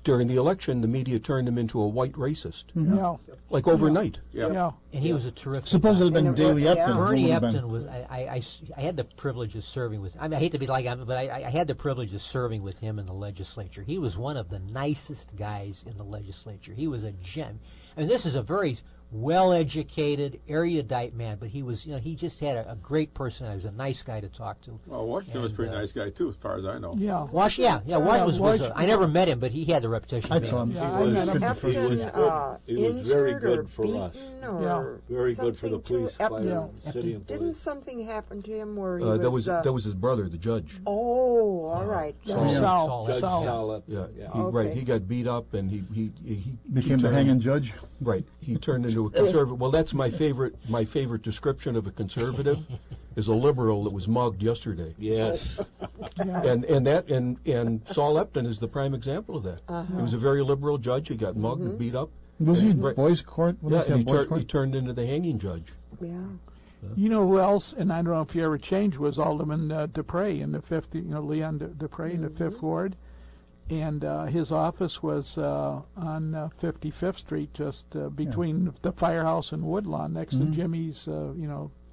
During the election, the media turned him into a white racist, Yeah. like overnight. Yeah. Yeah. And he was a terrific. Suppose it had been And it Daley was- Epton. yeah. who Bernie would have been? Epton was. I had the privilege of serving with. I mean, I hate to be like him, but I had the privilege of serving with him in the legislature. He was one of the nicest guys in the legislature. He was a gem. I mean, this is a very well-educated, erudite man, but he was. He just had a great personality. He was a nice guy to talk to. Well, Washington was a And, pretty nice guy too, as far as I know. Yeah. Wash, yeah. Wash was. I never met him, but he had the reputation. I of being saw him. Yeah, He was- I met him. Epton, He was good. He was very injured good or for beaten us. or Very good for the something to police, fire, Epton. and city and Didn't police. something happen to him where he That was? was his brother, the judge. Oh, all right. Saul. Judge Saul. Sal Epton, Yeah, yeah. he, Okay. right. He got beat up, and he Became the turned- hanging judge. Right. He turned into a conservative. Well, that's my favorite description of a conservative is a liberal that was mugged yesterday. Yes. Yeah. And Saul Epton is the prime example of that. He was a very liberal judge. He got mugged and beat up. Was he Right. boys' court? What Yeah, did he and have, boys' he court? turned into the hanging judge. Yeah. You know who else? And I don't know if he ever changed. Was Alderman Dupre in the fifth? Leon Dupre in the Fifth Ward, and his office was on 55th Street, just between the firehouse and Woodlawn, next to Jimmy's.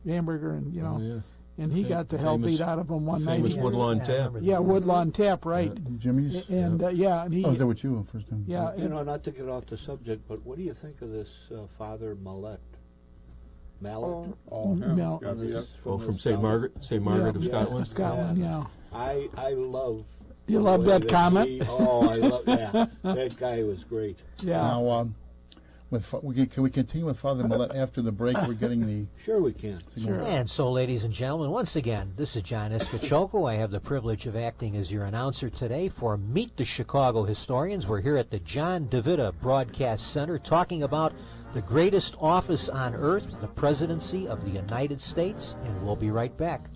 Hamburger and Oh, yeah. and he got the hell beat out of him one night. Famous He- Woodlawn I Tap. remember that. Yeah, Woodlawn Tap, right? Jimmy's. And and he I was there with you first time. yeah, You know, not to get off the subject, but what do you think of this Father Mallet? Mallet? Oh, yeah. No. Yeah, This yeah. is Oh, the from St. Margaret of Yeah. Scotland. Scotland, yeah. I love. You the love way that comment? I love that. That guy was great. Yeah. Now, can we continue with Father Millett after the break? We're getting the Sure, we can. Sure. And so, ladies and gentlemen, once again, this is John Escochoco. I have the privilege of acting as your announcer today for Meet the Chicago Historians. We're here at the John DeVita Broadcast Center talking about the greatest office on earth, the Presidency of the United States, and we'll be right back.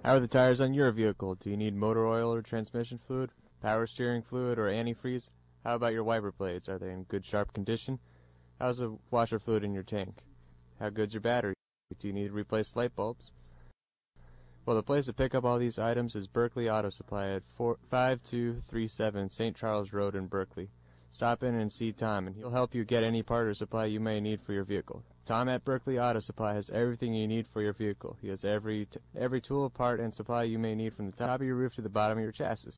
How are the tires on your vehicle? Do you need motor oil or transmission fluid, power steering fluid, or antifreeze? How about your wiper blades? Are they in good, sharp condition? How's the washer fluid in your tank? How good's your battery? Do you need to replace light bulbs? Well, the place to pick up all these items is Berkeley Auto Supply at 5237 St. Charles Road in Berkeley. Stop in and see Tom, and he'll help you get any part or supply you may need for your vehicle. Tom at Berkeley Auto Supply has everything you need for your vehicle. He has every tool, part, and supply you may need from the top of your roof to the bottom of your chassis,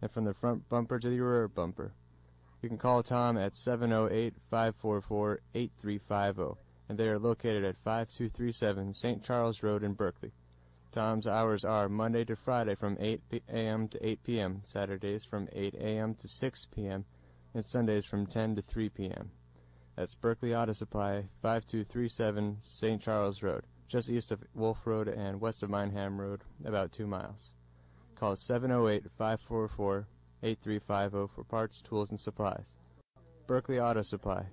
and from the front bumper to the rear bumper. You can call Tom at 708-544-8350, and they are located at 5237 St. Charles Road in Berkeley. Tom's hours are Monday to Friday from 8 a.m. to 8 p.m., Saturdays from 8 a.m. to 6 p.m., and Sundays from 10 to 3 p.m. That's Berkeley Auto Supply, 5237 St. Charles Road, just east of Wolf Road and west of Mineham Road, about 2 miles. Call 708-544-8350 for parts, tools, and supplies. Berkeley Auto Supply,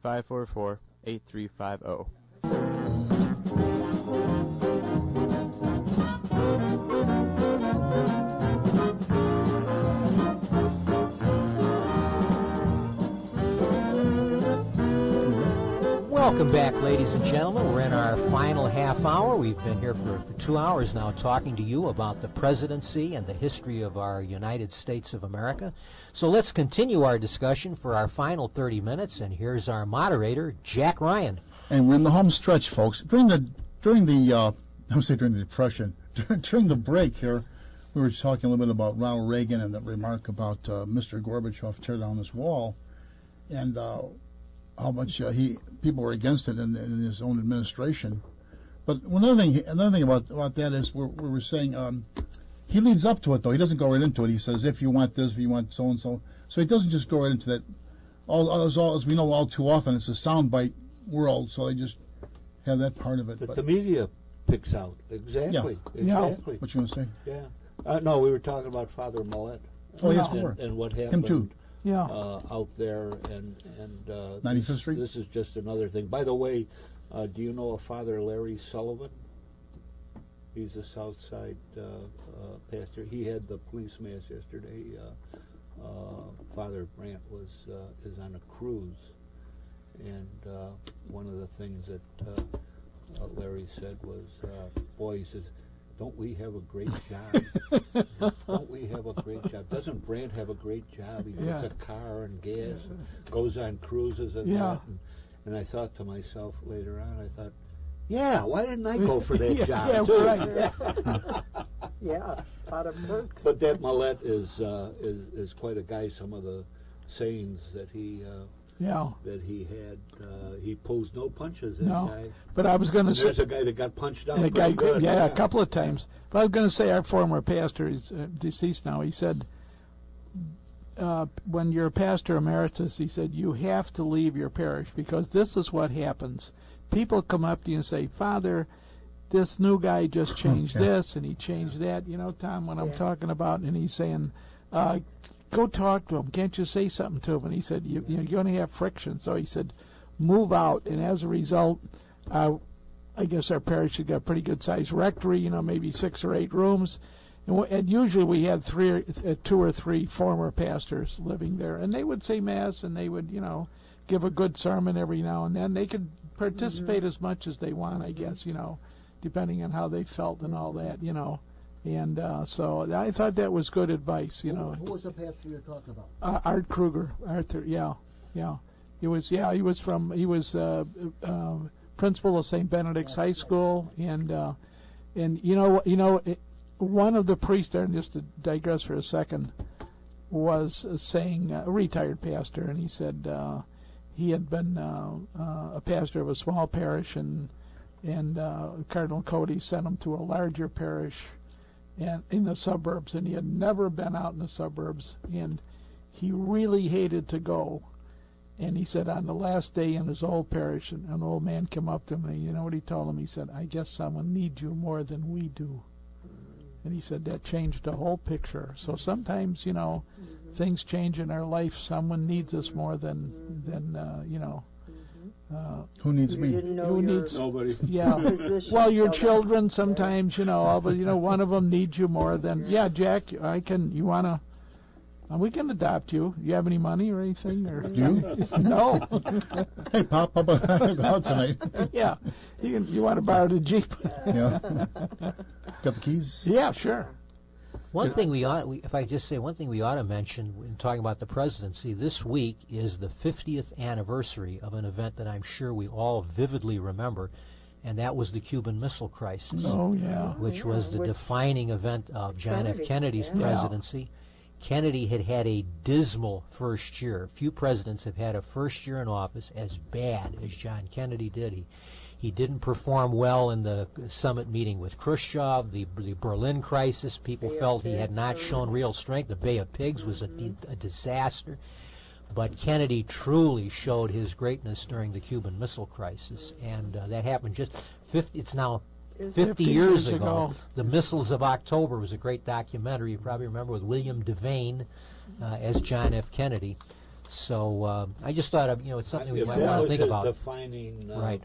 708-544-8350. Welcome back, ladies and gentlemen. We're in our final half hour. We've been here for 2 hours now talking to you about the presidency and the history of our United States of America. So let's continue our discussion for our final 30 minutes, and here's our moderator, Jack Ryan. And we're in the home stretch, folks. During the Depression, during the break here, we were talking a little bit about Ronald Reagan and the remark about Mr. Gorbachev tear down this wall, and how much people were against it in his own administration. But another thing about that is we were saying he leads up to it, though. He doesn't go right into it. He says, if you want this, if you want so and so. So he doesn't just go right into that. As we know all too often, it's a soundbite world, so they just have that part of it. But the media picks out. Exactly. Yeah. Exactly. What you want to say? Yeah. No, we were talking about Father Millett. Oh, yes, and what happened. Him too. Yeah. Out there, and 95th Street? This is just another thing. By the way, do you know a Father Larry Sullivan? He's a South Side pastor. He had the police mass yesterday. Father Brandt is on a cruise, and one of the things that Larry said was, boy, he says, don't we have a great job? Don't we have a great job? Doesn't Brandt have a great job? He puts a car and gas and goes on cruises and that. And I thought to myself later on, I thought, yeah, why didn't I go for that job too? Right. Yeah, a lot of perks. But that Millett is quite a guy. Some of the sayings that he had, he pulls no punches. That guy. But I was going to say, there's a guy that got punched out. A couple of times. But I was going to say, our former pastor, he's deceased now. He said, when you're a pastor emeritus, he said, you have to leave your parish, because this is what happens. People come up to you and say, Father, this new guy just changed this and he changed that. You know, Tom, what I'm talking about, and he's saying, go talk to him. Can't you say something to him? And he said, you're going to have friction. So he said, move out. And as a result, I guess our parish had got a pretty good-sized rectory, maybe 6 or 8 rooms. And usually we had 2 or 3 former pastors living there. And they would say Mass, and they would, give a good sermon every now and then. They could participate as much as they want, I guess, depending on how they felt and all that, And so I thought that was good advice, Who was the pastor you're talking about? Art Kruger, Arthur, yeah. He was principal of St. Benedict's High School, and one of the priests there, and just to digress for a second, was saying, a retired pastor, and he said he had been a pastor of a small parish, and Cardinal Cody sent him to a larger parish and in the suburbs, and he had never been out in the suburbs, and he really hated to go. And he said on the last day in his old parish, an old man came up to him, and you know what he told him? He said, I guess someone needs you more than we do. And he said that changed the whole picture. So sometimes, things change in our life. Someone needs us more than who needs me? Who needs nobody? Yeah. Well, your children sometimes, but one of them needs you more than. Yeah, Jack, you wanna? We can adopt you. You have any money or anything? Or you? No. Hey, Pop, how about go out tonight? Yeah, you want to borrow the Jeep? Yeah. Got the keys? Yeah, sure. One thing we ought to mention in talking about the presidency, this week is the 50th anniversary of an event that I'm sure we all vividly remember, and that was the Cuban Missile Crisis. Oh, yeah. Which was the defining event of John F. Kennedy's presidency. Kennedy had a dismal first year. Few presidents have had a first year in office as bad as John Kennedy did. He didn't perform well in the summit meeting with Khrushchev, the Berlin crisis. People felt he had not shown real strength. The Bay of Pigs was a disaster. But Kennedy truly showed his greatness during the Cuban Missile Crisis. And that happened it's now 50 years ago. The Missiles of October was a great documentary, you probably remember, with William Devane as John F. Kennedy. So I just thought it's something we might want to think about. Defining right.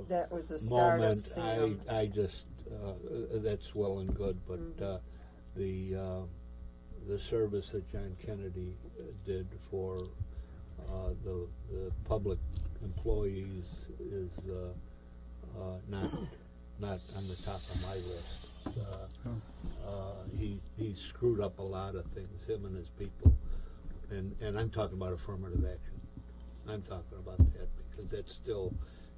That was a start moment. I just that's well and good, but the service that John Kennedy did for the public employees is not on the top of my list. He screwed up a lot of things, him and his people, and I'm talking about affirmative action. I'm talking about that because that still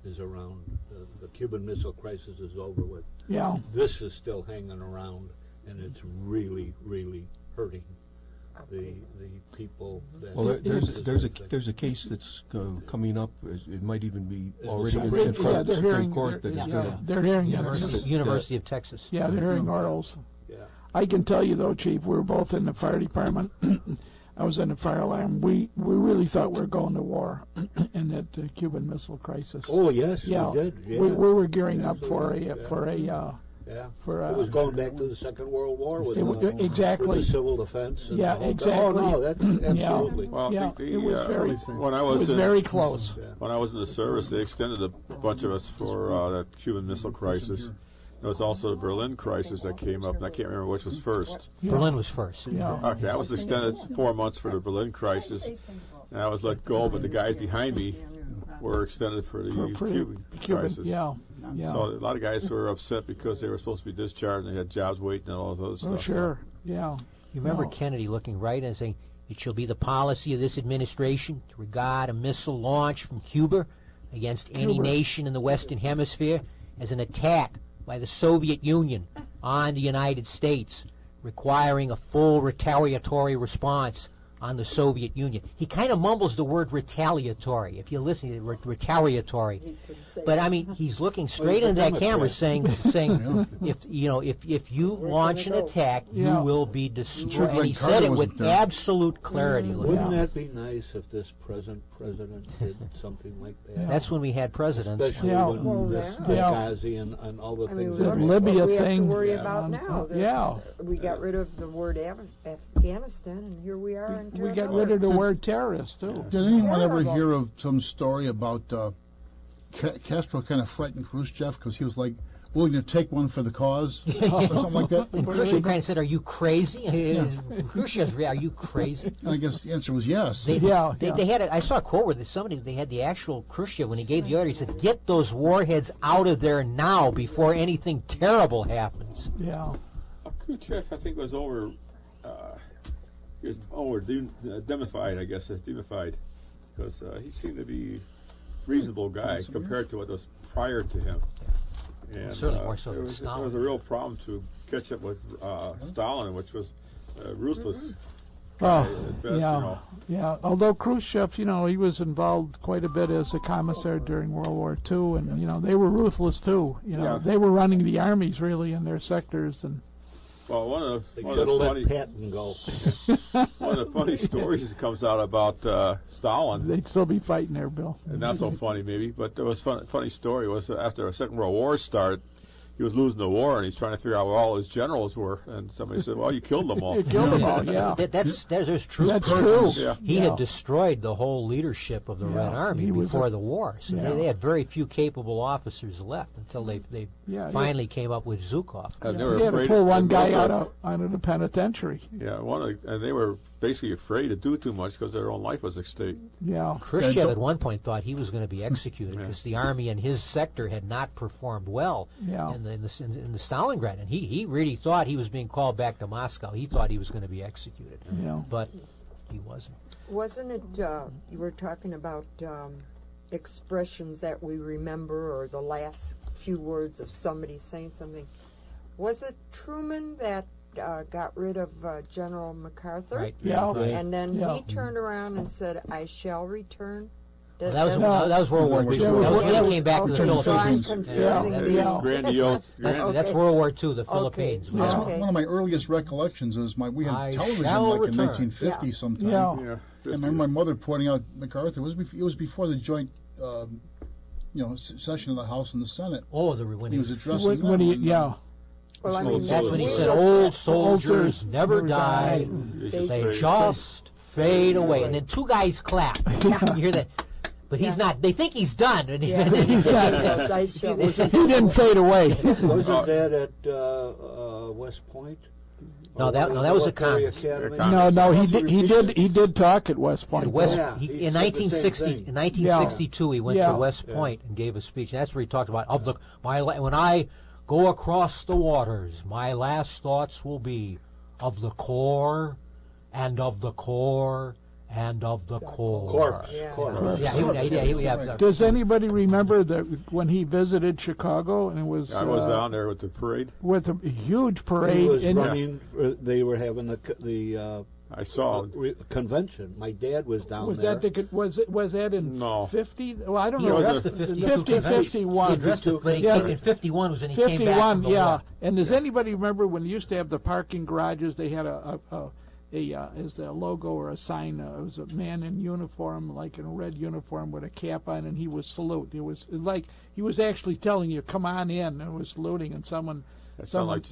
is around. The Cuban Missile Crisis is over with. Yeah. This is still hanging around, and it's really, really hurting the people. That Well, there's a case that's coming up. It might even be already in front Yeah, of the they're Supreme hearing, Court. they're hearing University of Texas. Yeah, they're hearing orals. Yeah. I can tell you though, Chief, we were both in the fire department. I was in the fire alarm. We really thought we were going to war in that Cuban Missile Crisis. Oh yes, Yeah, we did. Yeah. we were gearing up for Yeah. for It was going back to the Second World War with, exactly. with the civil defense. And Yeah, all that. exactly. Oh no, that's absolutely. Well, Yeah, the, it was very, when I it was was in, very close. when I was in the service, they extended a bunch of us for that Cuban Missile Crisis. There was also the Berlin crisis that came up, and I can't remember which was first. Berlin was first. Yeah. Okay, I was extended 4 months for the Berlin crisis, and I was let go, but the guys behind me were extended for the Cuban crisis. Yeah. So a lot of guys were upset because they were supposed to be discharged and they had jobs waiting and all those other Oh, stuff. sure. Yeah. You remember No. Kennedy looking right and saying, "It shall be the policy of this administration to regard a missile launch from Cuba against any nation in the Western Hemisphere as an attack by the Soviet Union on the United States, requiring a full retaliatory response on the Soviet Union." He kind of mumbles the word retaliatory. If you listen to it, retaliatory. But I mean, he's looking straight into that camera, saying, if you launch an attack, you will be destroyed. And he said it with absolute clarity. Wouldn't that be nice if this present president did something like that? That's when we had presidents. Especially when this Benghazi and all the things. The that Libya we we have thing. to worry about now. Yeah. We got rid of the word Afghanistan, and here we are in We got rid of the word terrorist, too. Did anyone ever hear of some story about Castro kind of frightened Khrushchev because he was like willing to take one for the cause or something like that? And Khrushchev kind of said, "Are you crazy?" Khrushchev's, "Are you crazy?" And I guess the answer was yes. They had I saw a quote where they had the actual Khrushchev, when he gave the order, he said, "Get those warheads out of there now before anything terrible happens." Yeah. Khrushchev, I think, was demonified, I guess, demonified, because he seemed to be a reasonable guy compared to what was prior to him. And certainly more so than it Stalin. was a real problem to catch up with Stalin, which was ruthless. Yeah. Although Khrushchev, he was involved quite a bit as a commissar during World War II, and they were ruthless too. They were running the armies really in their sectors, and. Well, one of They the should have let funny, Patton go. one of the funny stories that comes out about Stalin, They'd still be fighting there, Bill. and not so funny maybe, but there was funny story was after the Second World War started, he was losing the war and he's trying to figure out where all his generals were, and somebody said, "Well, you killed them all." You killed them all, yeah. That's true. That's true. Yeah. He had destroyed the whole leadership of the Red Army before the war, so they had very few capable officers left until they finally came up with Zhukov. And they He were had to afraid pull one and guy most out of the penitentiary. Yeah, and they were basically afraid to do too much because their own life was at stake. Yeah. Khrushchev at one point thought he was going to be executed because the army in his sector had not performed well in the Stalingrad, and he really thought he was being called back to Moscow. He thought he was going to be executed, but he wasn't. Wasn't it, you were talking about expressions that we remember, or the last few words of somebody saying something. Was it Truman that got rid of General MacArthur? Right. Yeah. And then he turned around and said, "I shall return." That was World War II. That was when he came back to the Philippines. Grandiose. That's World War II, the Philippines. One of my earliest recollections is we had television like in 1950 sometime. Yeah. And I remember my mother pointing out MacArthur. It was before the joint, session of the House and the Senate. Oh, when he was addressing them. Well, I mean, that's when he said, "Old soldiers never die; they just fade away." And then two guys clap. You hear that? But he's not. They think he's done. And he's not. He didn't fade away. Wasn't that at West Point? No, that was a Military Congress. Academy? No, he did talk at West Point. At West, Yeah, he, he in said the same 1960, thing. in 1962, he went Yeah. to West Point and gave a speech. And that's where he talked about when I go across the waters, my last thoughts will be of the Corps and of the Corps and of the Corps. Corpse. Yeah. Corpse. Yeah. Does anybody remember that when he visited Chicago and it was I was down there with the parade. with a huge parade? He was and running. They were having the I saw. convention. My dad was down was there. that was that in No. 50? Well, I don't He know. addressed the 52 convention. 51. He addressed it, but in 51 was when he came back 51, from the yeah. war. And does anybody remember when they used to have the parking garages? They had as a logo or a sign. It was a man in uniform, like in a red uniform with a cap on, and he would salute. It was like he was actually telling you, "Come on in," and was saluting, and someone. That sounded like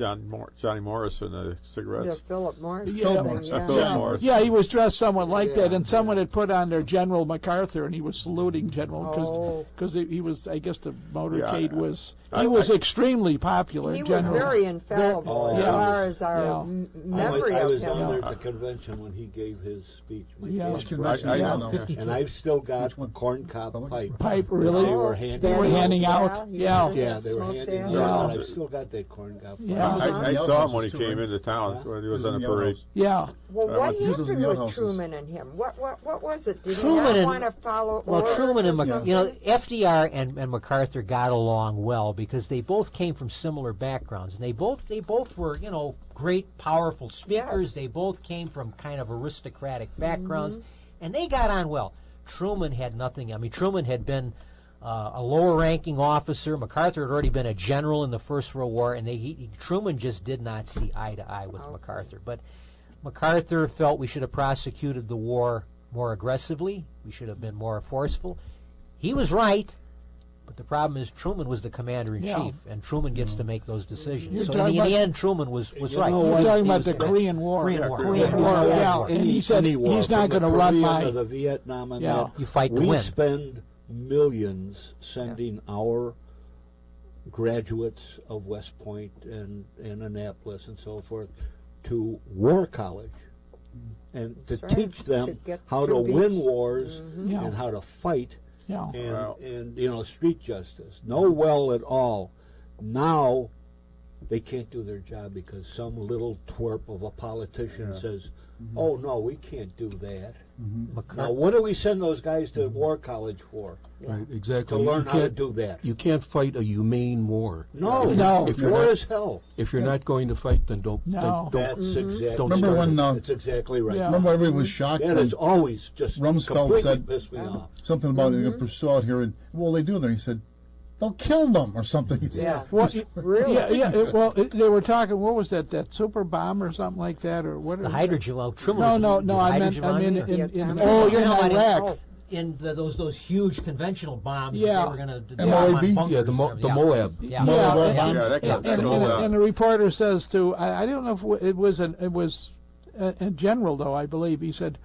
Johnny Morris and the Yeah, cigarettes. Philip Morris. Yeah. something, Philip yeah. Philip Morris. Yeah, he was dressed somewhat like that, and Yeah. someone had put on their General MacArthur, and he was saluting General because he was. I guess the motorcade was. He was extremely popular. He was General. very infallible as Yeah. far as our Yeah. memory I of was him. down there at the convention when he gave his speech. My Yeah. dad Which was convention? I- I I- don't know. yeah. And I've still got Which one? corn cob pipe. Pipe, really? They were Oh, handing. They were handing out. Yeah, Yeah, they were handing that. out. Yeah. And I've still got that corn cob pipe. Yeah. I Yeah. saw him when he Too, came right? into town Yeah. when he was He was on in the the parade. outhouse. Yeah. Well, what He was in happened the with outhouses. Truman and him? What was it? Did Truman he and- not want to follow Well, orders Truman and or something? FDR and MacArthur got along well because they both came from similar backgrounds, and they both were great, powerful speakers. Yes. They both came from kind of aristocratic backgrounds, and they got on well. Truman had nothing. I mean, Truman had been a lower-ranking officer. MacArthur had already been a general in the First World War, and Truman just did not see eye to eye with MacArthur. But MacArthur felt we should have prosecuted the war more aggressively. We should have been more forceful. He was right, but the problem is Truman was the commander-in-chief, and Truman gets to make those decisions. You're So talking in the about- end, Truman was right. We're He talking about was the right. Korean War. Korean War. Korean War, War. yeah. And he said Any war, he's not from the going to run Korean my. to the Vietnam and Yeah. that. You fight to we win. spend millions sending our graduates of West Point and Annapolis and so forth to war college and to That's right. teach them To get how to troops. win wars Yeah. and how to fight Yeah. and street justice. No well at all. Now they can't do their job because some little twerp of a politician says, "Oh no, we can't do that." Now, what do we send those guys to war college for? Right, exactly. To learn You how to can't- do that? You can't fight a humane war. No, No. If you're war not- is hell. If you're not going to fight, then don't. No. That's exactly. Don't Remember start when That's exactly right. Yeah. remember everybody was shocked That when has always just Rumsfeld completely said- pissed me off. something about they're going to pursue out here, and well, they do there. He said they'll kill them or something. He said. Yeah. Well, Really? they were talking. What was that? That super bomb or something like that, or what? The hydrogen. Well, Truman. No, was no. the I hydrogen meant bomb, in Oh, you're in talking about Iraq. in those huge conventional bombs. Yeah. That they were going to MOAB? Yeah, the Moab. Yeah. Moab Yeah. bombs? Yeah, that And, got and, rolled and, out. and the reporter says to I don't know if it was a general though, I believe. He said,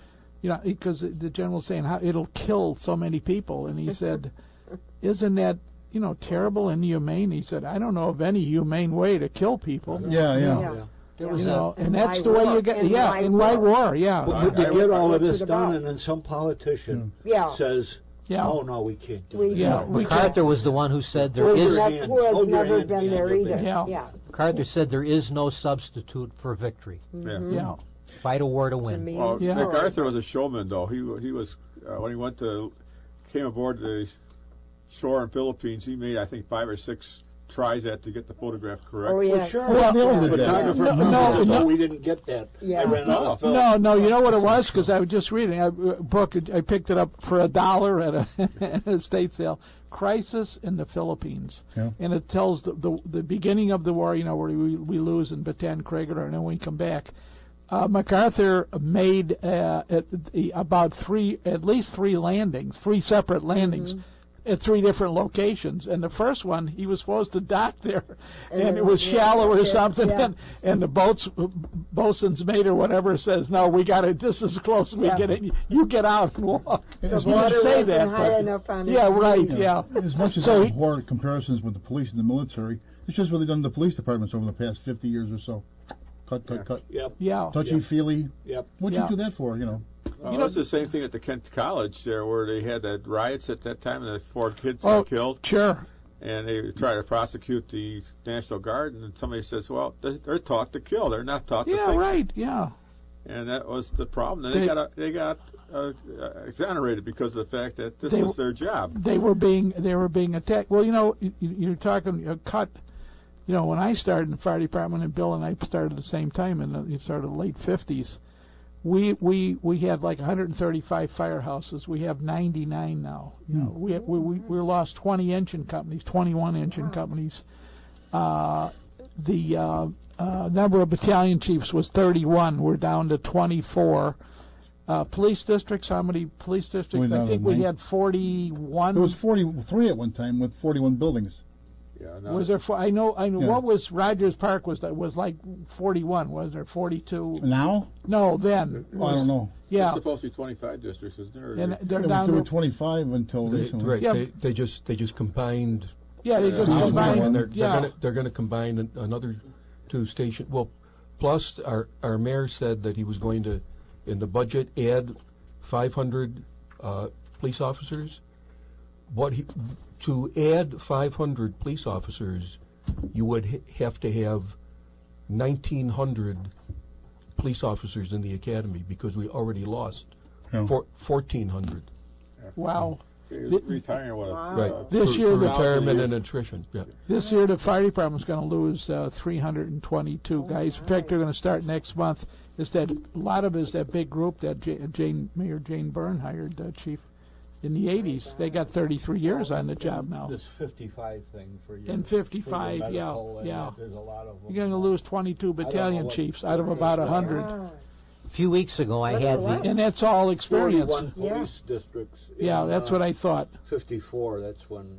because the general's saying how it'll kill so many people, and he said, isn't that terrible and inhumane? He said, I don't know of any humane way to kill people. Yeah. Yeah. There was And that's why the way war? you get. And Yeah, why in why war? war? Yeah, But they get all of What's this it done, about? and then some politician Yeah. says, yeah. "Oh no, we can't do We- that." Yeah, we MacArthur was the one who said there Hold is. your Who hand. has Hold your never hand been there behind your either. back. Yeah. MacArthur said there is no substitute for victory. Yeah. Yeah. Fight a war to To win. me, Well, Yeah. MacArthur was a showman, though. He was when he came aboard the shore in Philippines. He made, I think, 5 or 6 tries to get the photograph correct. Oh, yes. Sure. Well, they all did that. Photographer No, we didn't get that. Yeah. I ran out of film. No, you know what it was? Because I was just reading a book. I picked it up for $1 at a estate sale. Crisis in the Philippines, Yeah. and it tells the beginning of the war. Where we lose in Bataan, Craigor, and then we come back. MacArthur made at least 3 landings, 3 separate landings. At 3 different locations, and the first one he was supposed to dock there, and it was shallow or something, yeah. and the boatswain's mate or whatever says, "No, we got it. This is close. We Yeah. get it. You get out and walk." The As water much, say wasn't that, high but- enough on Yeah, its right. knees. Yeah. as much as So I he- abhor comparisons with the police and the military, it's just what they've done to the police departments over the past 50 years or so. cut. Yep. Yeah. Touchy-feely. Yep. What'd you do that for, you know? Well, it's the same thing at the Kent College there, where they had that riots at that time, and the 4 kids got killed. Sure. And they try to prosecute the National Guard, and somebody says, "Well, they're taught to kill; they're not taught to think." Yeah, right. Yeah. And that was the problem. And they got exonerated because of the fact that this was their job. They were being attacked. Well, you know, you're talking a cut. You know, when I started in the fire department, and Bill and I started at the same time in the sort of late 50s, we had like 135 firehouses. We have 99 now. You know, we lost 20 engine companies, 21 engine companies. The number of battalion chiefs was 31. We're down to 24. Police districts, how many police districts? I think we had 41. There was 43 at one time with 41 buildings. Yeah, no. Was there? I know. Yeah. What was Rogers Park? Was like 41? Was there 42? Now? No, then. I don't know. Yeah. It's supposed to be 25 districts, isn't there? And they're There down were to 25 until recently. Right. Yeah. They just combined. Yeah, they just Yeah. combined. And Yeah. they're going to combine another 2 stations. Well, plus our mayor said that he was going to, in the budget, add 500 police officers. To add 500 police officers, you would have to have 1,900 police officers in the academy because we already lost 1,400. Wow. Retiring what? Right. This for year, retirement and attrition. Yeah. This year, the fire department's going to lose 322 guys. In fact, they're going to start next month. A lot of it is that big group that Mayor Jane Byrne hired, Chief, in the 80s. They got 33 years on the job now. This 55 thing for you. And 55, for the medical yeah. There's a lot of them. You're going to lose 22 battalion chiefs out of about 100. Wow. A few weeks ago, I had the And that's all experience. 41 police districts. Yeah, that's what I thought. 54. That's when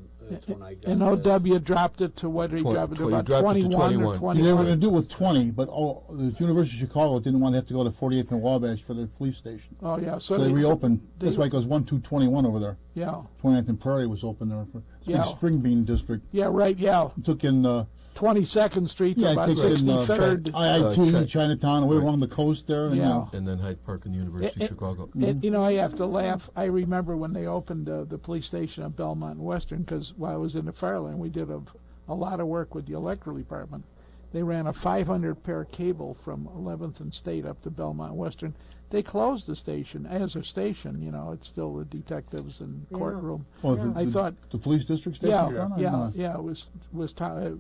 I got. And OW dropped it to what did he drop it to? About 21 or 21. They were going to do it with 20, but the University of Chicago didn't want to have to go to 48th and Wabash for their police station. Oh, yeah. So they reopened. That's why it goes 1, 2, 21 over there. Yeah. 29th and Prairie was open there. Yeah. Big Spring Bean District. Yeah, right, yeah. It took in 22nd Street to yeah, about it takes in 63rd. IIT, Chinatown, away along the coast there. And, Yeah. And then Hyde Park and the University of Chicago. You know, I have to laugh. I remember when they opened the police station at Belmont and Western, because while I was in the fire line, we did a lot of work with the electrical department. They ran a 500 pair cable from 11th and State up to Belmont and Western. They closed the station as a station. You know, it's still the detectives and courtroom. Oh, I thought the police district station? Yeah.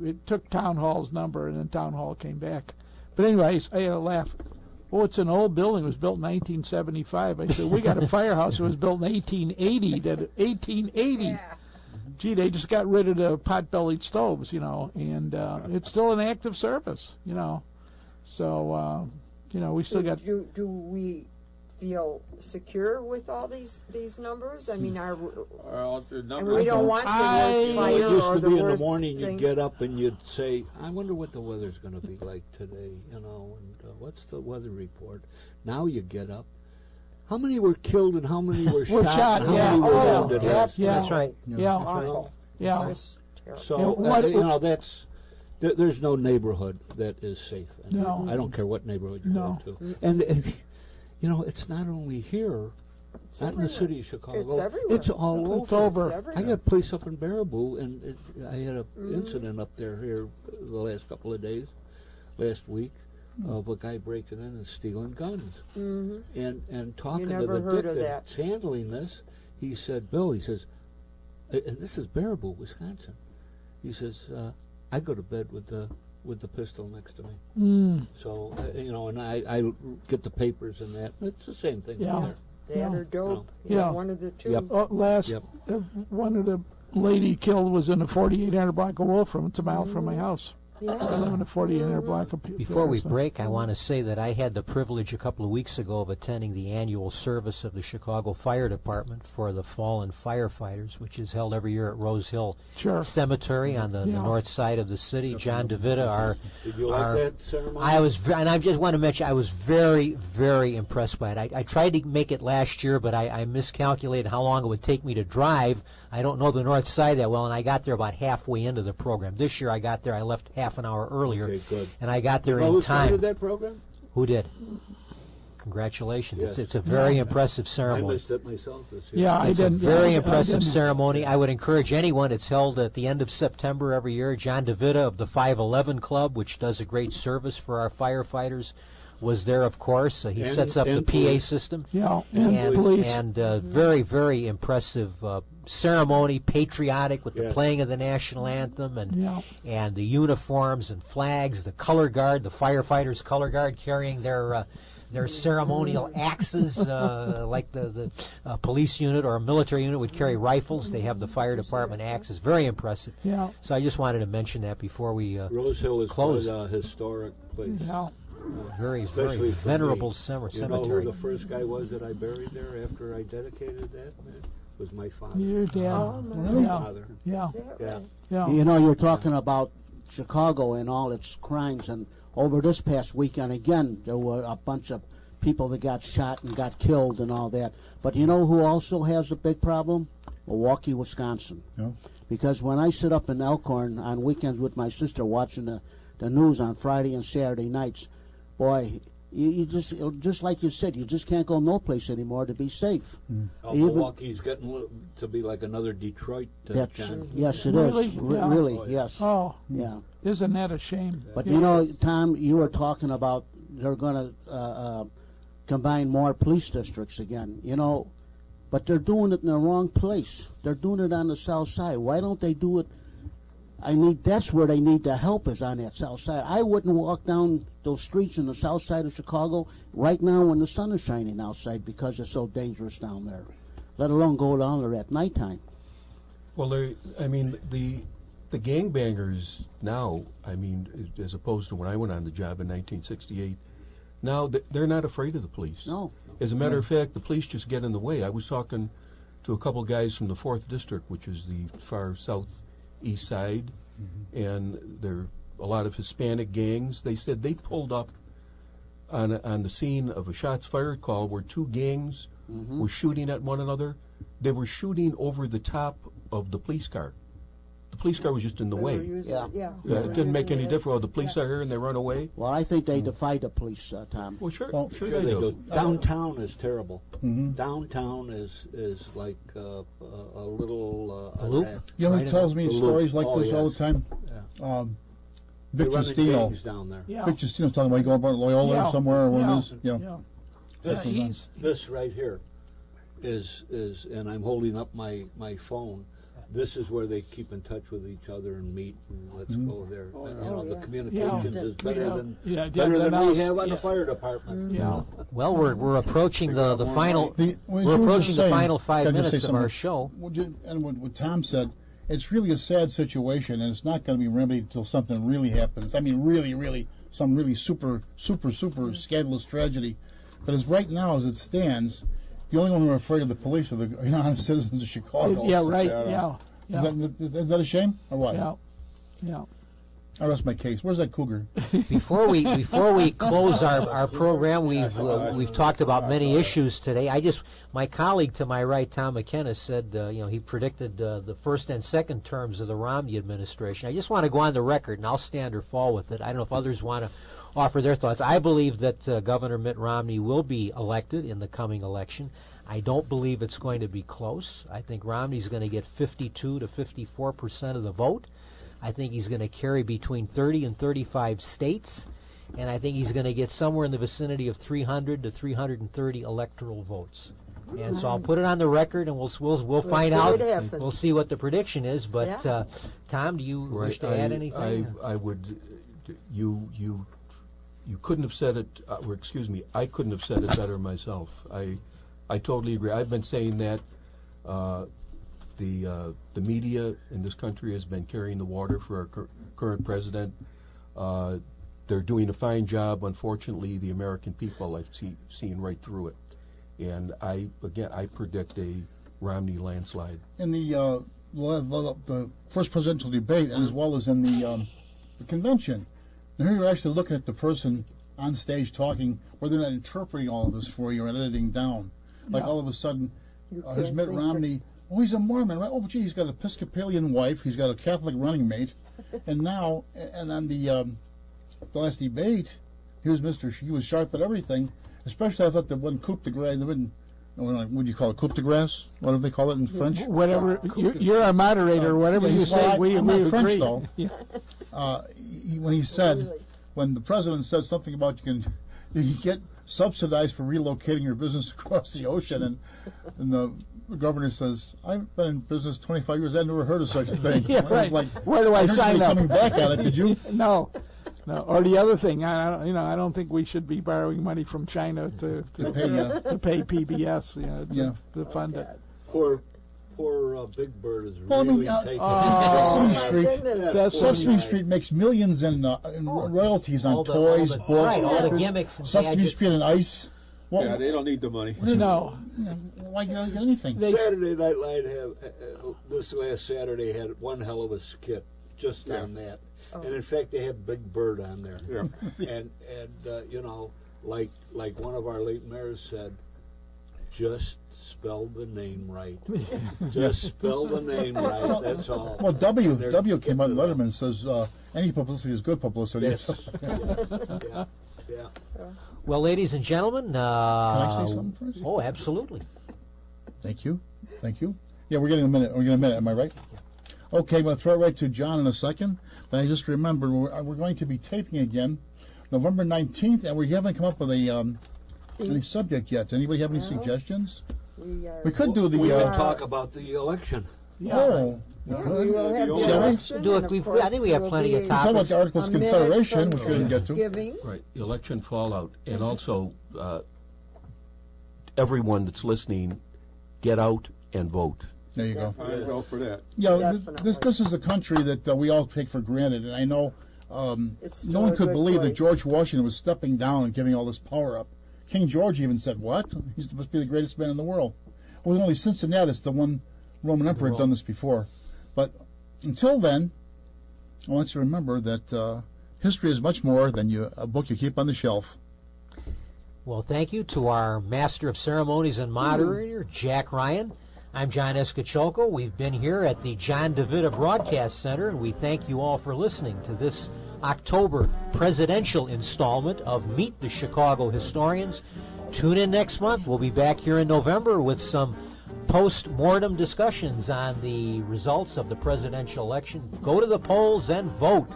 It took town hall's number, and then town hall came back. But anyways, I had a laugh. Oh, it's an old building. It was built in 1975. I said, we got a firehouse that was built in 1880. 1880. Yeah. Gee, they just got rid of the pot-bellied stoves, you know, and it's still in active service, you know. So, you know, we still got. Do we feel secure with all these numbers? I mean, The numbers. and we don't want the worst fire It used or to the be in the worst morning. thing. You'd get up and you'd say, "I wonder what the weather's going to be like today." You know, and what's the weather report? Now you get up. How many were killed and how many were shot? And how many were wounded? That's right. Yeah. Awful. Yeah. Just terrible. So you know that's. There's no neighborhood that is safe. No. I don't care what neighborhood you No. go to. And you know, it's not only here, not in the city of Chicago. It's everywhere. It's all over. It's over. It's everywhere. I got a place up in Baraboo, and I had an incident up there here the last couple of days, last week, of a guy breaking in and stealing guns. And talking to never the heard dick of that's handling this, he said, Bill, he says, and this is Baraboo, Wisconsin. He says, I go to bed with the pistol next to me. So, you know, and I get the papers and that. It's the same thing Yeah. there. That or dope. Yeah. One of the two. Yep. One of the lady killed was in a 4800 block of Wolfram. It's a mile from my house. Yeah. I live in a 4800 block of Before we break, I want to say that I had the privilege a couple of weeks ago of attending the annual service of the Chicago Fire Department for the fallen firefighters, which is held every year at Rose Hill Cemetery on the north side of the city. John DeVita, our... Did you like that ceremony? And I just want to mention, I was very, very impressed by it. I tried to make it last year, but I miscalculated how long it would take me to drive. I don't know the north side that well, and I got there about halfway into the program. This year I got there, I left halfway half an hour earlier. Okay, good. And I got there You know in who time. started that program? Who did? Congratulations. Yes. It's a very impressive I ceremony. missed it myself this year. Yeah, I It's a didn't. very I impressive didn't- ceremony. I would encourage anyone. It's held at the end of September every year. John DeVita of the 511 Club, which does a great service for our firefighters, was there, of course. He And- sets up the and PA police. system. Yeah, and police. And very, very impressive ceremony, patriotic with the Yes. playing of the national anthem and Yeah. and the uniforms and flags, the color guard, the firefighters' color guard carrying their ceremonial axes, like the police unit or a military unit would carry rifles. They have the fire department axes. Very impressive. Yeah. So I just wanted to mention that before we Rose Hill is close. quite a historic place. Yeah. very, Especially very for venerable me. cemetery. You know who the first guy was that I buried there after I dedicated that? It was my father. Your dad. My Yeah. father. Yeah. Yeah. Yeah. You know, you're talking about Chicago and all its crimes, and over this past weekend, again, there were a bunch of people that got shot and got killed and all that. But you know who also has a big problem? Milwaukee, Wisconsin. Yeah. Because when I sit up in Elkhorn on weekends with my sister watching the news on Friday and Saturday nights, boy, you just like you said, you just can't go no place anymore to be safe. Milwaukee's getting to be like another Detroit. John. Yes, it Really? is. Yeah. Really, yes. Oh, Yeah. isn't that a shame? But you know, Tom, you were talking about they're going to combine more police districts again. You know, but they're doing it in the wrong place. They're doing it on the south side. Why don't they do it? That's where they need the help, is on that south side. I wouldn't walk down those streets in the south side of Chicago right now when the sun is shining outside because it's so dangerous down there, let alone go down there at nighttime. Well, the gangbangers now, as opposed to when I went on the job in 1968, now they're not afraid of the police. No. As a matter of fact, the police just get in the way. I was talking to a couple guys from the 4th District, which is the far southeast side, and there are a lot of Hispanic gangs. They said they pulled up on the scene of a shots fired call where two gangs were shooting at one another. They were shooting over the top of the police car. The police car was just in the way. Yeah. It didn't make any difference. Oh, the police are here and they run away. Well, I think they defy the police, Tom. Well, sure, Well, sure Sure they they do. do. Downtown is terrible. Downtown is like a little A loop? attack. You know who tells me The loop. stories like Oh, this all the yes. time? Yeah. Vic They run the Justino. gangs down there. Yeah. Vic Justino's talking about going about Loyola Yeah. or somewhere or one Yeah. of those. Yeah. Yeah. This right here is and I'm holding up my phone. This is where they keep in touch with each other and meet and let's go there. The communication is better than Yeah, better than us. we have on Yeah. the fire department. Yeah. Well, we're approaching the more final. money. We're approaching the final 5 minutes of our show. And what Tom said, it's really a sad situation, and it's not going to be remedied until something really happens. I mean, really, some really super scandalous tragedy. But as right now, as it stands, the only one who are afraid of the police are the honest citizens of Chicago. Yeah, right. Yeah. Yeah. Is that a shame or what? Yeah. Yeah. I rest my case. Where's that cougar? Before we close our program, we've talked about many issues today. My colleague to my right, Tom McKenna, said he predicted the first and second terms of the Romney administration. I just want to go on the record, and I'll stand or fall with it. I don't know if others want to offer their thoughts. I believe that Governor Mitt Romney will be elected in the coming election. I don't believe it's going to be close. I think Romney's going to get 52 to 54% of the vote. I think he's going to carry between 30 and 35 states, and I think he's going to get somewhere in the vicinity of 300 to 330 electoral votes. And so I'll put it on the record, and we'll find see out. what happens. We'll see what the prediction is. But Yeah. Tom, do you wish to add anything? I would. You couldn't have said it. Or excuse me, I couldn't have said it better myself. I totally agree. I've been saying that. The media in this country has been carrying the water for our current president. They're doing a fine job. Unfortunately, the American people I've seen right through it. And I predict a Romney landslide. In the first presidential debate, and as well as in the convention, now here you're actually looking at the person on stage talking, where they're not interpreting all of this for you and editing down. Like all of a sudden, here's Mitt Romney. Oh, he's a Mormon, right? Oh, gee, he's got an Episcopalian wife. He's got a Catholic running mate. And now, and on the last debate, he was sharp at everything. Especially, I thought the one coup de grace, what do you call it, coup de grace? What do they call it in French? Whatever, you're a moderator, whatever you say, we agree. French, agree. though. Yeah. When he said, when the president said something about you can get subsidized for relocating your business across the ocean, and the governor says, I've been in business 25 years, I've never heard of such a thing. Yeah, right. I was like, where do I sign up? Coming back at it, did you? No. Or the other thing, I don't think we should be borrowing money from China to pay PBS, to fund it. Poor Big Bird is really taking Sesame Street makes millions in royalties on toys, books, all the gimmicks. And Sesame Street and Ice. Well, yeah, they don't need the money. No. Why get anything? Saturday Night Live this last Saturday had one hell of a skit just on that. Oh. And in fact, they had Big Bird on there. Yeah. and like one of our late mayors said, just spell the name right. Just spell the name right. That's all. Well, W came out in Letterman and says any publicity is good publicity. Yes. Yeah. Well, ladies and gentlemen, can I say something first? Oh, absolutely. Thank you. Yeah, we're getting a minute. Am I right? Okay, I'm going to throw it right to John in a second. But I just remembered we're going to be taping again November 19th, and we haven't come up with any subject yet. Anybody have any suggestions? We could do the... We could talk about the election. Yeah. Oh. Yeah, we will have the election. I think we have plenty of We topics. talk about the Articles of Confederation, which we didn't get to. Right, election fallout, and also everyone that's listening, get out and vote. There you go. I will for that. Yeah, this is a country that we all take for granted, and I know no one could believe that George Washington was stepping down and giving all this power up. King George even said, "What? He must be the greatest man in the world." It was only Cincinnatus, the one Roman emperor, had done this before. But until then, I want you to remember that history is much more than a book you keep on the shelf. Well, thank you to our Master of Ceremonies and Moderator, Jack Ryan. I'm John Escacholco. We've been here at the John DeVita Broadcast Center, and we thank you all for listening to this October presidential installment of Meet the Chicago Historians. Tune in next month. We'll be back here in November with some post-mortem discussions on the results of the presidential election. Go to the polls and vote.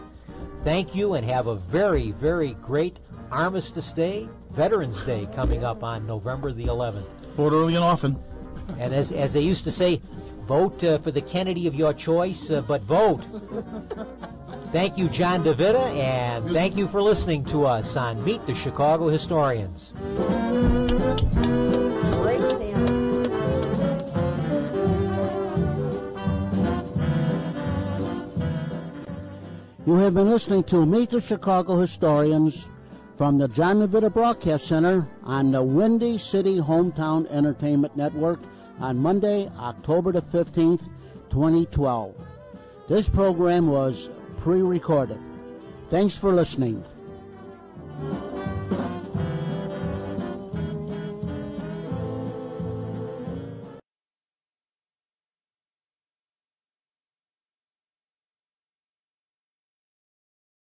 Thank you, and have a very, very great Armistice Day, Veterans Day, coming up on November the 11th. Vote early and often. And as they used to say, vote for the Kennedy of your choice, but vote. Thank you, John DeVita, and thank you for listening to us on Meet the Chicago Historians. Great panel. You have been listening to Meet the Chicago Historians from the John DeVita Broadcast Center on the Windy City Hometown Entertainment Network on Monday, October the 15th, 2012. This program was pre-recorded. Thanks for listening.